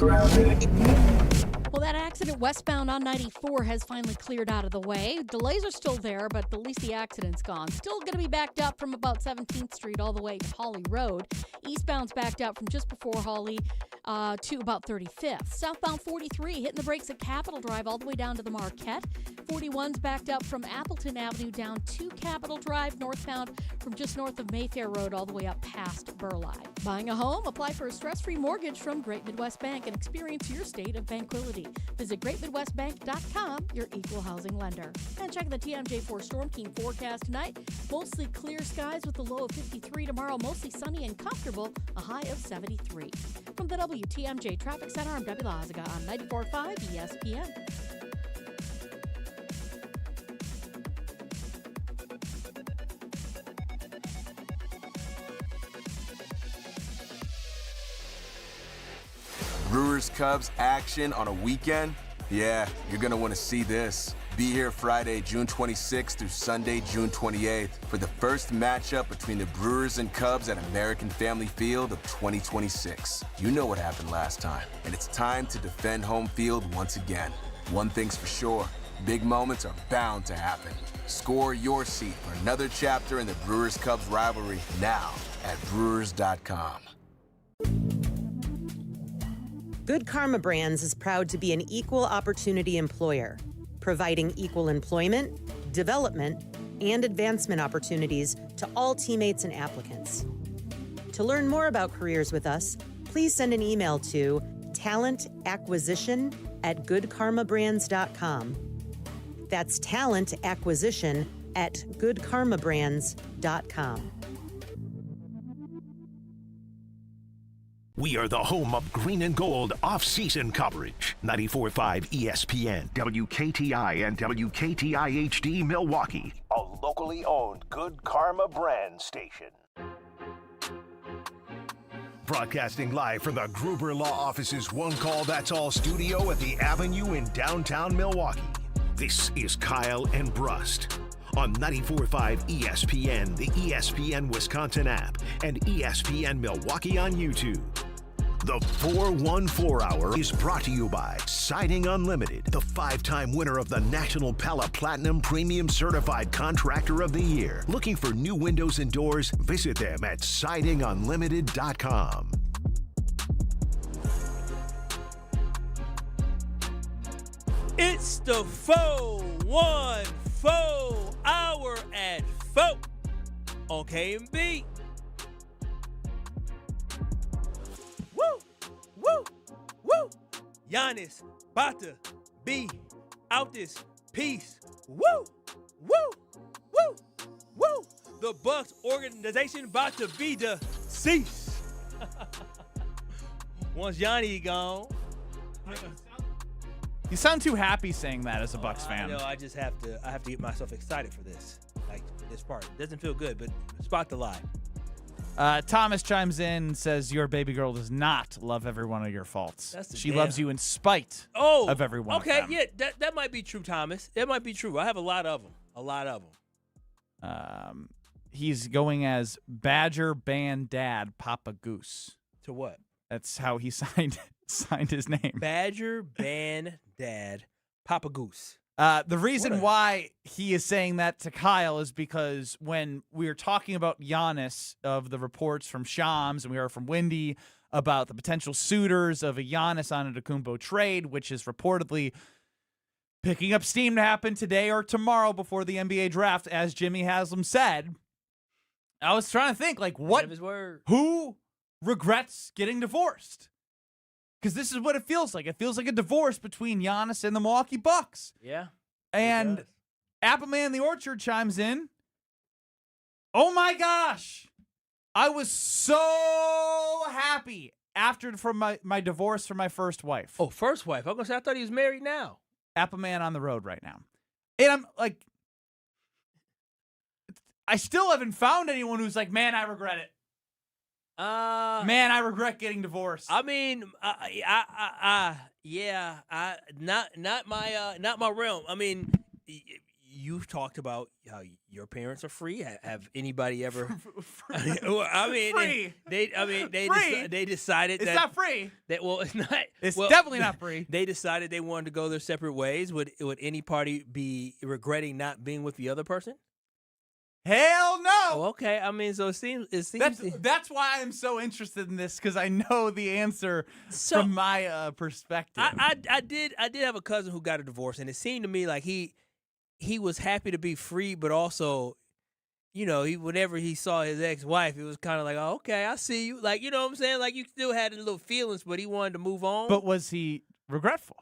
Well, that accident westbound on 94 has finally cleared out of the way. Delays are still there, but at least the accident's gone. Still going to be backed up from about 17th Street all the way to Hawley Road. Eastbound's backed up from just before Hawley to about 35th. Southbound 43 hitting the brakes at Capitol Drive all the way down to the Marquette. 41's backed up from Appleton Avenue down to Capitol Drive, northbound from just north of Mayfair Road all the way up past Burleigh. Buying a home? Apply for a stress-free mortgage from Great Midwest Bank and experience your state of tranquility. Visit greatmidwestbank.com, your equal housing lender. And check the TMJ4 Storm Team forecast tonight. Mostly clear skies with a low of 53 tomorrow, mostly sunny and comfortable, a high of 73. From the WTMJ Traffic Center, I'm Debbie Lazaga on 94.5 ESPN. Brewers Cubs action on a weekend? Yeah, you're going to want to see this. Be here Friday, June 26th through Sunday, June 28th for the first matchup between the Brewers and Cubs at American Family Field of 2026. You know what happened last time, and it's time to defend home field once again. One thing's for sure, big moments are bound to happen. Score your seat for another chapter in the Brewers-Cubs rivalry now at Brewers.com. Good Karma Brands is proud to be an equal opportunity employer, providing equal employment, development, and advancement opportunities to all teammates and applicants. To learn more about careers with us, please send an email to talentacquisition@goodkarmabrands.com. That's talentacquisition@goodkarmabrands.com. We are the home of green and gold off-season coverage. 94.5 ESPN, WKTI, and WKTI HD Milwaukee. A locally owned Good Karma brand station. Broadcasting live from the Gruber Law Office's One Call That's All studio at the Avenue in downtown Milwaukee. This is Kyle and Brust on 94.5 ESPN, the ESPN Wisconsin app, and ESPN Milwaukee on YouTube. The 414 Hour is brought to you by Siding Unlimited, the 5-time winner of the National Pella Platinum Premium Certified Contractor of the Year. Looking for new windows and doors? Visit them at sidingunlimited.com. It's the 414 Hour at 4 on KMB. Woo! Woo! Woo! Giannis about to be out this piece. Woo! Woo! Woo! Woo! The Bucks organization about to be deceased. Once Giannis gone. You sound too happy saying that as a Bucks fan. No, I have to get myself excited for this. Like this part. It doesn't feel good, but it's about to lie. Thomas chimes in and says, your baby girl does not love every one of your faults. She loves you in spite of every one of them. Okay, yeah, that might be true, Thomas. That might be true. I have a lot of them. He's going as Badger Band Dad Papa Goose. To what? That's how he signed his name. Badger Band Dad Papa Goose. The reason why he is saying that to Kyle is because when we were talking about Giannis, of the reports from Shams and we heard from Wendy about the potential suitors of a Giannis Antetokounmpo trade, which is reportedly picking up steam to happen today or tomorrow before the NBA draft, as Jimmy Haslam said, I was trying to think, like, who regrets getting divorced? Because this is what it feels like. It feels like a divorce between Giannis and the Milwaukee Bucks. Yeah. And Appleman in the Orchard chimes in. Oh my gosh. I was so happy from my divorce from my first wife. Oh, first wife. I thought he was married now. Appleman on the road right now. And I'm like, I still haven't found anyone who's like, man, I regret it. Man, I regret getting divorced. I mean, not my realm. I mean, you've talked about how your parents are free. Have anybody ever? I mean, free. They decided it's not free. It's not. It's definitely not free. They decided they wanted to go their separate ways. Would any party be regretting not being with the other person? Hell no. know. Oh, okay. I mean, so it seems that's why I'm so interested in this, because I know the answer from my perspective. I did have a cousin who got a divorce, and it seemed to me like he was happy to be free, but also, you know, whenever he saw his ex-wife, it was kind of like, oh, okay, I see you. Like, you know what I'm saying? Like, you still had a little feelings, but he wanted to move on. But was he regretful?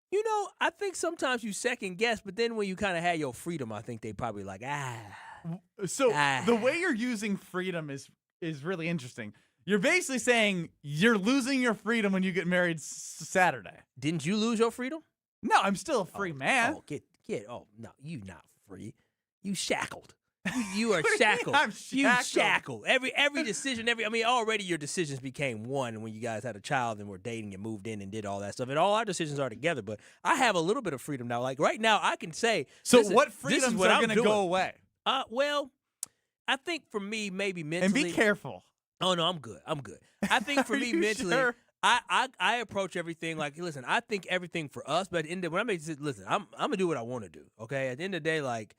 You know, I think sometimes you second guess, but then when you kind of had your freedom, I think they probably like, So the way you're using freedom is really interesting. You're basically saying you're losing your freedom when you get married Saturday. Didn't you lose your freedom? No, I'm still a free man. Oh, no, you not free. You shackled. You are shackled. I'm You shackled. Every decision, already your decisions became one when you guys had a child and were dating and moved in and did all that stuff. And all our decisions are together. But I have a little bit of freedom now. Like right now, I can say. So what freedoms are going to go away? Well, I think for me, maybe mentally. And be careful. Oh no, I'm good. I think for me mentally. Sure? I approach everything like, listen, I think everything for us, but at the end of when I make decisions, listen, I'm gonna do what I want to do. Okay, at the end of the day, like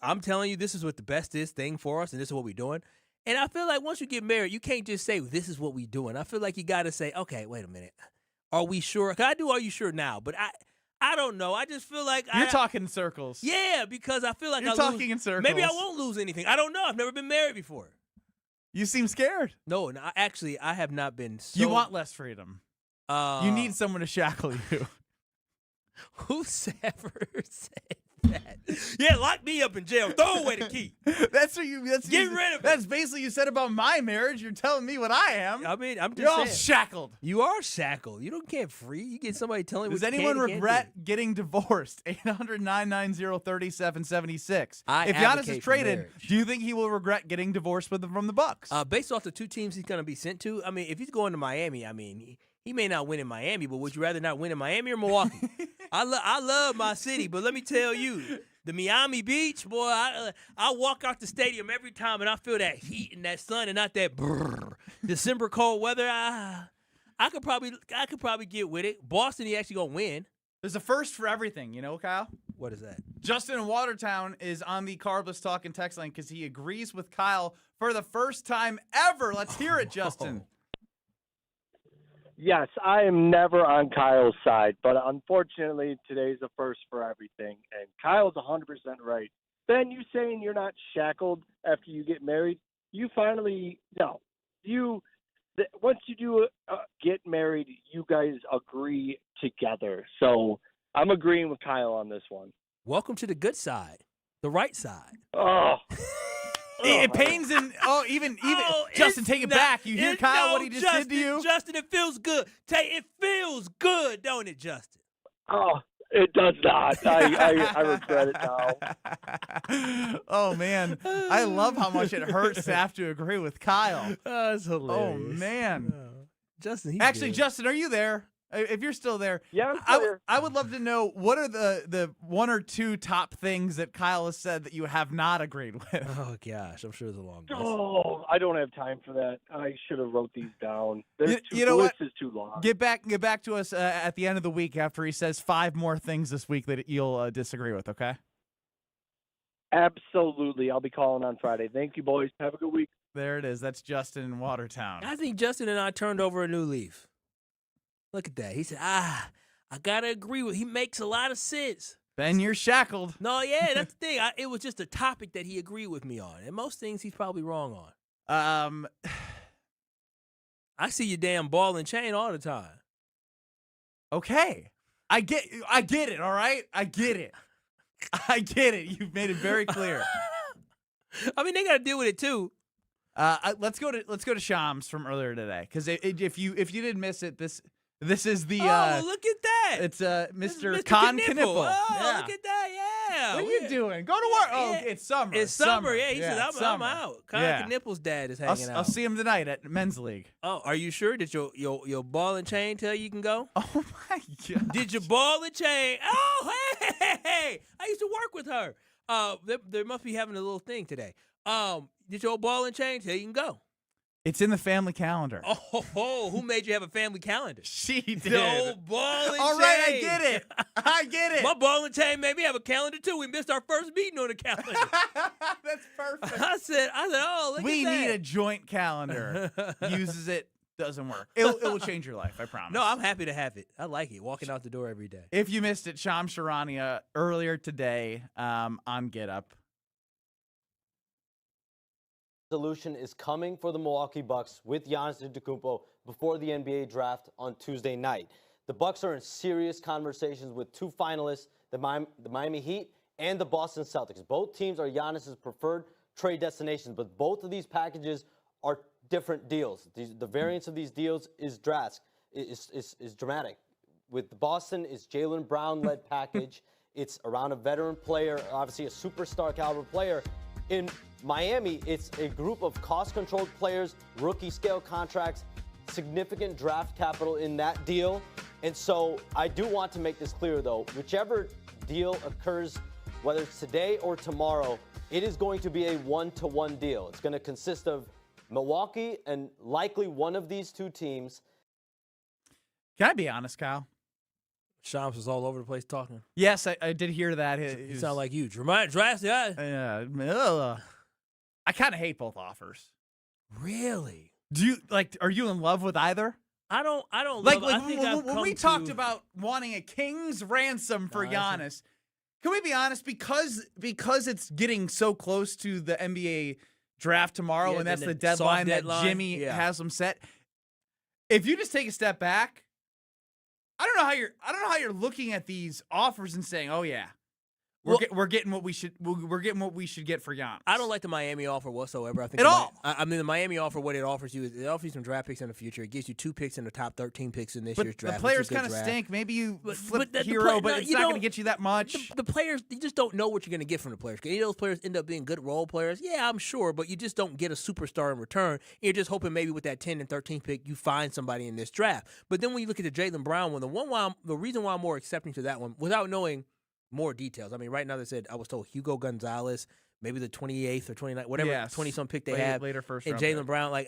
I'm telling you, this is what the best thing for us, and this is what we're doing. And I feel like once you get married, you can't just say this is what we're doing. I feel like you got to say, okay, wait a minute, are we sure? 'Cause I do. Are you sure now? But I don't know. I just feel like you're talking in circles. Yeah, because I feel like you're talking in circles. Maybe I won't lose anything. I don't know. I've never been married before. You seem scared. No, actually, I have not been. You want less freedom. You need someone to shackle you. Who's ever said that? Yeah, lock me up in jail. Throw away the key. That's Get rid of it. That's basically you said about my marriage. You're telling me what I am. I mean, I'm just You're all saying. shackled. You are shackled. You can't free. You get somebody telling you. Does anyone regret getting divorced? 800-990-3776. If Giannis is traded, do you think he will regret getting divorced from the Bucks? Based off the two teams he's going to be sent to, I mean, if he's going to Miami, I mean, he may not win in Miami, but would you rather not win in Miami or Milwaukee? I love my city, but let me tell you, the Miami Beach, boy, I walk out the stadium every time and I feel that heat and that sun and not that December cold weather. I could probably get with it. Boston, he actually gonna win. There's a first for everything, you know, Kyle? What is that? Justin in Watertown is on the Carbless Talk and text line because he agrees with Kyle for the first time ever. Let's hear it, Justin. Yes, I am never on Kyle's side, but unfortunately, today's a first for everything, and Kyle's 100% right. Ben, you saying you're not shackled after you get married? You finally once you do get married, you guys agree together. So I'm agreeing with Kyle on this one. Welcome to the good side, the right side. Oh. It pains and even Justin, take it back. You hear Kyle what he just did to you? Justin, it feels good. It feels good, don't it, Justin? Oh, it does not. I regret it now. Oh man, I love how much it hurts to have to agree with Kyle. That's hilarious. Oh man, Justin. Justin, are you there? If you're still there, yeah, I'm still there. I would love to know what are the one or two top things that Kyle has said that you have not agreed with. Oh gosh, I'm sure there's a long list. Oh, I don't have time for that. I should have wrote these down. You know what? This is too long. Get back to us at the end of the week after he says 5 more things this week that you'll disagree with. Okay. Absolutely, I'll be calling on Friday. Thank you, boys. Have a good week. There it is. That's Justin in Watertown. I think Justin and I turned over a new leaf. Look at that. He said, I got to agree with. He makes a lot of sense. Ben, you're shackled. No, yeah, that's the thing. It was just a topic that he agreed with me on. And most things he's probably wrong on. I see your damn ball and chain all the time. Okay. I get it, all right? I get it. You've made it very clear. I mean, they got to deal with it too. Let's go to Shams from earlier today, because if you didn't miss it, this is the. Look at that! It's Mr. Con Knipple. Oh, yeah. Look at that! Yeah. What are you doing? Go to work. Oh, it's summer. It's summer. Yeah, he said I'm out. Con Yeah. Knipple's dad is hanging out. I'll see him tonight at men's league. Oh, are you sure? Did your ball and chain tell you can go? Oh my god! Did your ball and chain? Oh, hey! I used to work with her. They must be having a little thing today. Did your ball and chain tell you can go? It's in the family calendar. Oh, who made you have a family calendar? She did. No ball and chain. All right, I get it. I get it. My ball and chain made me have a calendar too. We missed our first meeting on the calendar. That's perfect. I said, oh, look we at that. need a joint calendar. Uses it, doesn't work. It will change your life, I promise. No, I'm happy to have it. I like it. Walking out the door every day. If you missed it, Sham Charania earlier today on Get Up. Solution is coming for the Milwaukee Bucks with Giannis Antetokounmpo before the NBA draft on Tuesday night. The Bucks are in serious conversations with two finalists, the Miami Heat and the Boston Celtics. Both teams are Giannis's preferred trade destinations, but both of these packages are different deals. The variance of these deals is dramatic. With Boston, it's Jaylen Brown-led package. It's around a veteran player, obviously a superstar caliber player. In Miami, it's a group of cost-controlled players, rookie-scale contracts, significant draft capital in that deal. And so I do want to make this clear, though. Whichever deal occurs, whether it's today or tomorrow, it is going to be a one-to-one deal. It's going to consist of Milwaukee and likely one of these two teams. Can I be honest, Kyle? Shams was all over the place talking. Yes, I did hear that. You sound like you. Drastic. Yeah. I kind of hate both offers. Really? Do you are you in love with either? I don't like I think when we talked about wanting a king's ransom for Giannis. Can we be honest? Because it's getting so close to the NBA draft tomorrow, and that's the deadline that Jimmy has them set. If you just take a step back, I don't know how you're looking at these offers and saying, "Oh yeah, we're getting what we should get for Giannis." I don't like the Miami offer whatsoever. I think I mean, the Miami offer, what it offers you is it offers you some draft picks in the future. It gives you 2 picks in the top 13 picks in this year's draft. The players kind of stink. Maybe you flip the hero, but it's not going to get you that much. The players, you just don't know what you're going to get from the players. Any of those players end up being good role players? Yeah, I'm sure, but you just don't get a superstar in return. You're just hoping maybe with that 10 and 13 pick, you find somebody in this draft. But then when you look at the Jaylen Brown one, the reason why I'm more accepting to that one, without knowing more details. I mean, right now they said, I was told Hugo Gonzalez, maybe the 28th or 29th, whatever 20-some pick they have. Later first and round Jaylen pick. Brown.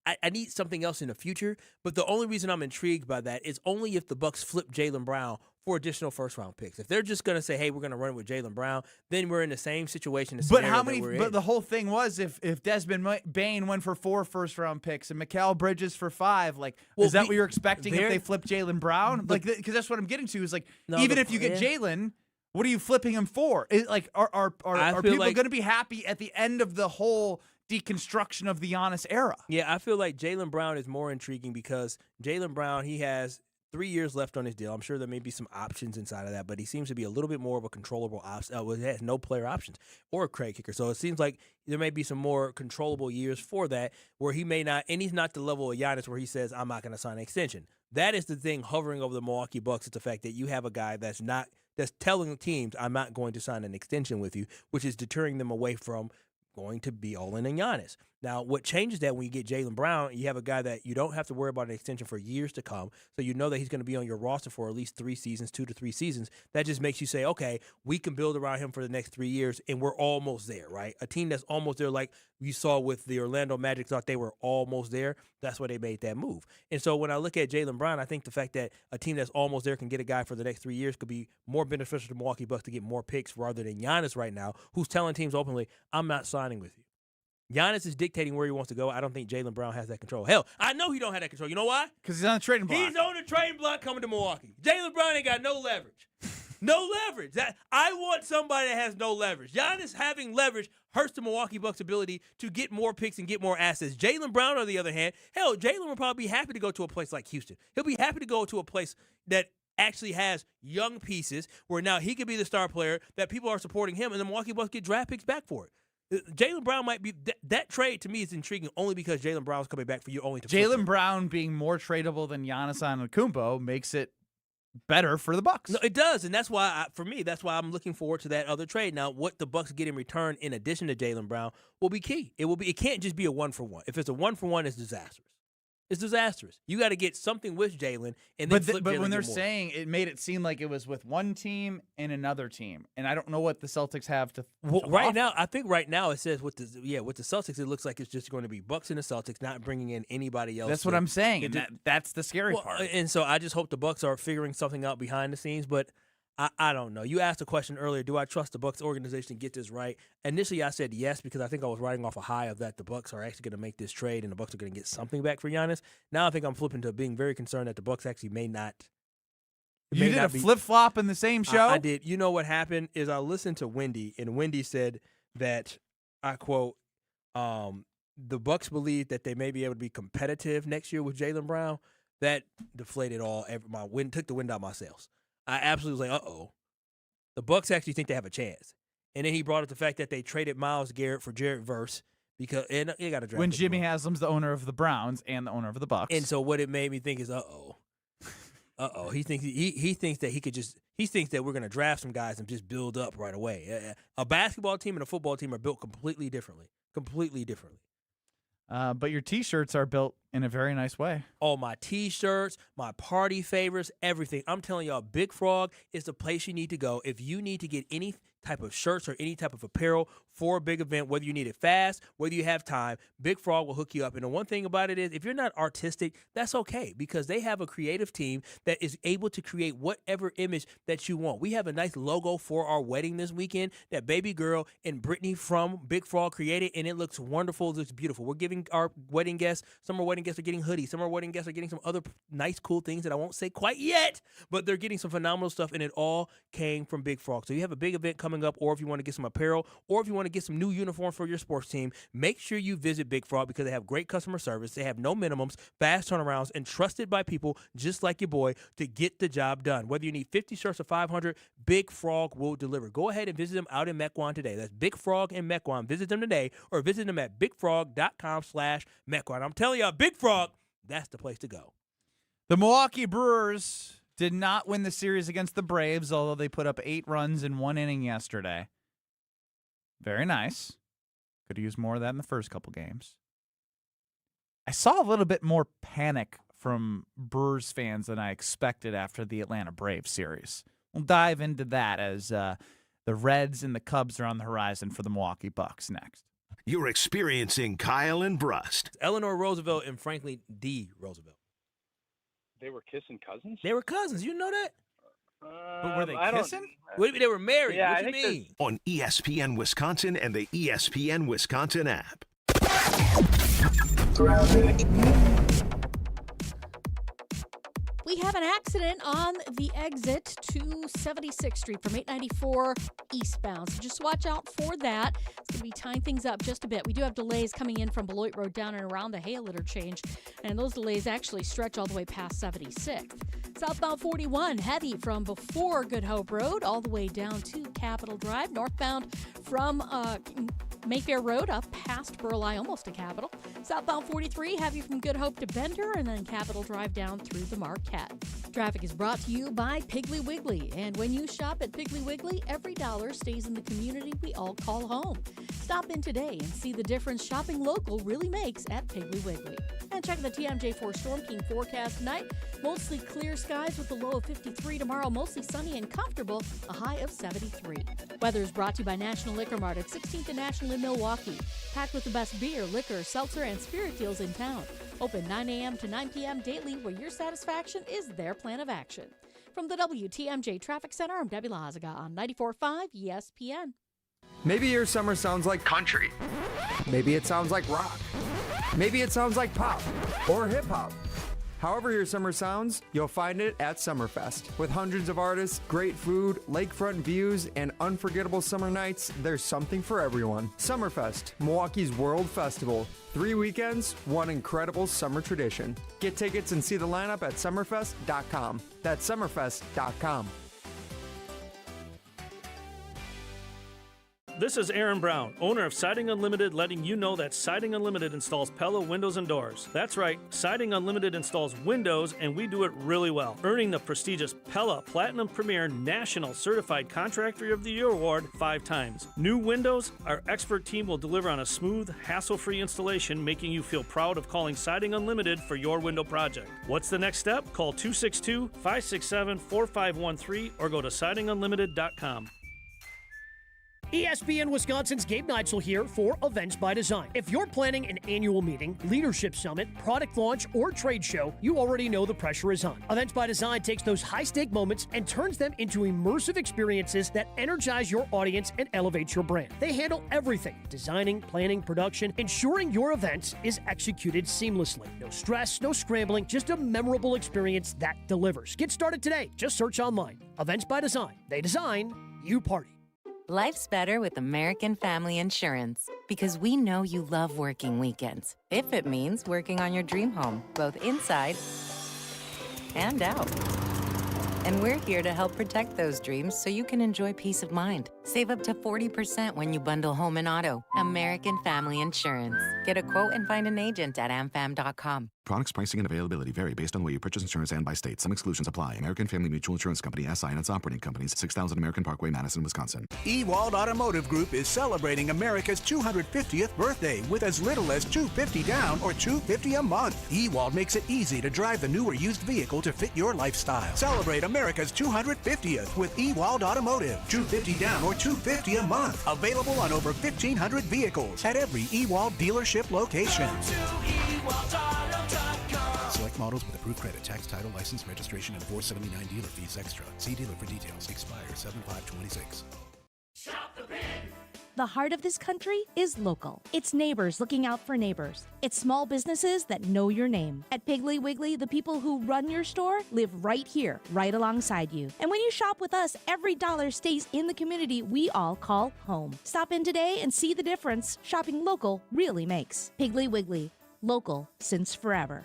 I need something else in the future. But the only reason I'm intrigued by that is only if the Bucks flip Jaylen Brown for additional first-round picks. If they're just going to say, hey, we're going to run it with Jaylen Brown, then we're in the same situation. But how many? But the whole thing was if Desmond Bain went for 4 first-round picks and Mikal Bridges for 5, is that what you're expecting if they flip Jaylen Brown? Because that's what I'm getting to is even if you get Jaylen, what are you flipping him for? Are people going to be happy at the end of the whole deconstruction of the Giannis era? Yeah, I feel like Jaylen Brown is more intriguing because Jaylen Brown, he has 3 years left on his deal. I'm sure there may be some options inside of that, but he seems to be a little bit more of a controllable option. He has no player options or a Craig kicker. So it seems like there may be some more controllable years for that where he may not, and he's not the level of Giannis where he says, I'm not going to sign an extension. That is the thing hovering over the Milwaukee Bucks. It's the fact that you have a guy that's telling teams, I'm not going to sign an extension with you, which is deterring them away from going to be all in on Giannis. Now, what changes that when you get Jaylen Brown, you have a guy that you don't have to worry about an extension for years to come, so you know that he's going to be on your roster for at least 3 seasons, 2 to 3 seasons. That just makes you say, okay, we can build around him for the next 3 years, and we're almost there, right? A team that's almost there, like you saw with the Orlando Magic, thought they were almost there. That's why they made that move. And so when I look at Jaylen Brown, I think the fact that a team that's almost there can get a guy for the next 3 years could be more beneficial to the Milwaukee Bucks to get more picks rather than Giannis right now, who's telling teams openly, I'm not signing with you. Giannis is dictating where he wants to go. I don't think Jaylen Brown has that control. Hell, I know he don't have that control. You know why? Because he's on the trading block. He's on the trading block coming to Milwaukee. Jaylen Brown ain't got no leverage. No leverage. I want somebody that has no leverage. Giannis having leverage hurts the Milwaukee Bucks' ability to get more picks and get more assets. Jaylen Brown, on the other hand, Jaylen will probably be happy to go to a place like Houston. He'll be happy to go to a place that actually has young pieces where now he could be the star player, that people are supporting him, and the Milwaukee Bucks get draft picks back for it. Jaylen Brown might be that trade to me is intriguing only because Jaylen Brown's coming back for you only to Jaylen Brown being more tradable than Giannis Antetokounmpo makes it better for the Bucks. No, it does, and that's why that's why I'm looking forward to that other trade. Now, what the Bucks get in return in addition to Jaylen Brown will be key. It can't just be a 1-for-1. If it's a 1-for-1, it's disastrous. It's disastrous. You got to get something with Jalen, and then But flip Jalen when they're get more. saying it made it seem like it was with one team and another team, and I don't know what the Celtics have to. Well, to right offer. now, I think right now it says with the Celtics, it looks like it's just going to be Bucks and the Celtics, not bringing in anybody else. That's what I'm saying, and that's the scary part. And so I just hope the Bucks are figuring something out behind the scenes, but I don't know. You asked a question earlier, do I trust the Bucks organization to get this right? Initially, I said yes because I think I was riding off a high of that the Bucks are actually going to make this trade and the Bucks are going to get something back for Giannis. Now I think I'm flipping to being very concerned that the Bucks actually may not. You did a flip-flop in the same show? I did. You know what happened is I listened to Wendy, and Wendy said that, I quote, the Bucks believe that they may be able to be competitive next year with Jaylen Brown. That deflated took the wind out of my sails. I absolutely was like, uh-oh. The Bucks actually think they have a chance. And then he brought up the fact that they traded Myles Garrett for Jared Verse and they got to draft when him. Jimmy Haslam's the owner of the Browns and the owner of the Bucks. And so what it made me think is, uh-oh. Uh-oh. He thinks that he thinks that we're going to draft some guys and just build up right away. A basketball team and a football team are built completely differently. But your T-shirts are built in a very nice way. Oh, my T-shirts, my party favors, everything. I'm telling y'all, Big Frog is the place you need to go if you need to get any type of shirts or any type of apparel for a big event, whether you need it fast, whether you have time. Big Frog will hook you up. And the one thing about it is, if you're not artistic, that's okay because they have a creative team that is able to create whatever image that you want. We have a nice logo for our wedding this weekend that baby girl and Brittany from Big Frog created, and it looks wonderful. It looks beautiful. We're giving our wedding guests, some of our wedding guests are getting hoodies. Some of our wedding guests are getting some other nice, cool things that I won't say quite yet, but they're getting some phenomenal stuff, and it all came from Big Frog. So you have a big event coming up, or if you want to get some apparel, or if you want to get some new uniforms for your sports team, make sure you visit Big Frog because they have great customer service. They have no minimums, fast turnarounds, and trusted by people just like your boy to get the job done. Whether you need 50 shirts or 500, Big Frog will deliver. Go ahead and visit them out in Mequon today. That's Big Frog in Mequon. Visit them today or visit them at bigfrog.com/Mequon. I'm telling you, Big Frog, that's the place to go. The Milwaukee Brewers did not win the series against the Braves, although they put up 8 runs in 1 inning yesterday. Very nice. Could have used more of that in the first couple games. I saw a little bit more panic from Brewers fans than I expected after the Atlanta Braves series. We'll dive into that as the Reds and the Cubs are on the horizon for the Milwaukee Bucks next. You're experiencing Kyle and Brust. Eleanor Roosevelt and Franklin D. Roosevelt. They were kissing cousins? They were cousins. You know that? But were they I don't- kissing? What do you mean they were married? Yeah, what I do you think mean? On ESPN Wisconsin and the ESPN Wisconsin app. We have an accident on the exit to 76th Street from 894 eastbound. So just watch out for that. It's going to be tying things up just a bit. We do have delays coming in from Beloit Road down and around the Hale interchange. And those delays actually stretch all the way past 76th. Southbound 41, heavy from before Good Hope Road all the way down to Capitol Drive. Northbound from Mayfair Road up past Burleigh, almost to Capitol. Southbound 43, heavy from Good Hope to Bender, and then Capitol Drive down through the Marquette. Traffic is brought to you by Piggly Wiggly. And when you shop at Piggly Wiggly, every dollar stays in the community we all call home. Stop in today and see the difference shopping local really makes at Piggly Wiggly. And check the TMJ4 Storm King forecast tonight. Mostly clear skies with a low of 53 tomorrow. Mostly sunny and comfortable, a high of 73. Weather is brought to you by National Liquor Mart at 16th and National in Milwaukee. Packed with the best beer, liquor, seltzer, and spirit deals in town. Open 9 a.m. to 9 p.m. daily, where your satisfaction is their plan of action. From the WTMJ Traffic Center, I'm Debbie Lazaga on 94.5 ESPN. Maybe your summer sounds like country. Maybe it sounds like rock. Maybe it sounds like pop or hip hop. However your summer sounds, you'll find it at Summerfest. With hundreds of artists, great food, lakefront views, and unforgettable summer nights, there's something for everyone. Summerfest, Milwaukee's World Festival. 3 weekends, one incredible summer tradition. Get tickets and see the lineup at summerfest.com. That's summerfest.com. This is Aaron Brown, owner of Siding Unlimited, letting you know that Siding Unlimited installs Pella windows and doors. That's right, Siding Unlimited installs windows, and we do it really well, earning the prestigious Pella Platinum Premier National Certified Contractor of the Year award 5 times. New windows, our expert team will deliver on a smooth, hassle-free installation, making you feel proud of calling Siding Unlimited for your window project. What's the next step? Call 262-567-4513 or go to sidingunlimited.com. ESPN Wisconsin's Gabe Neitzel here for Events by Design. If you're planning an annual meeting, leadership summit, product launch, or trade show, you already know the pressure is on. Events by Design takes those high-stake moments and turns them into immersive experiences that energize your audience and elevate your brand. They handle everything: designing, planning, production, ensuring your event is executed seamlessly. No stress, no scrambling, just a memorable experience that delivers. Get started today. Just search online. Events by Design. They design, you party. Life's better with American Family Insurance because we know you love working weekends. If it means working on your dream home, both inside and out. And we're here to help protect those dreams so you can enjoy peace of mind. Save up to 40% when you bundle home and auto. American Family Insurance. Get a quote and find an agent at amfam.com. Products, pricing, and availability vary based on where you purchase insurance and by state. Some exclusions apply. American Family Mutual Insurance Company, SI, and its operating companies, 6000 American Parkway, Madison, Wisconsin. Ewald Automotive Group is celebrating America's 250th birthday with as little as $250 down or $250 a month. Ewald makes it easy to drive the new or used vehicle to fit your lifestyle. Celebrate America's 250th with Ewald Automotive. $250 down or $250 a month. Available on over 1,500 vehicles at every Ewald dealership location. Select models with approved credit, tax, title, license, registration, and $479 dealer fees extra. See dealer for details. Expire 7/5/26. Shop the Pig. The heart of this country is local. It's neighbors looking out for neighbors. It's small businesses that know your name. At Piggly Wiggly, the people who run your store live right here, right alongside you. And when you shop with us, every dollar stays in the community we all call home. Stop in today and see the difference shopping local really makes. Piggly Wiggly, local since forever.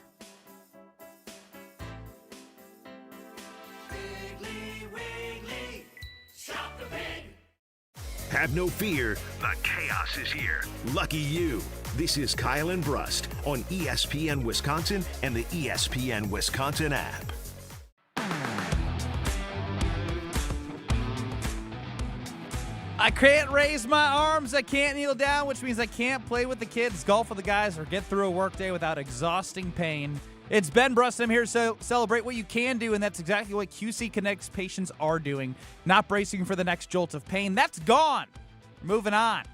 Have no fear, the chaos is here. Lucky you. This is Kyle and Brust on ESPN Wisconsin and the ESPN Wisconsin app. I can't raise my arms, I can't kneel down, which means I can't play with the kids, golf with the guys, or get through a workday without exhausting pain. It's Ben Brust. I'm here to celebrate what you can do, and that's exactly what QC Connect's patients are doing. Not bracing for the next jolt of pain. That's gone. Moving on.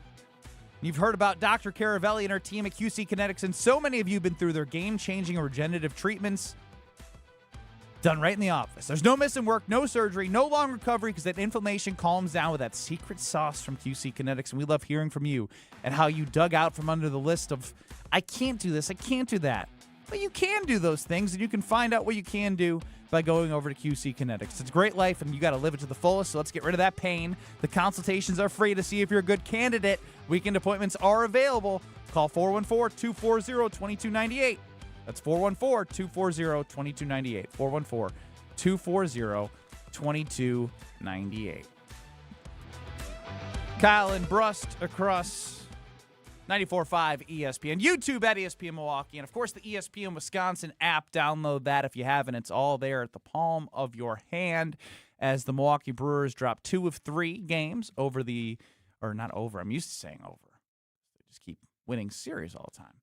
You've heard about Dr. Caravelli and her team at QC Kinetics, and so many of you have been through their game-changing regenerative treatments done right in the office. There's no missing work, no surgery, no long recovery, because that inflammation calms down with that secret sauce from QC Kinetics, and we love hearing from you and how you dug out from under the list of, I can't do this, I can't do that. But you can do those things, and you can find out what you can do by going over to QC Kinetics. It's a great life, and you got to live it to the fullest, so let's get rid of that pain. The consultations are free to see if you're a good candidate. Weekend appointments are available. Call 414-240-2298. That's 414-240-2298. 414-240-2298. Kyle and Brust across 94.5 ESPN, YouTube at ESPN Milwaukee, and of course the ESPN Wisconsin app. Download that if you haven't. It's all there at the palm of your hand as the Milwaukee Brewers drop 2 of 3 games over the, or not over, I'm used to saying over. They just keep winning series all the time.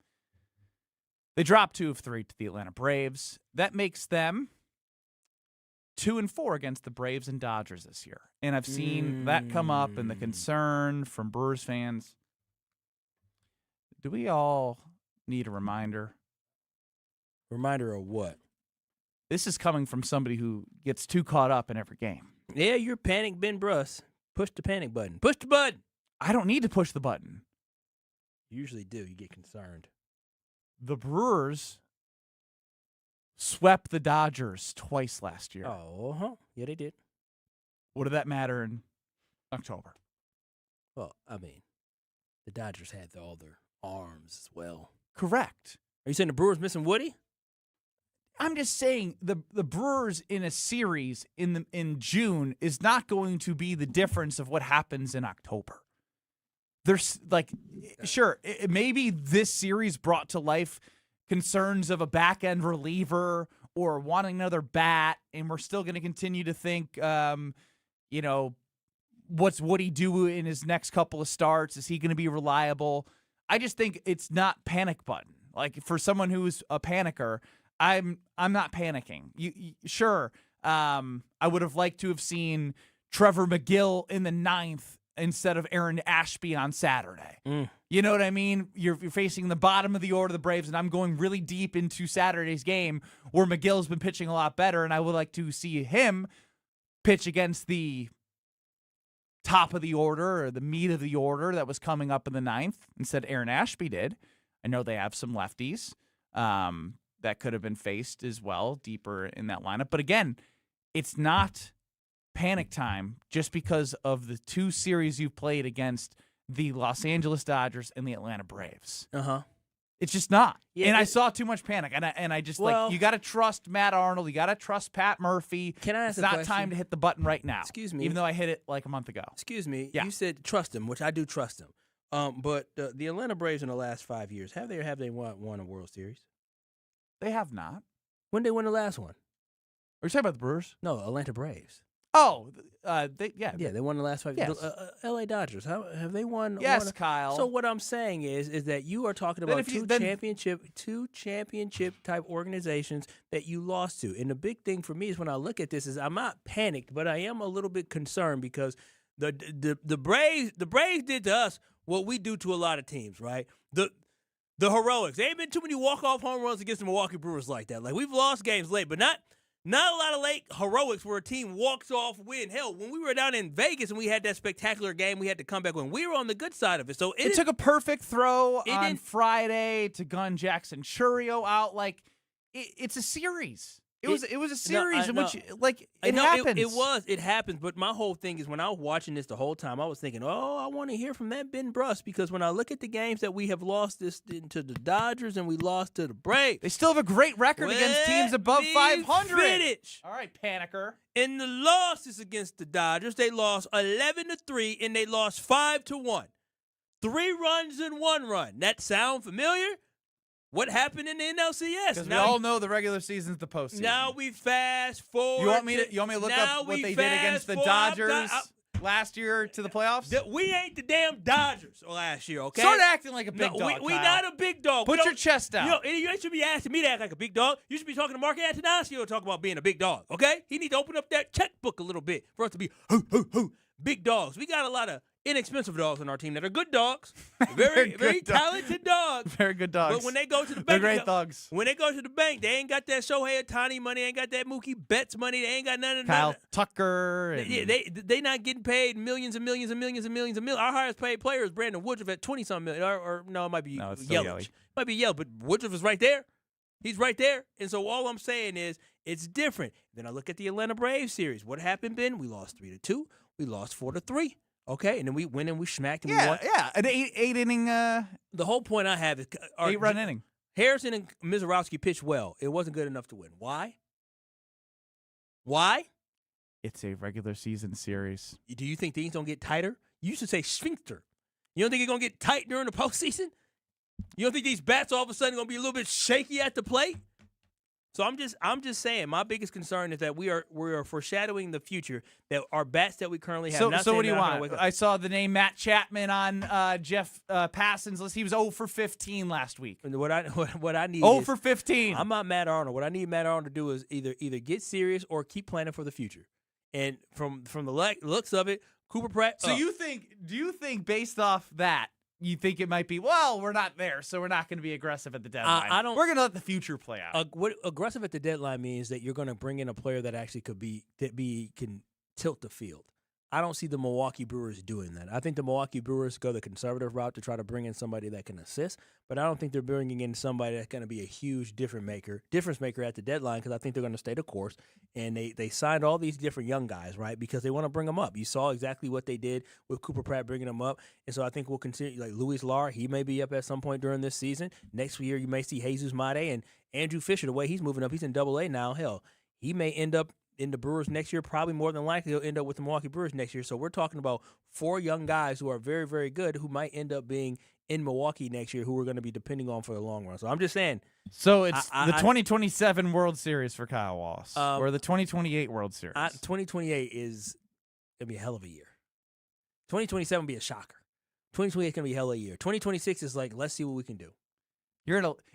They dropped 2 of 3 to the Atlanta Braves. That makes them 2-4 against the Braves and Dodgers this year. And I've seen that come up and the concern from Brewers fans. Do we all need a reminder? Reminder of what? This is coming from somebody who gets too caught up in every game. Yeah, you're panic Ben Brust. Push the panic button. Push the button. I don't need to push the button. You usually do. You get concerned. The Brewers swept the Dodgers twice last year. Oh, yeah, they did. What did that matter in October? Well, I mean, the Dodgers had all their arms as well. Correct. Are you saying the Brewers missing Woody? I'm just saying the Brewers in a series in June is not going to be the difference of what happens in October. there's like, sure, maybe this series brought to life concerns of a back end reliever or wanting another bat, and we're still going to continue to think, what's Woody do in his next couple of starts? Is he going to be reliable? I just think it's not panic button. Like, for someone who's a panicker, I'm not panicking. Sure, I would have liked to have seen Trevor McGill in the 9th instead of Aaron Ashby on Saturday. You know what I mean? You're facing the bottom of the order, the Braves, and I'm going really deep into Saturday's game where McGill's been pitching a lot better, and I would like to see him pitch against the top of the order or the meat of the order that was coming up in the 9th instead Aaron Ashby did. I know they have some lefties that could have been faced as well deeper in that lineup. But again, it's not panic time just because of the 2 series you've played against the Los Angeles Dodgers and the Atlanta Braves. It's just not. Yeah, and I saw too much panic. And I just, you got to trust Matt Arnold. You got to trust Pat Murphy. Can I ask It's a not question? time to hit the button right now. Excuse me. Even though I hit it like a month ago. Excuse me. Yeah. You said trust him, which I do trust him. But the Atlanta Braves in the last 5 years, have they won a World Series? They have not. When did they win the last one? Are you talking about the Brewers? No, Atlanta Braves. Oh, they won the last 5 years. Yes. L.A. Dodgers, have they won? Yes, Kyle. So what I'm saying is that you are talking about two championship type organizations that you lost to. And the big thing for me is when I look at this is I'm not panicked, but I am a little bit concerned because the Braves did to us what we do to a lot of teams, right? The heroics. There ain't been too many walk-off home runs against the Milwaukee Brewers like that. Like, we've lost games late, but not a lot of late heroics where a team walks off win. Hell, when we were down in Vegas and we had that spectacular game, we had to come back when we were on the good side of it. So it took a perfect throw on Friday to gun Jackson Churio out. Like, it's a series. It was a series in which, like, it happens. It happens. But my whole thing is when I was watching this the whole time, I was thinking, I want to hear from that Ben Brust, because when I look at the games that we have lost to the Dodgers and we lost to the Braves, they still have a great record against teams above 500. Finish. All right, panicker. In the losses against the Dodgers, they lost 11-3 and they lost 5-1. 3 runs and 1 run. That sound familiar? What happened in the NLCS? Because we all know the regular season's the postseason. Now we fast forward. You want me to look up what they did against the Dodgers last year to the playoffs? We ain't the damn Dodgers last year, okay? Start acting like a big dog, we Kyle. not a big dog. Put your chest out. You should be asking me to act like a big dog. You should be talking to Mark Antonasio to talk about being a big dog, okay? He needs to open up that checkbook a little bit for us to be big dogs. We got a lot of inexpensive dogs on our team that are good dogs, very talented dogs. Very good dogs. But when they go to the bank, they're great dogs. When they go to the bank, they ain't got that Shohei Ohtani money, they ain't got that Mookie Betts money, they ain't got none of that. Kyle Tucker. And They not getting paid millions and millions and millions and millions and millions. Our highest paid player is Brandon Woodruff at 20-something million. Or no, it might be Yelich. Might be Yelich, but Woodruff is right there. He's right there. And so all I'm saying is it's different. Then I look at the Atlanta Braves series. What happened, Ben? We lost 3-2. We lost 4-3. Okay, and then we went and we smacked and we won. Yeah, an eight inning. The whole point I have is 8-run inning. Harrison and Mizorowski pitched well. It wasn't good enough to win. Why? It's a regular season series. Do you think things don't get tighter? You used to say sphincter. You don't think it's gonna get tight during the postseason? You don't think these bats all of a sudden gonna be a little bit shaky at the plate? So I'm just saying, my biggest concern is that we are foreshadowing the future, that our bats that we currently have. So what do you want? I saw the name Matt Chapman on Jeff Passan's list. He was 0 for 15 last week. What I need 0 for 15. I'm not Matt Arnold. What I need Matt Arnold to do is either get serious or keep planning for the future. And from the looks of it, Cooper Pratt. So do you think based off that, you think it might be, well, we're not there, so we're not going to be aggressive at the deadline. We're going to let the future play out. What aggressive at the deadline means that you're going to bring in a player that actually can tilt the field. I don't see the Milwaukee Brewers doing that. I think the Milwaukee Brewers go the conservative route to try to bring in somebody that can assist, but I don't think they're bringing in somebody that's going to be a huge difference maker at the deadline, because I think they're going to stay the course. And they signed all these different young guys, right, because they want to bring them up. You saw exactly what they did with Cooper Pratt bringing them up, and so I think we'll continue. Like Luis Lar, he may be up at some point during this season. Next year, you may see Jesus Mate and Andrew Fisher. The way he's moving up, he's in Double-A now. Hell, he may end up in the Brewers next year. Probably more than likely he'll end up with the Milwaukee Brewers next year. So we're talking about 4 young guys who are very, very good who might end up being in Milwaukee next year, who we're going to be depending on for the long run. So I'm just saying. So it's the 2027 World Series for Kyle Wallace, or the 2028 World Series. 2028 is going to be a hell of a year. 2027 will be a shocker. 2028 is going to be a hell of a year. 2026 is like, let's see what we can do.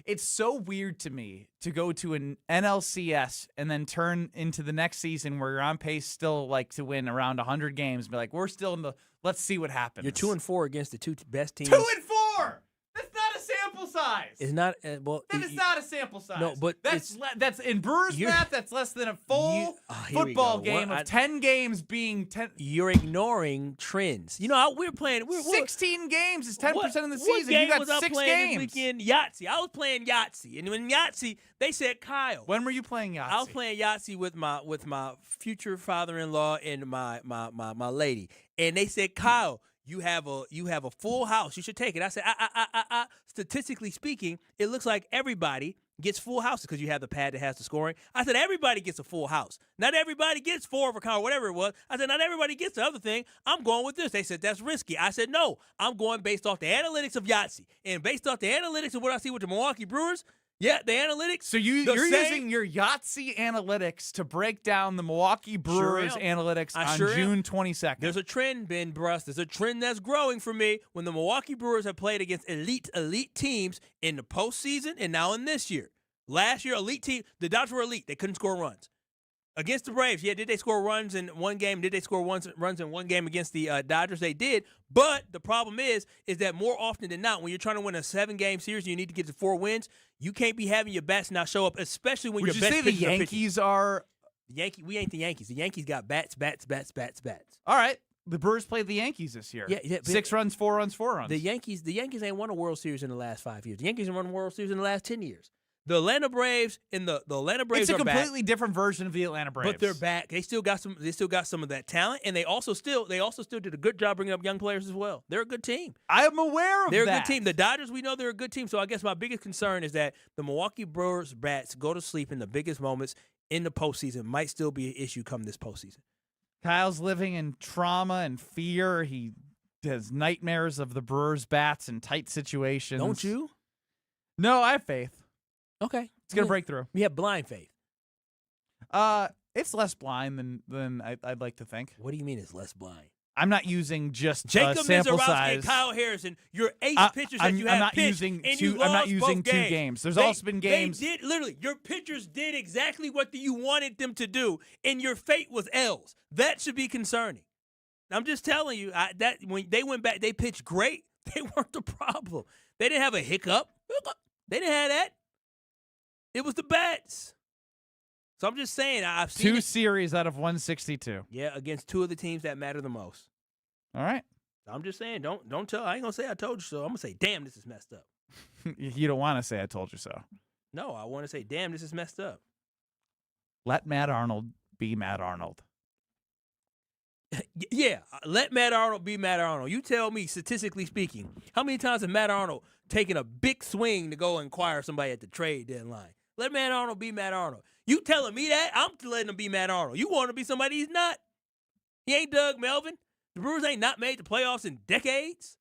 It's so weird to me to go to an NLCS and then turn into the next season where you're on pace still like to win around 100 games. Be like, we're still in the. Let's see what happens. You're 2-4 against the 2 best teams. 2-4. That's not a sample size. It's not. Well, that is not a sample size. No, but that's in Brewers math. That's less than a full football game of 10 games being 10. You're ignoring trends. You know, we're playing. 16 games is 10% of the season. What game you got was I 6 playing games. This weekend? Yahtzee. I was playing Yahtzee, and when Yahtzee, they said Kyle. When were you playing Yahtzee? I was playing Yahtzee with my future father-in-law and my lady, and they said, Kyle, you have a full house. You should take it. I said, statistically speaking, it looks like everybody gets full houses because you have the pad that has the scoring. I said, everybody gets a full house. Not everybody gets 4 of a car, whatever it was. I said, not everybody gets the other thing. I'm going with this. They said, that's risky. I said, no, I'm going based off the analytics of Yahtzee. And based off the analytics of what I see with the Milwaukee Brewers, yeah, the analytics. So you're using your Yahtzee analytics to break down the Milwaukee Brewers analytics on June 22nd. There's a trend, Ben Brust. There's a trend that's growing for me when the Milwaukee Brewers have played against elite teams in the postseason and now in this year. Last year, elite team, the Dodgers were elite. They couldn't score runs. Against the Braves, yeah, did they score runs in one game? Did they score runs in one game against the Dodgers? They did. But the problem is that more often than not, when you're trying to win a 7-game series and you need to get to 4 wins, you can't be having your bats not show up, especially when Would your you best say the pitchers are pitching. Yankees are? We ain't the Yankees. The Yankees got bats. All right. The Brewers played the Yankees this year. Yeah, 6 runs, 4 runs, 4 runs. The Yankees ain't won a World Series in the last 5 years. The Yankees have won a World Series in the last 10 years. The Atlanta Braves and the Atlanta Braves are back. It's a completely back, different version of the Atlanta Braves. but they're back. They still got some of that talent, and they also still did a good job bringing up young players as well. They're a good team. I'm aware of that. They're a good team. The Dodgers, we know they're a good team. So I guess my biggest concern is that the Milwaukee Brewers bats go to sleep in the biggest moments in the postseason. Might still be an issue come this postseason. Kyle's living in trauma and fear. He has nightmares of the Brewers bats in tight situations. Don't you? No, I have faith. Okay. It's going to break through. We have blind faith. It's less blind than I'd like to think. What do you mean it's less blind? I'm not using just Jacob sample Mizorowski size. And Kyle Harrison, your ace pitchers that you have I'm not pitched, using and two. you lost I'm not using both 2 games. games. There's also been games. They did literally. Your pitchers did exactly what you wanted them to do, and your fate was L's. That should be concerning. I'm just telling you that when they went back, they pitched great. They weren't the problem. They didn't have a hiccup. They didn't have that. It was the bats. So I'm just saying, I've seen 2 series out of 162. Yeah, against 2 of the teams that matter the most. All right. I'm just saying, don't tell. I ain't gonna say I told you so. I'm gonna say, damn, this is messed up. You don't want to say I told you so. No, I want to say, damn, this is messed up. Let Matt Arnold be Matt Arnold. Yeah, let Matt Arnold be Matt Arnold. You tell me, statistically speaking, how many times has Matt Arnold taken a big swing to go inquire somebody at the trade deadline? Let Matt Arnold be Matt Arnold. You telling me that? I'm letting him be Matt Arnold. You want him to be somebody he's not. He ain't Doug Melvin. The Brewers ain't not made the playoffs in decades.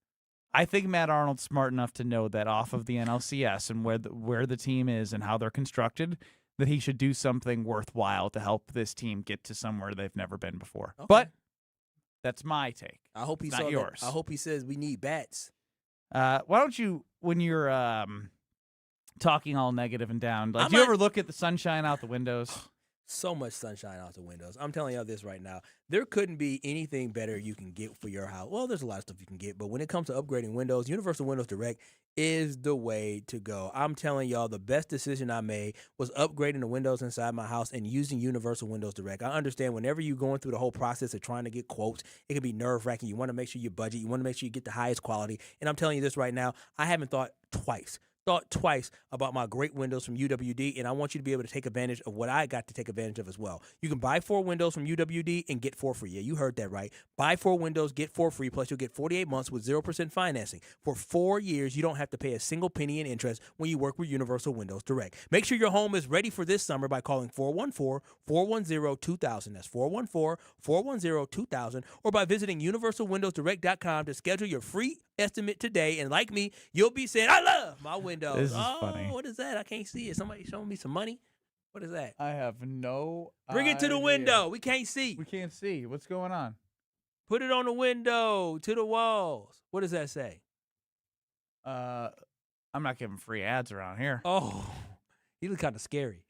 I think Matt Arnold's smart enough to know that off of the NLCS and where the team is and how they're constructed, that he should do something worthwhile to help this team get to somewhere they've never been before. Okay. But that's my take. I hope he not saw yours. That. I hope he says we need bats. Why don't you, when you're talking all negative and down, do you ever look at the sunshine out the windows? So much sunshine out the windows. I'm telling y'all this right now. There couldn't be anything better you can get for your house. Well, there's a lot of stuff you can get, but when it comes to upgrading windows, Universal Windows Direct is the way to go. I'm telling y'all, the best decision I made was upgrading the windows inside my house and using Universal Windows Direct. I understand whenever you're going through the whole process of trying to get quotes, it can be nerve-wracking. You want to make sure you budget. You want to make sure you get the highest quality. And I'm telling you this right now, I haven't thought twice. thought twice about my great windows from UWD, and I want you to be able to take advantage of what I got to take advantage of as well. You can buy 4 windows from UWD and get 4 free. Yeah, you heard that right. Buy 4 windows, get 4 free, plus you'll get 48 months with 0% financing. For 4 years, you don't have to pay a single penny in interest when you work with Universal Windows Direct. Make sure your home is ready for this summer by calling 414-410-2000. That's 414-410-2000, or by visiting universalwindowsdirect.com to schedule your free estimate today. And like me, you'll be saying, I love my windows. This is funny. What is that? I can't see it. Somebody showing me some money? What is that? I have no Bring it to the idea. window. We can't see. We can't see. What's going on? Put it on the window, to the walls. What does that say? I'm not giving free ads around here. Oh, he look kind of scary.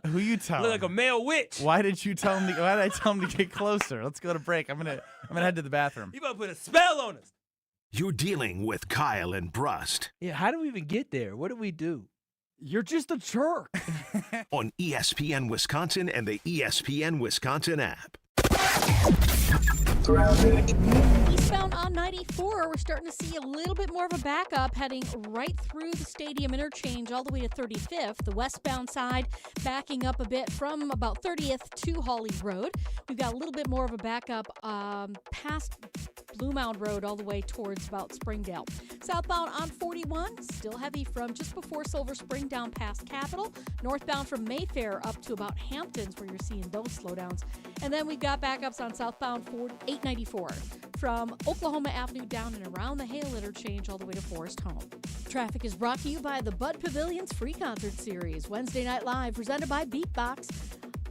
Who you telling? Look like a male witch. Why did you tell him? Why did I tell him to get closer? Let's go to break. I'm gonna head to the bathroom. You about to put a spell on us. You're dealing with Kyle and Brust Yeah, how do we even get there? What do we do? You're just a jerk. on ESPN Wisconsin and the ESPN Wisconsin app. Eastbound on 94, we're starting to see a little bit more of a backup heading right through the stadium interchange all the way to 35th. The westbound side backing up a bit from about 30th to Hawley Road. We've got a little bit more of a backup past Blue Mound Road all the way towards about Springdale. Southbound on 41, still heavy from just before Silver Spring down past Capitol. Northbound from Mayfair up to about Hamptons where you're seeing those slowdowns. And then we've got backups on southbound 894 from Oklahoma Avenue down and around the Hale interchange all the way to Forest Home. Traffic is brought to you by the Bud Pavilion's free concert series, Wednesday Night Live, presented by Beatbox.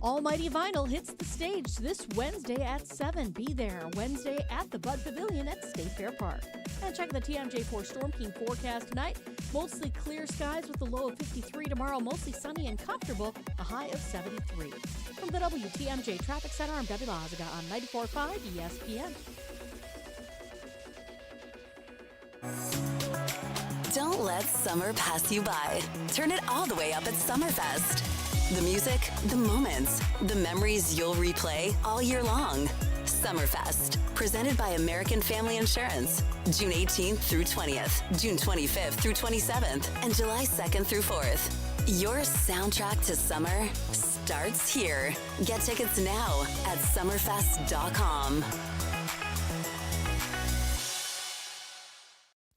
Almighty Vinyl hits the stage this Wednesday at 7. Be there Wednesday at the Bud Pavilion at State Fair Park. And check the TMJ4 Storm King forecast tonight. Mostly clear skies with a low of 53 tomorrow. Mostly sunny and comfortable, a high of 73. From the WTMJ Traffic Center, I'm Debbie Bulaga on 94.5 ESPN. Don't let summer pass you by. Turn it all the way up at Summerfest. The music, the moments, the memories you'll replay all year long. Summerfest, presented by American Family Insurance. June 18th through 20th, June 25th through 27th, and July 2nd through 4th. Your soundtrack to summer starts here. Get tickets now at summerfest.com.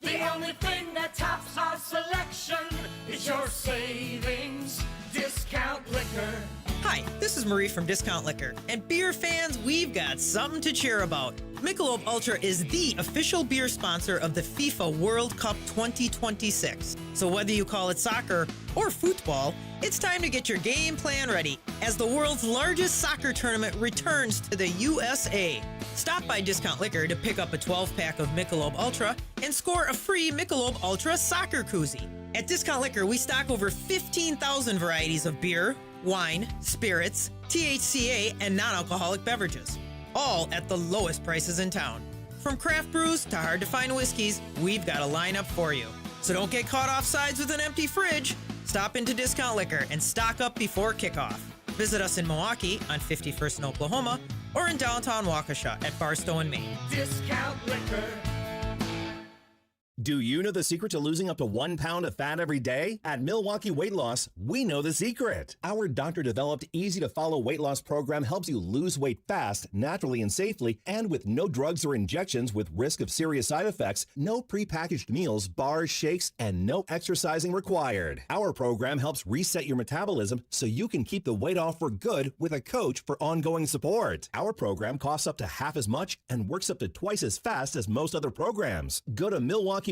The only thing that tops our selection is your savings discount liquor. Hi, this is Marie from Discount Liquor, and beer fans, we've got something to cheer about. Michelob Ultra is the official beer sponsor of the FIFA World Cup 2026. So whether you call it soccer or football, it's time to get your game plan ready as the world's largest soccer tournament returns to the USA. Stop by Discount Liquor to pick up a 12-pack of Michelob Ultra and score a free Michelob Ultra soccer koozie. At Discount Liquor, we stock over 15,000 varieties of beer, wine, spirits, THCA, and non-alcoholic beverages, all at the lowest prices in town. From craft brews to hard-to-find whiskeys, we've got a lineup for you. So don't get caught off sides with an empty fridge. Stop into Discount Liquor and stock up before kickoff. Visit us in Milwaukee on 51st and Oklahoma or in downtown Waukesha at Barstow and Maine. Discount liquor. Do you know the secret to losing up to 1 pound of fat every day? At Milwaukee Weight Loss, we know the secret. Our doctor-developed, easy-to-follow weight loss program helps you lose weight fast, naturally and safely, and with no drugs or injections with risk of serious side effects, no prepackaged meals, bars, shakes, and no exercising required. Our program helps reset your metabolism so you can keep the weight off for good with a coach for ongoing support. Our program costs up to half as much and works up to twice as fast as most other programs. Go to MilwaukeeWeightLoss.com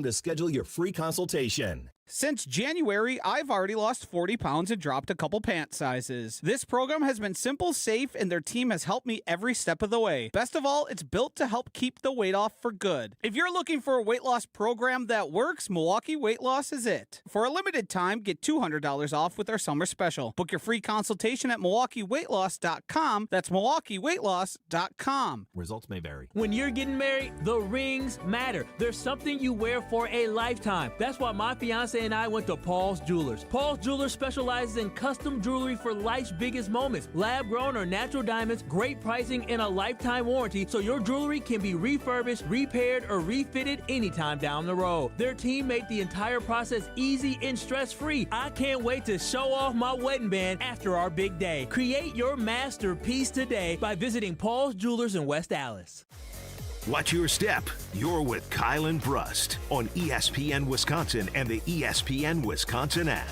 to schedule your free consultation. Since January, I've already lost 40 pounds and dropped a couple pant sizes. This program has been simple, safe, and their team has helped me every step of the way. Best of all, it's built to help keep the weight off for good. If you're looking for a weight loss program that works, Milwaukee Weight Loss is it. For a limited time, get $200 off with our summer special. Book your free consultation at MilwaukeeWeightLoss.com. That's MilwaukeeWeightLoss.com. Results may vary. When you're getting married, the rings matter. There's something you wear for a lifetime. That's why my fiance fiance and I went to Paul's Jewelers. Paul's Jewelers specializes in custom jewelry for life's biggest moments. Lab-grown or natural diamonds, great pricing, and a lifetime warranty, so your jewelry can be refurbished, repaired, or refitted anytime down the road. Their team made the entire process easy and stress-free. I can't wait to show off my wedding band after our big day. Create your masterpiece today by visiting Paul's Jewelers in West Allis. Watch your step. You're with Kyle and Brust on ESPN Wisconsin and the ESPN Wisconsin app.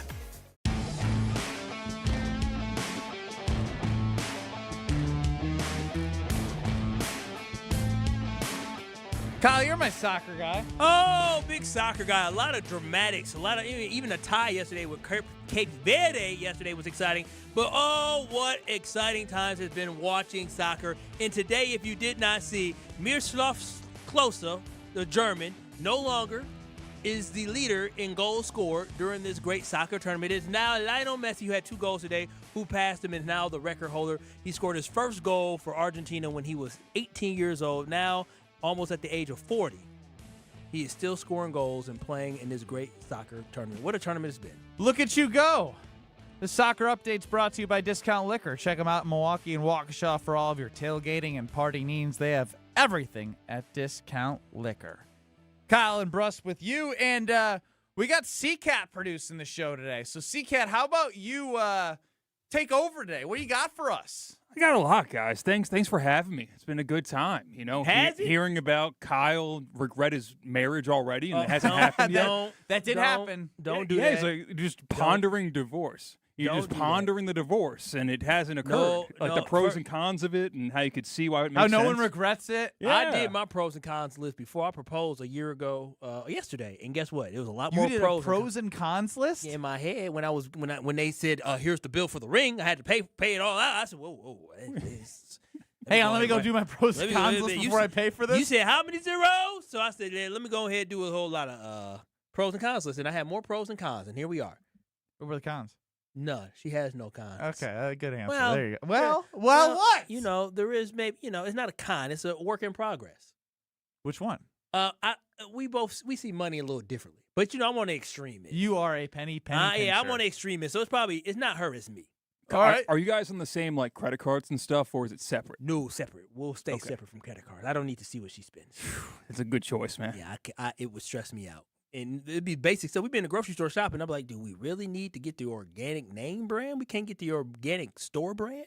Kyle, you're my soccer guy. Oh, big soccer guy. A lot of dramatics. A lot of even a tie yesterday with Cape Verde yesterday was exciting. But oh, what exciting times has been watching soccer. And today, if you did not see, Miroslav Klose, the German, no longer is the leader in goals scored during this great soccer tournament. It is now Lionel Messi, who had 2 goals today, who passed him and is now the record holder. He scored his first goal for Argentina when he was 18 years old. Now, almost at the age of 40, he is still scoring goals and playing in this great soccer tournament. What a tournament it's been. Look at you go. The soccer update's brought to you by Discount Liquor. Check them out in Milwaukee and Waukesha for all of your tailgating and party needs. They have everything at Discount Liquor. Kyle and Brust with you, and we got C-Cat producing the show today. So, C-Cat, how about you take over today? What do you got for us? I got a lot, guys. Thanks for having me. It's been a good time. You know, hearing about Kyle regret his marriage already, and it hasn't happened yet. That did happen. Don't do that. He's like just pondering divorce. You're just pondering the divorce, and it hasn't occurred. The pros and cons of it, and how you could see why it makes sense. How no one regrets it. Yeah. I did my pros and cons list before I proposed a year ago yesterday, and guess what? It was a lot more pros and cons list in my head when they said, "Here's the bill for the ring." I had to pay it all out. I said, "Whoa, hang on, let me go do my pros and cons list before I pay for this." You said how many zeros? So I said, "Let me go ahead and do a whole lot of pros and cons list," and I had more pros and cons, and here we are. What were the cons? None. She has no cons. Okay, good answer. Well, there you go. Well, what? You know, there is maybe. You know, it's not a con. It's a work in progress. Which one? We see money a little differently, but I'm on the extreme end. You are a penny Yeah, I'm on the extreme end, so it's not her, it's me. All right. Are you guys on the same like credit cards and stuff, or is it separate? No, separate. We'll stay separate from credit cards. I don't need to see what she spends. It's a good choice, man. Yeah, it would stress me out. And it'd be basic. So we've been in the grocery store shopping. I'm like, do we really need to get the organic name brand? We can't get the organic store brand?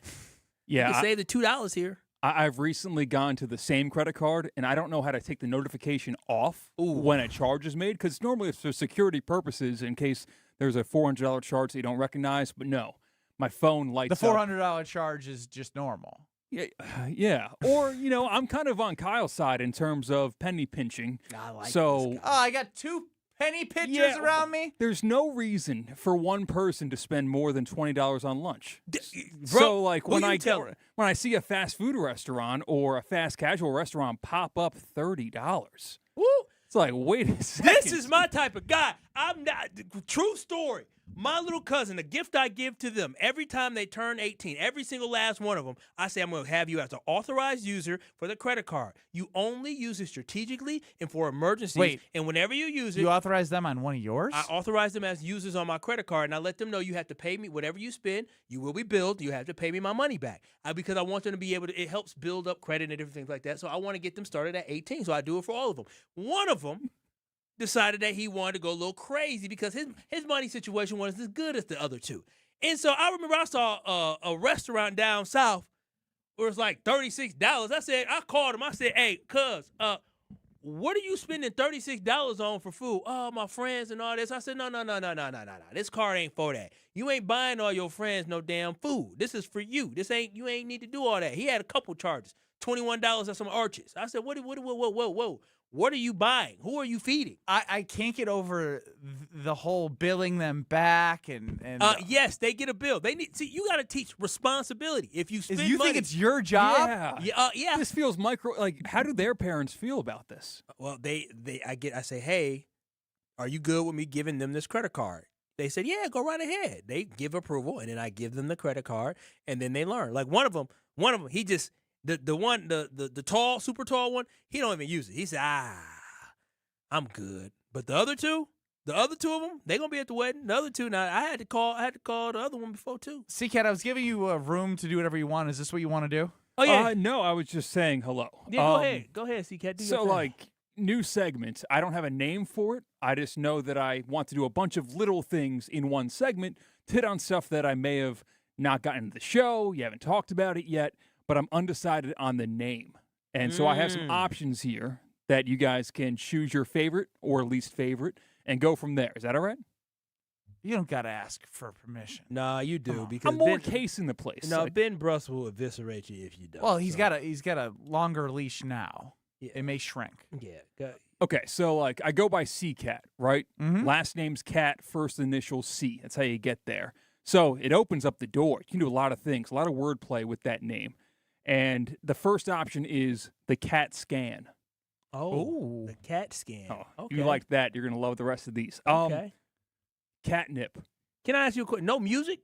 Yeah. You can save the $2 here. I've recently gone to the same credit card, and I don't know how to take the notification off when a charge is made, because normally it's for security purposes in case there's a $400 charge that you don't recognize. But no, my phone lights up. The $400 charge is just normal. Yeah. Or, I'm kind of on Kyle's side in terms of penny pinching. I like so. I got 2 penny pitchers around me. There's no reason for one person to spend more than $20 on lunch. Bro, so, like, when I see a fast food restaurant or a fast casual restaurant pop up $30, woo, it's like, wait a second. This is my type of guy. I'm not. True story. My little cousin, the gift I give to them every time they turn 18, every single last one of them, I say I'm going to have you as an authorized user for the credit card. You only use it strategically and for emergencies. Wait, and whenever you use it, you authorize them on one of yours? I authorize them as users on my credit card, and I let them know you have to pay me whatever you spend. You will be billed. You have to pay me my money back because I want them to be able to. It helps build up credit and different things like that. So I want to get them started at 18. So I do it for all of them. One of them decided that he wanted to go a little crazy because his money situation wasn't as good as the other two. And so I remember I saw a restaurant down south where it's like $36. I called him. I said, hey, cuz, what are you spending $36 on for food? Oh, my friends and all this. I said, no. This card ain't for that. You ain't buying all your friends no damn food. This is for you. You ain't need to do all that. He had a couple charges, $21 at some Arches. I said, whoa. What are you buying? Who are you feeding? I can't get over the whole billing them back and yes, they get a bill. You got to teach responsibility. If you spend you money, think it's your job? Yeah. This feels how do their parents feel about this? Well, I say, hey, are you good with me giving them this credit card? They said, yeah, go right ahead. They give approval, and then I give them the credit card, and then they learn. Like one of them, he just. The tall, super tall one, he don't even use it. He said, I'm good. But the other two, The other two of them, they're going to be at the wedding. The other two, now, I had to call the other one before, too. C-Cat, I was giving you room to do whatever you want. Is this what you want to do? Oh, yeah. No, I was just saying hello. Yeah, go ahead. Go ahead, C-Cat. Do your So, thing. like, new segments. I don't have a name for it. I just know that I want to do a bunch of little things in one segment to hit on stuff that I may have not gotten to the show. You haven't talked about it yet, but I'm undecided on the name. And so I have some options here that you guys can choose your favorite or least favorite and go from there. Is that all right? You don't got to ask for permission. Nah, you do. Because I'm more casing the place. No, Like, Ben Brust will eviscerate you if you don't. Well, he's got a longer leash now. Yeah. It may shrink. Yeah. Okay, so like I go by C-Cat, right? Mhm. Last name's Cat, first initial C. That's how you get there. So it opens up the door. You can do a lot of things, a lot of wordplay with that name. And the first option is the CAT scan. Oh, the CAT scan. Oh, you like that? You're gonna love the rest of these. Okay. Catnip. Can I ask you a question? No music?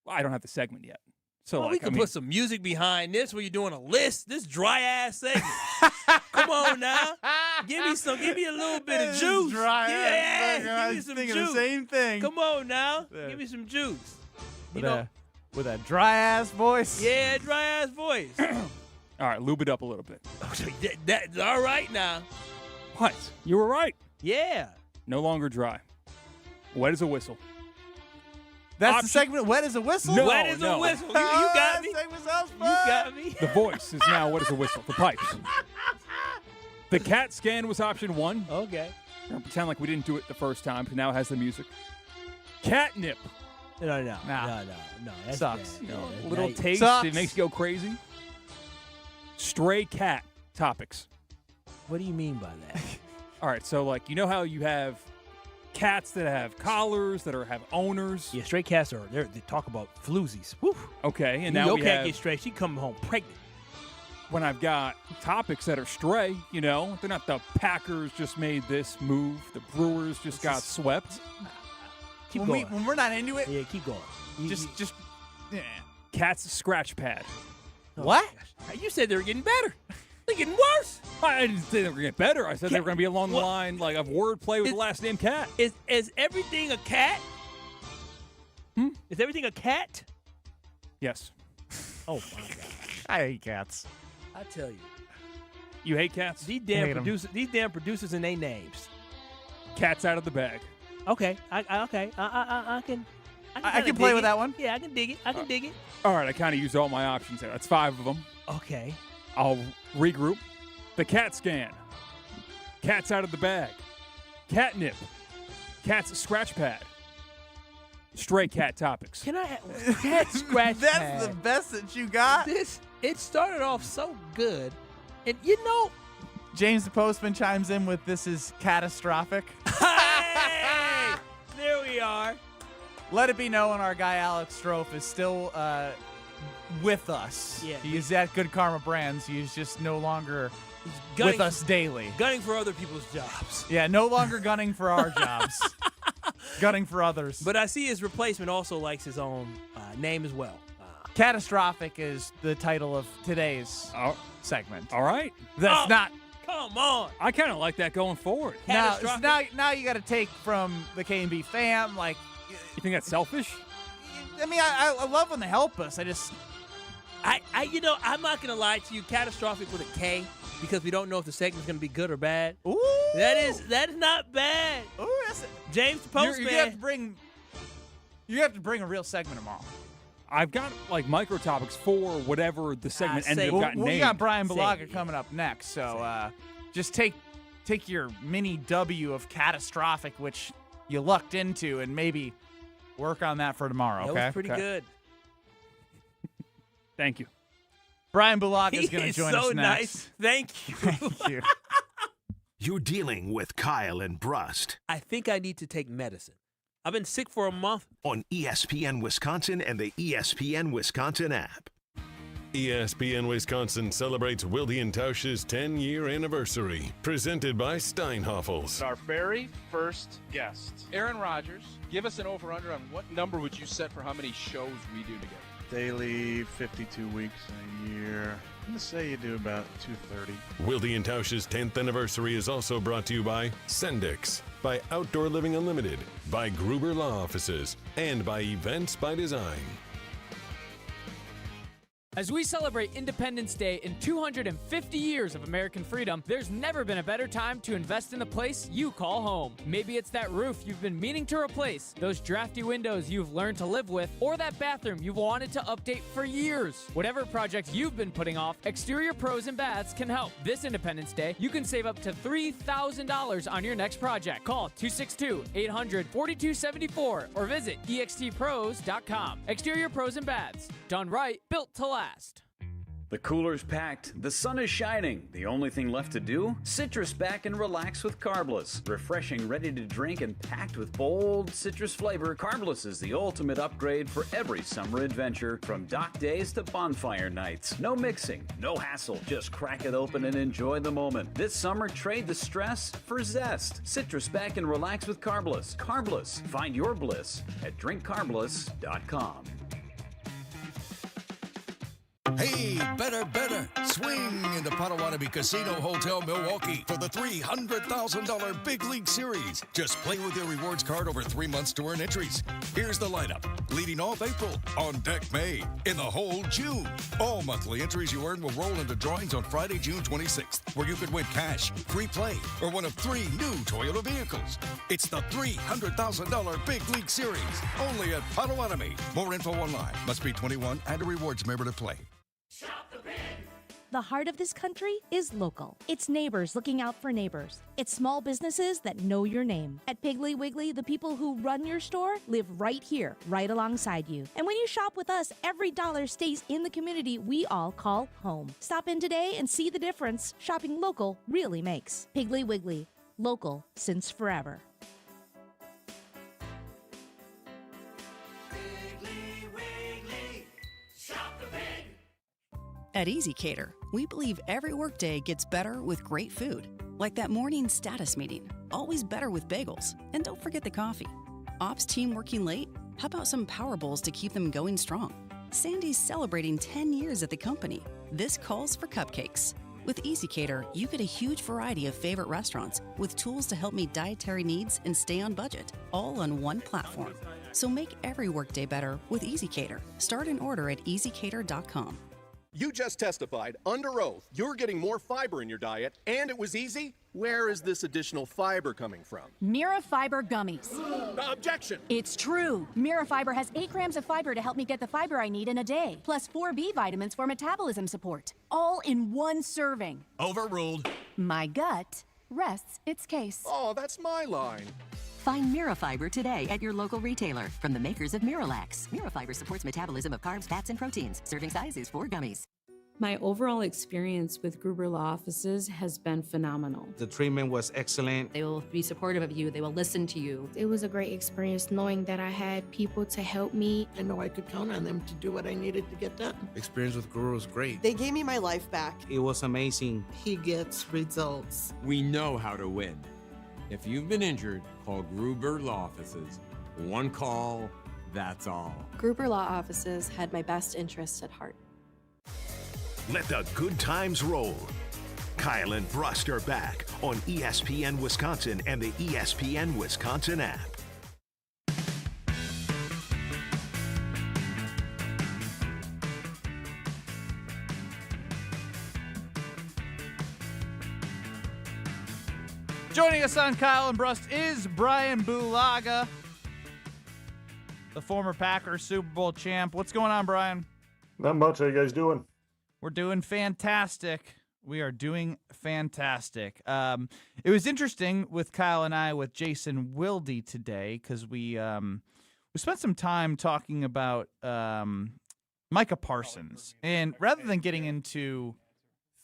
Well, I don't have the segment yet. So Well, like, we can I mean, put some music behind this where you're doing a list. This dry ass segment. Come on now. Give me a little bit of This juice. dry yeah, ass segment. I give me was some thinking juice. the same thing. Come on now. Yeah. Give me some juice. With a dry ass voice. Yeah, dry ass voice. all right, lube it up a little bit. That's all right now. What? You were right. Yeah. No longer dry. Wet as a whistle. That's the segment. Wet as a whistle. No, Wet as a no. whistle. You got me. Segment sounds You fun. got me. The voice is now wet as a whistle. The pipes. The CAT scan was option 1. Okay. We're gonna pretend like we didn't do it the first time, because now it has the music. Catnip. No. Nah. No. That's Sucks. bad. You know, Yeah, a little nice. taste. Sucks. It makes you go crazy. Stray cat topics. What do you mean by that? All right, so like you know how you have cats that have collars that have owners. Yeah, stray cats they talk about floozies. Woo. Okay, and Your now we cat have gets stray. She coming home pregnant. when I've got topics that are stray. You know, they're not the Packers just made this move. The Brewers just got swept. Keep when going. when we're not into it, Yeah, keep going. just yeah. Cat's scratch pad. What? You said they were getting better. They're getting worse. I didn't say they were going to get better. I said they were going to be along the line like of wordplay with the last name Cat. Is everything a cat? Is everything a cat? Yes. Oh my god! I hate cats. I tell you, You hate cats? these hate damn 'em. producers, these damn producers and their names. Cat's out of the bag. Okay, I can. I can play with that one. Yeah, I can dig it. I can dig it. All right, I kind of used all my options there. That's 5 of them. Okay. I'll regroup. The cat scan. Cat's out of the bag. Catnip. Cat's scratch pad. Stray cat topics. Can I? Cat scratch That's pad. the best that you got. It started off so good, and you know. James the Postman chimes in with "This is catastrophic." Hey, there we are. Let it be known our guy Alex Strofe is still with us. Yeah. He's at Good Karma Brands. He's just no longer gunning with us daily. Gunning for other people's jobs. Yeah, no longer gunning for our jobs. Gunning for others. But I see his replacement also likes his own name as well. Catastrophic is the title of today's segment. All right. That's not. Come on. I kind of like that going forward. Now you got to take from the K&B fam. Like, You think that's selfish? I mean, I love when they help us. I'm not gonna lie to you. Catastrophic with a K because we don't know if the segment's gonna be good or bad. Ooh. That is not bad. Ooh, that's it. James the Postman. You have to bring a real segment tomorrow. I've got like micro topics for whatever the segment ended up getting We named. got Bryan Bulaga coming up next, so just take your mini W of catastrophic, which you lucked into, and maybe work on that for tomorrow. That was pretty good. Thank you. Bryan Bulaga is going to join us next. Nice. Thank you. Thank you. You're dealing with Kyle and Brust I think I need to take medicine. I've been sick for a month. on ESPN Wisconsin and the ESPN Wisconsin app. ESPN Wisconsin celebrates Wilde and Tausch's 10-year anniversary, presented by Steinhoffels. Our very first guest, Aaron Rodgers. Give us an over-under on what number would you set for how many shows we do together? Daily, 52 weeks in a year. I'm going to say you do about 230. Wilde and Tausch's 10th anniversary is also brought to you by Sendix, by Outdoor Living Unlimited, by Gruber Law Offices, and by Events by Design. As we celebrate Independence Day and 250 years of American freedom, there's never been a better time to invest in the place you call home. Maybe it's that roof you've been meaning to replace, those drafty windows you've learned to live with, or that bathroom you've wanted to update for years. Whatever project you've been putting off, Exterior Pros and Baths can help. This Independence Day, you can save up to $3,000 on your next project. Call 262-800-4274 or visit extpros.com. Exterior Pros and Baths. Done right, built to last. The cooler's packed, the sun is shining. The only thing left to do? Citrus back and relax with Carbless. Refreshing, ready to drink, and packed with bold citrus flavor, Carbless is the ultimate upgrade for every summer adventure, from dock days to bonfire nights. No mixing, no hassle, just crack it open and enjoy the moment. This summer, trade the stress for zest. Citrus back and relax with Carbless. Carbless, find your bliss at drinkcarbless.com. Hey, better. Swing into Potawatomi Casino Hotel, Milwaukee for the $300,000 Big League Series. Just play with your rewards card over 3 months to earn entries. Here's the lineup. Leading off April, on deck May, in the hole June. All monthly entries you earn will roll into drawings on Friday, June 26th, where you could win cash, free play, or one of 3 new Toyota vehicles. It's the $300,000 Big League Series, only at Potawatomi. More info online. Must be 21 and a rewards member to play. The heart of this country is local. It's neighbors looking out for neighbors. It's small businesses that know your name. At Piggly Wiggly, the people who run your store live right here, right alongside you. And when you shop with us, every dollar stays in the community we all call home. Stop in today and see the difference shopping local really makes. Piggly Wiggly, local since forever. At EasyCater, we believe every workday gets better with great food. Like that morning status meeting, always better with bagels. And don't forget the coffee. Ops team working late? How about some power bowls to keep them going strong? Sandy's celebrating 10 years at the company. This calls for cupcakes. With EasyCater, you get a huge variety of favorite restaurants with tools to help meet dietary needs and stay on budget, all on one platform. So make every workday better with EasyCater. Start an order at easycater.com. You just testified under oath you're getting more fiber in your diet, and it was easy? Where is this additional fiber coming from? Mira Fiber Gummies. Objection! It's true. Mira Fiber has 8 grams of fiber to help me get the fiber I need in a day, plus 4 B vitamins for metabolism support, all in one serving. Overruled. My gut rests its case. Oh, that's my line. Find Mirafiber today at your local retailer from the makers of Miralax. Mirafiber supports metabolism of carbs, fats, and proteins. Serving size is 4 gummies. My overall experience with Gruber Law Offices has been phenomenal. The treatment was excellent. They will be supportive of you. They will listen to you. It was a great experience knowing that I had people to help me. I know I could count on them to do what I needed to get done. Experience with Gruber was great. They gave me my life back. It was amazing. He gets results. We know how to win. If you've been injured, call Gruber Law Offices. One call, that's all. Gruber Law Offices had my best interests at heart. Let the good times roll. Kyle and Brust are back on ESPN Wisconsin and the ESPN Wisconsin app. Joining us on Kyle and Brust is Bryan Bulaga, the former Packers Super Bowl champ. What's going on, Bryan? Not much. How you guys doing? We're doing fantastic. We are doing fantastic. It was interesting with Kyle and I with Jason Wilde today because we spent some time talking about Micah Parsons. And rather than getting into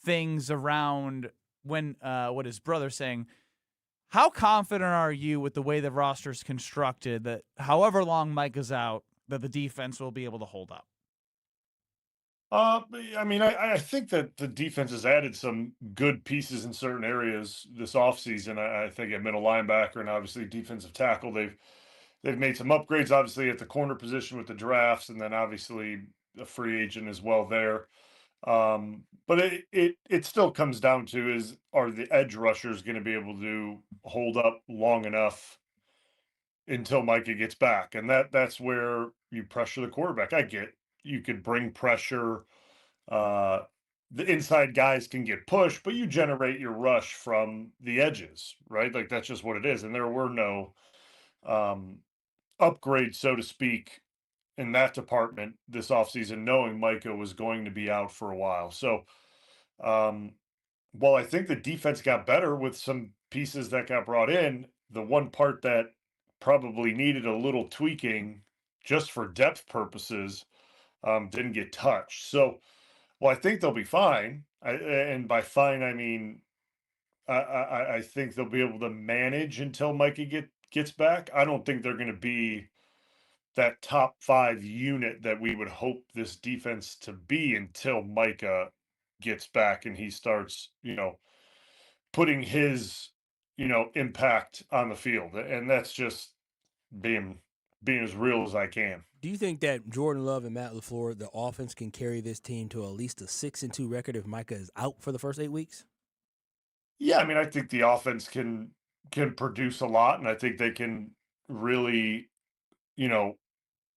things around when what his brother's saying, how confident are you with the way the roster's constructed that however long Micah's out, that the defense will be able to hold up? I mean, I think that the defense has added some good pieces in certain areas this offseason. I think at middle linebacker and obviously defensive tackle, they've made some upgrades, obviously, at the corner position with the drafts, and then obviously a free agent as well there. But it still comes down to are the edge rushers going to be able to hold up long enough until Micah gets back? And that's where you pressure the quarterback. I get you could bring pressure. Uh, the inside guys can get pushed, but you generate your rush from the edges, right? Like that's just what it is. And there were no um, upgrades, so to speak, in that department this offseason, knowing Micah was going to be out for a while. So, while I think the defense got better with some pieces that got brought in, the one part that probably needed a little tweaking just for depth purposes didn't get touched. So, well, I think they'll be fine. And by fine, I mean I think they'll be able to manage until Micah gets back. I don't think they're going to be that top 5 unit that we would hope this defense to be until Micah gets back and he starts, putting his, impact on the field. And that's just being as real as I can. Do you think that Jordan Love and Matt LaFleur, the offense, can carry this team to at least a 6-2 record if Micah is out for the first 8 weeks? Yeah, I mean, I think the offense can produce a lot, and I think they can really,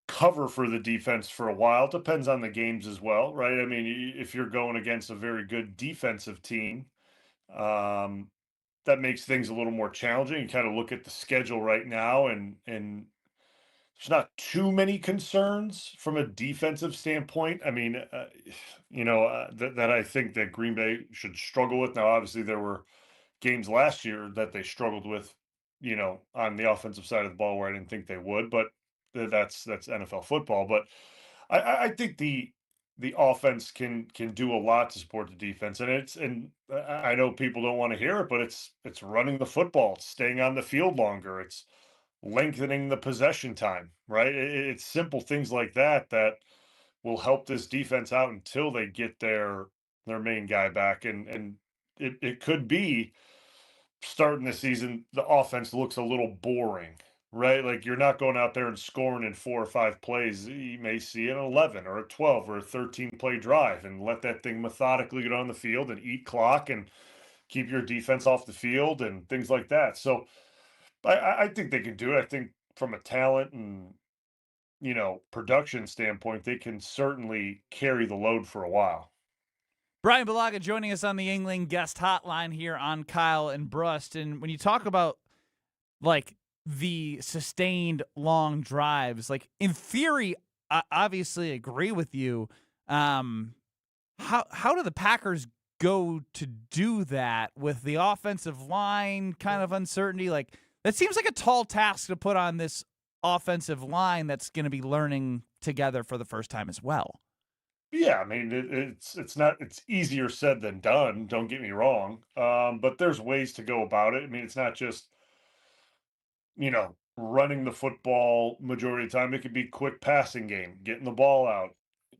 cover for the defense for a while. Depends on the games as well, right? I mean, if you're going against a very good defensive team, that makes things a little more challenging. You kind of look at the schedule right now, and there's not too many concerns from a defensive standpoint. I mean, that I think that Green Bay should struggle with. Now, obviously, there were games last year that they struggled with, on the offensive side of the ball where I didn't think they would, but that's NFL football. But I think the offense can do a lot to support the defense, and I know people don't want to hear it, but it's running the football, it's staying on the field longer, it's lengthening the possession time, right? It's simple things like that that will help this defense out until they get their main guy back, and it could be starting the season, the offense looks a little boring, right? Like you're not going out there and scoring in 4 or 5 plays. You may see an 11 or a 12 or a 13 play drive and let that thing methodically get on the field and eat clock and keep your defense off the field and things like that. So I think they can do it. I think from a talent and, production standpoint, they can certainly carry the load for a while. Bryan Bulaga joining us on the Yingling guest hotline here on Kyle and Brust. And when you talk about like the sustained long drives, like in theory, I obviously agree with you. How do the Packers go to do that with the offensive line kind of uncertainty? Like that seems like a tall task to put on this offensive line that's going to be learning together for the first time as well. Yeah, I mean it's easier said than done. Don't get me wrong, but there's ways to go about it. I mean, it's not just running the football majority of the time. It could be quick passing game, getting the ball out,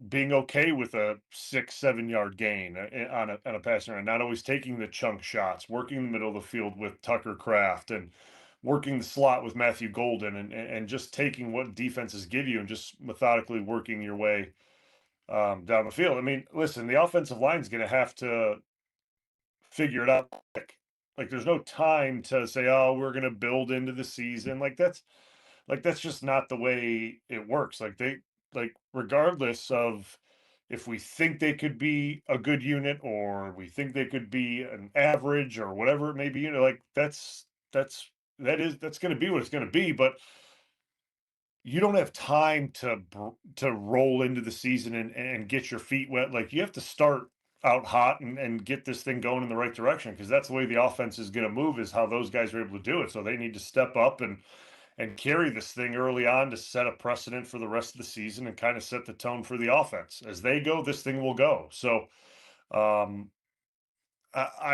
being okay with a 6-7 yard gain on a passing run, not always taking the chunk shots, working the middle of the field with Tucker Kraft and working the slot with Matthew Golden, and just taking what defenses give you and just methodically working your way down the field. I mean, listen, the offensive line is going to have to figure it out. Like, there's no time to say, "Oh, we're going to build into the season." That's just not the way it works. Regardless of if we think they could be a good unit or we think they could be an average or whatever it may be, that's going to be what it's going to be. But you don't have time to roll into the season and get your feet wet. Like you have to start out hot and get this thing going in the right direction, because that's the way the offense is going to move, is how those guys are able to do it. So they need to step up and carry this thing early on to set a precedent for the rest of the season and kind of set the tone for the offense. As they go, this thing will go. So I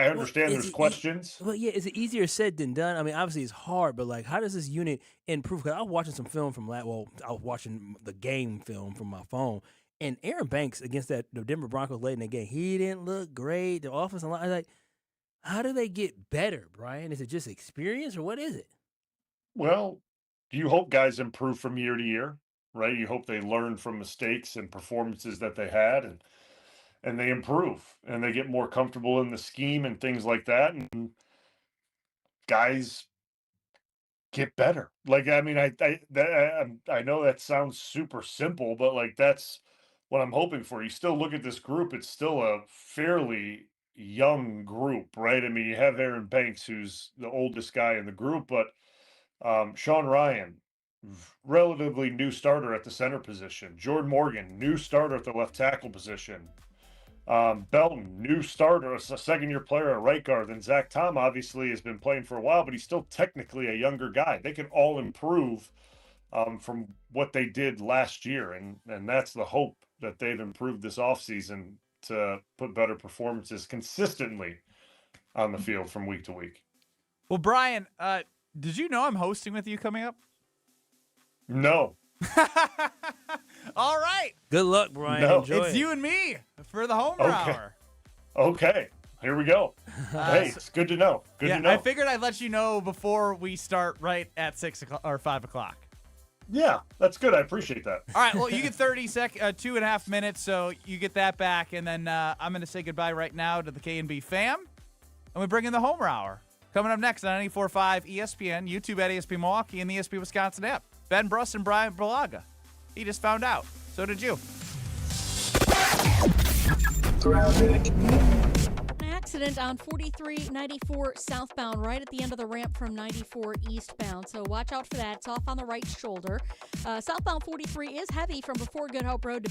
understand there's questions. Well, yeah, is it easier said than done? I mean, obviously it's hard, but like, how does this unit improve? Because I was watching some film from I was watching the game film from my phone, and Aaron Banks against the Denver Broncos late in the game, he didn't look great. The offensive line, like, how do they get better, Bryan? Is it just experience, or what is it? Well, you hope guys improve from year to year, right? You hope they learn from mistakes and performances that they had, and and they improve and they get more comfortable in the scheme and things like that. And guys get better. Like, I mean, I know that sounds super simple, but like, that's what I'm hoping for. You still look at this group, it's still a fairly young group, right? I mean, you have Aaron Banks, who's the oldest guy in the group, but Sean Ryan, relatively new starter at the center position. Jordan Morgan, new starter at the left tackle position. Belton, new starter, a second-year player at right guard. Then Zach Tom obviously has been playing for a while, but he's still technically a younger guy. They can all improve from what they did last year, and that's the hope, that they've improved this offseason to put better performances consistently on the field from week to week. Well, Bryan, did you know I'm hosting with you coming up? No. All right. Good luck, Bryan. No. Enjoy It's it. you and me for the Homer Hour. Okay. Here we go. Hey, it's good to know. Good to know. I figured I'd let you know before we start right at 6 o'clock or 5 o'clock. Yeah, that's good. I appreciate that. All right, well, you get 2.5 minutes, so you get that back, and then I'm going to say goodbye right now to the K&B fam, and we bring in the Homer Hour. Coming up next on 94.5 ESPN, YouTube at ESPN Milwaukee, and the ESPN Wisconsin app. Ben Brust and Bryan Bulaga. He just found out. So did you. An accident on 4394 southbound, right at the end of the ramp from 94 eastbound. So watch out for that. It's off on the right shoulder. Southbound 43 is heavy from before Good Hope Road to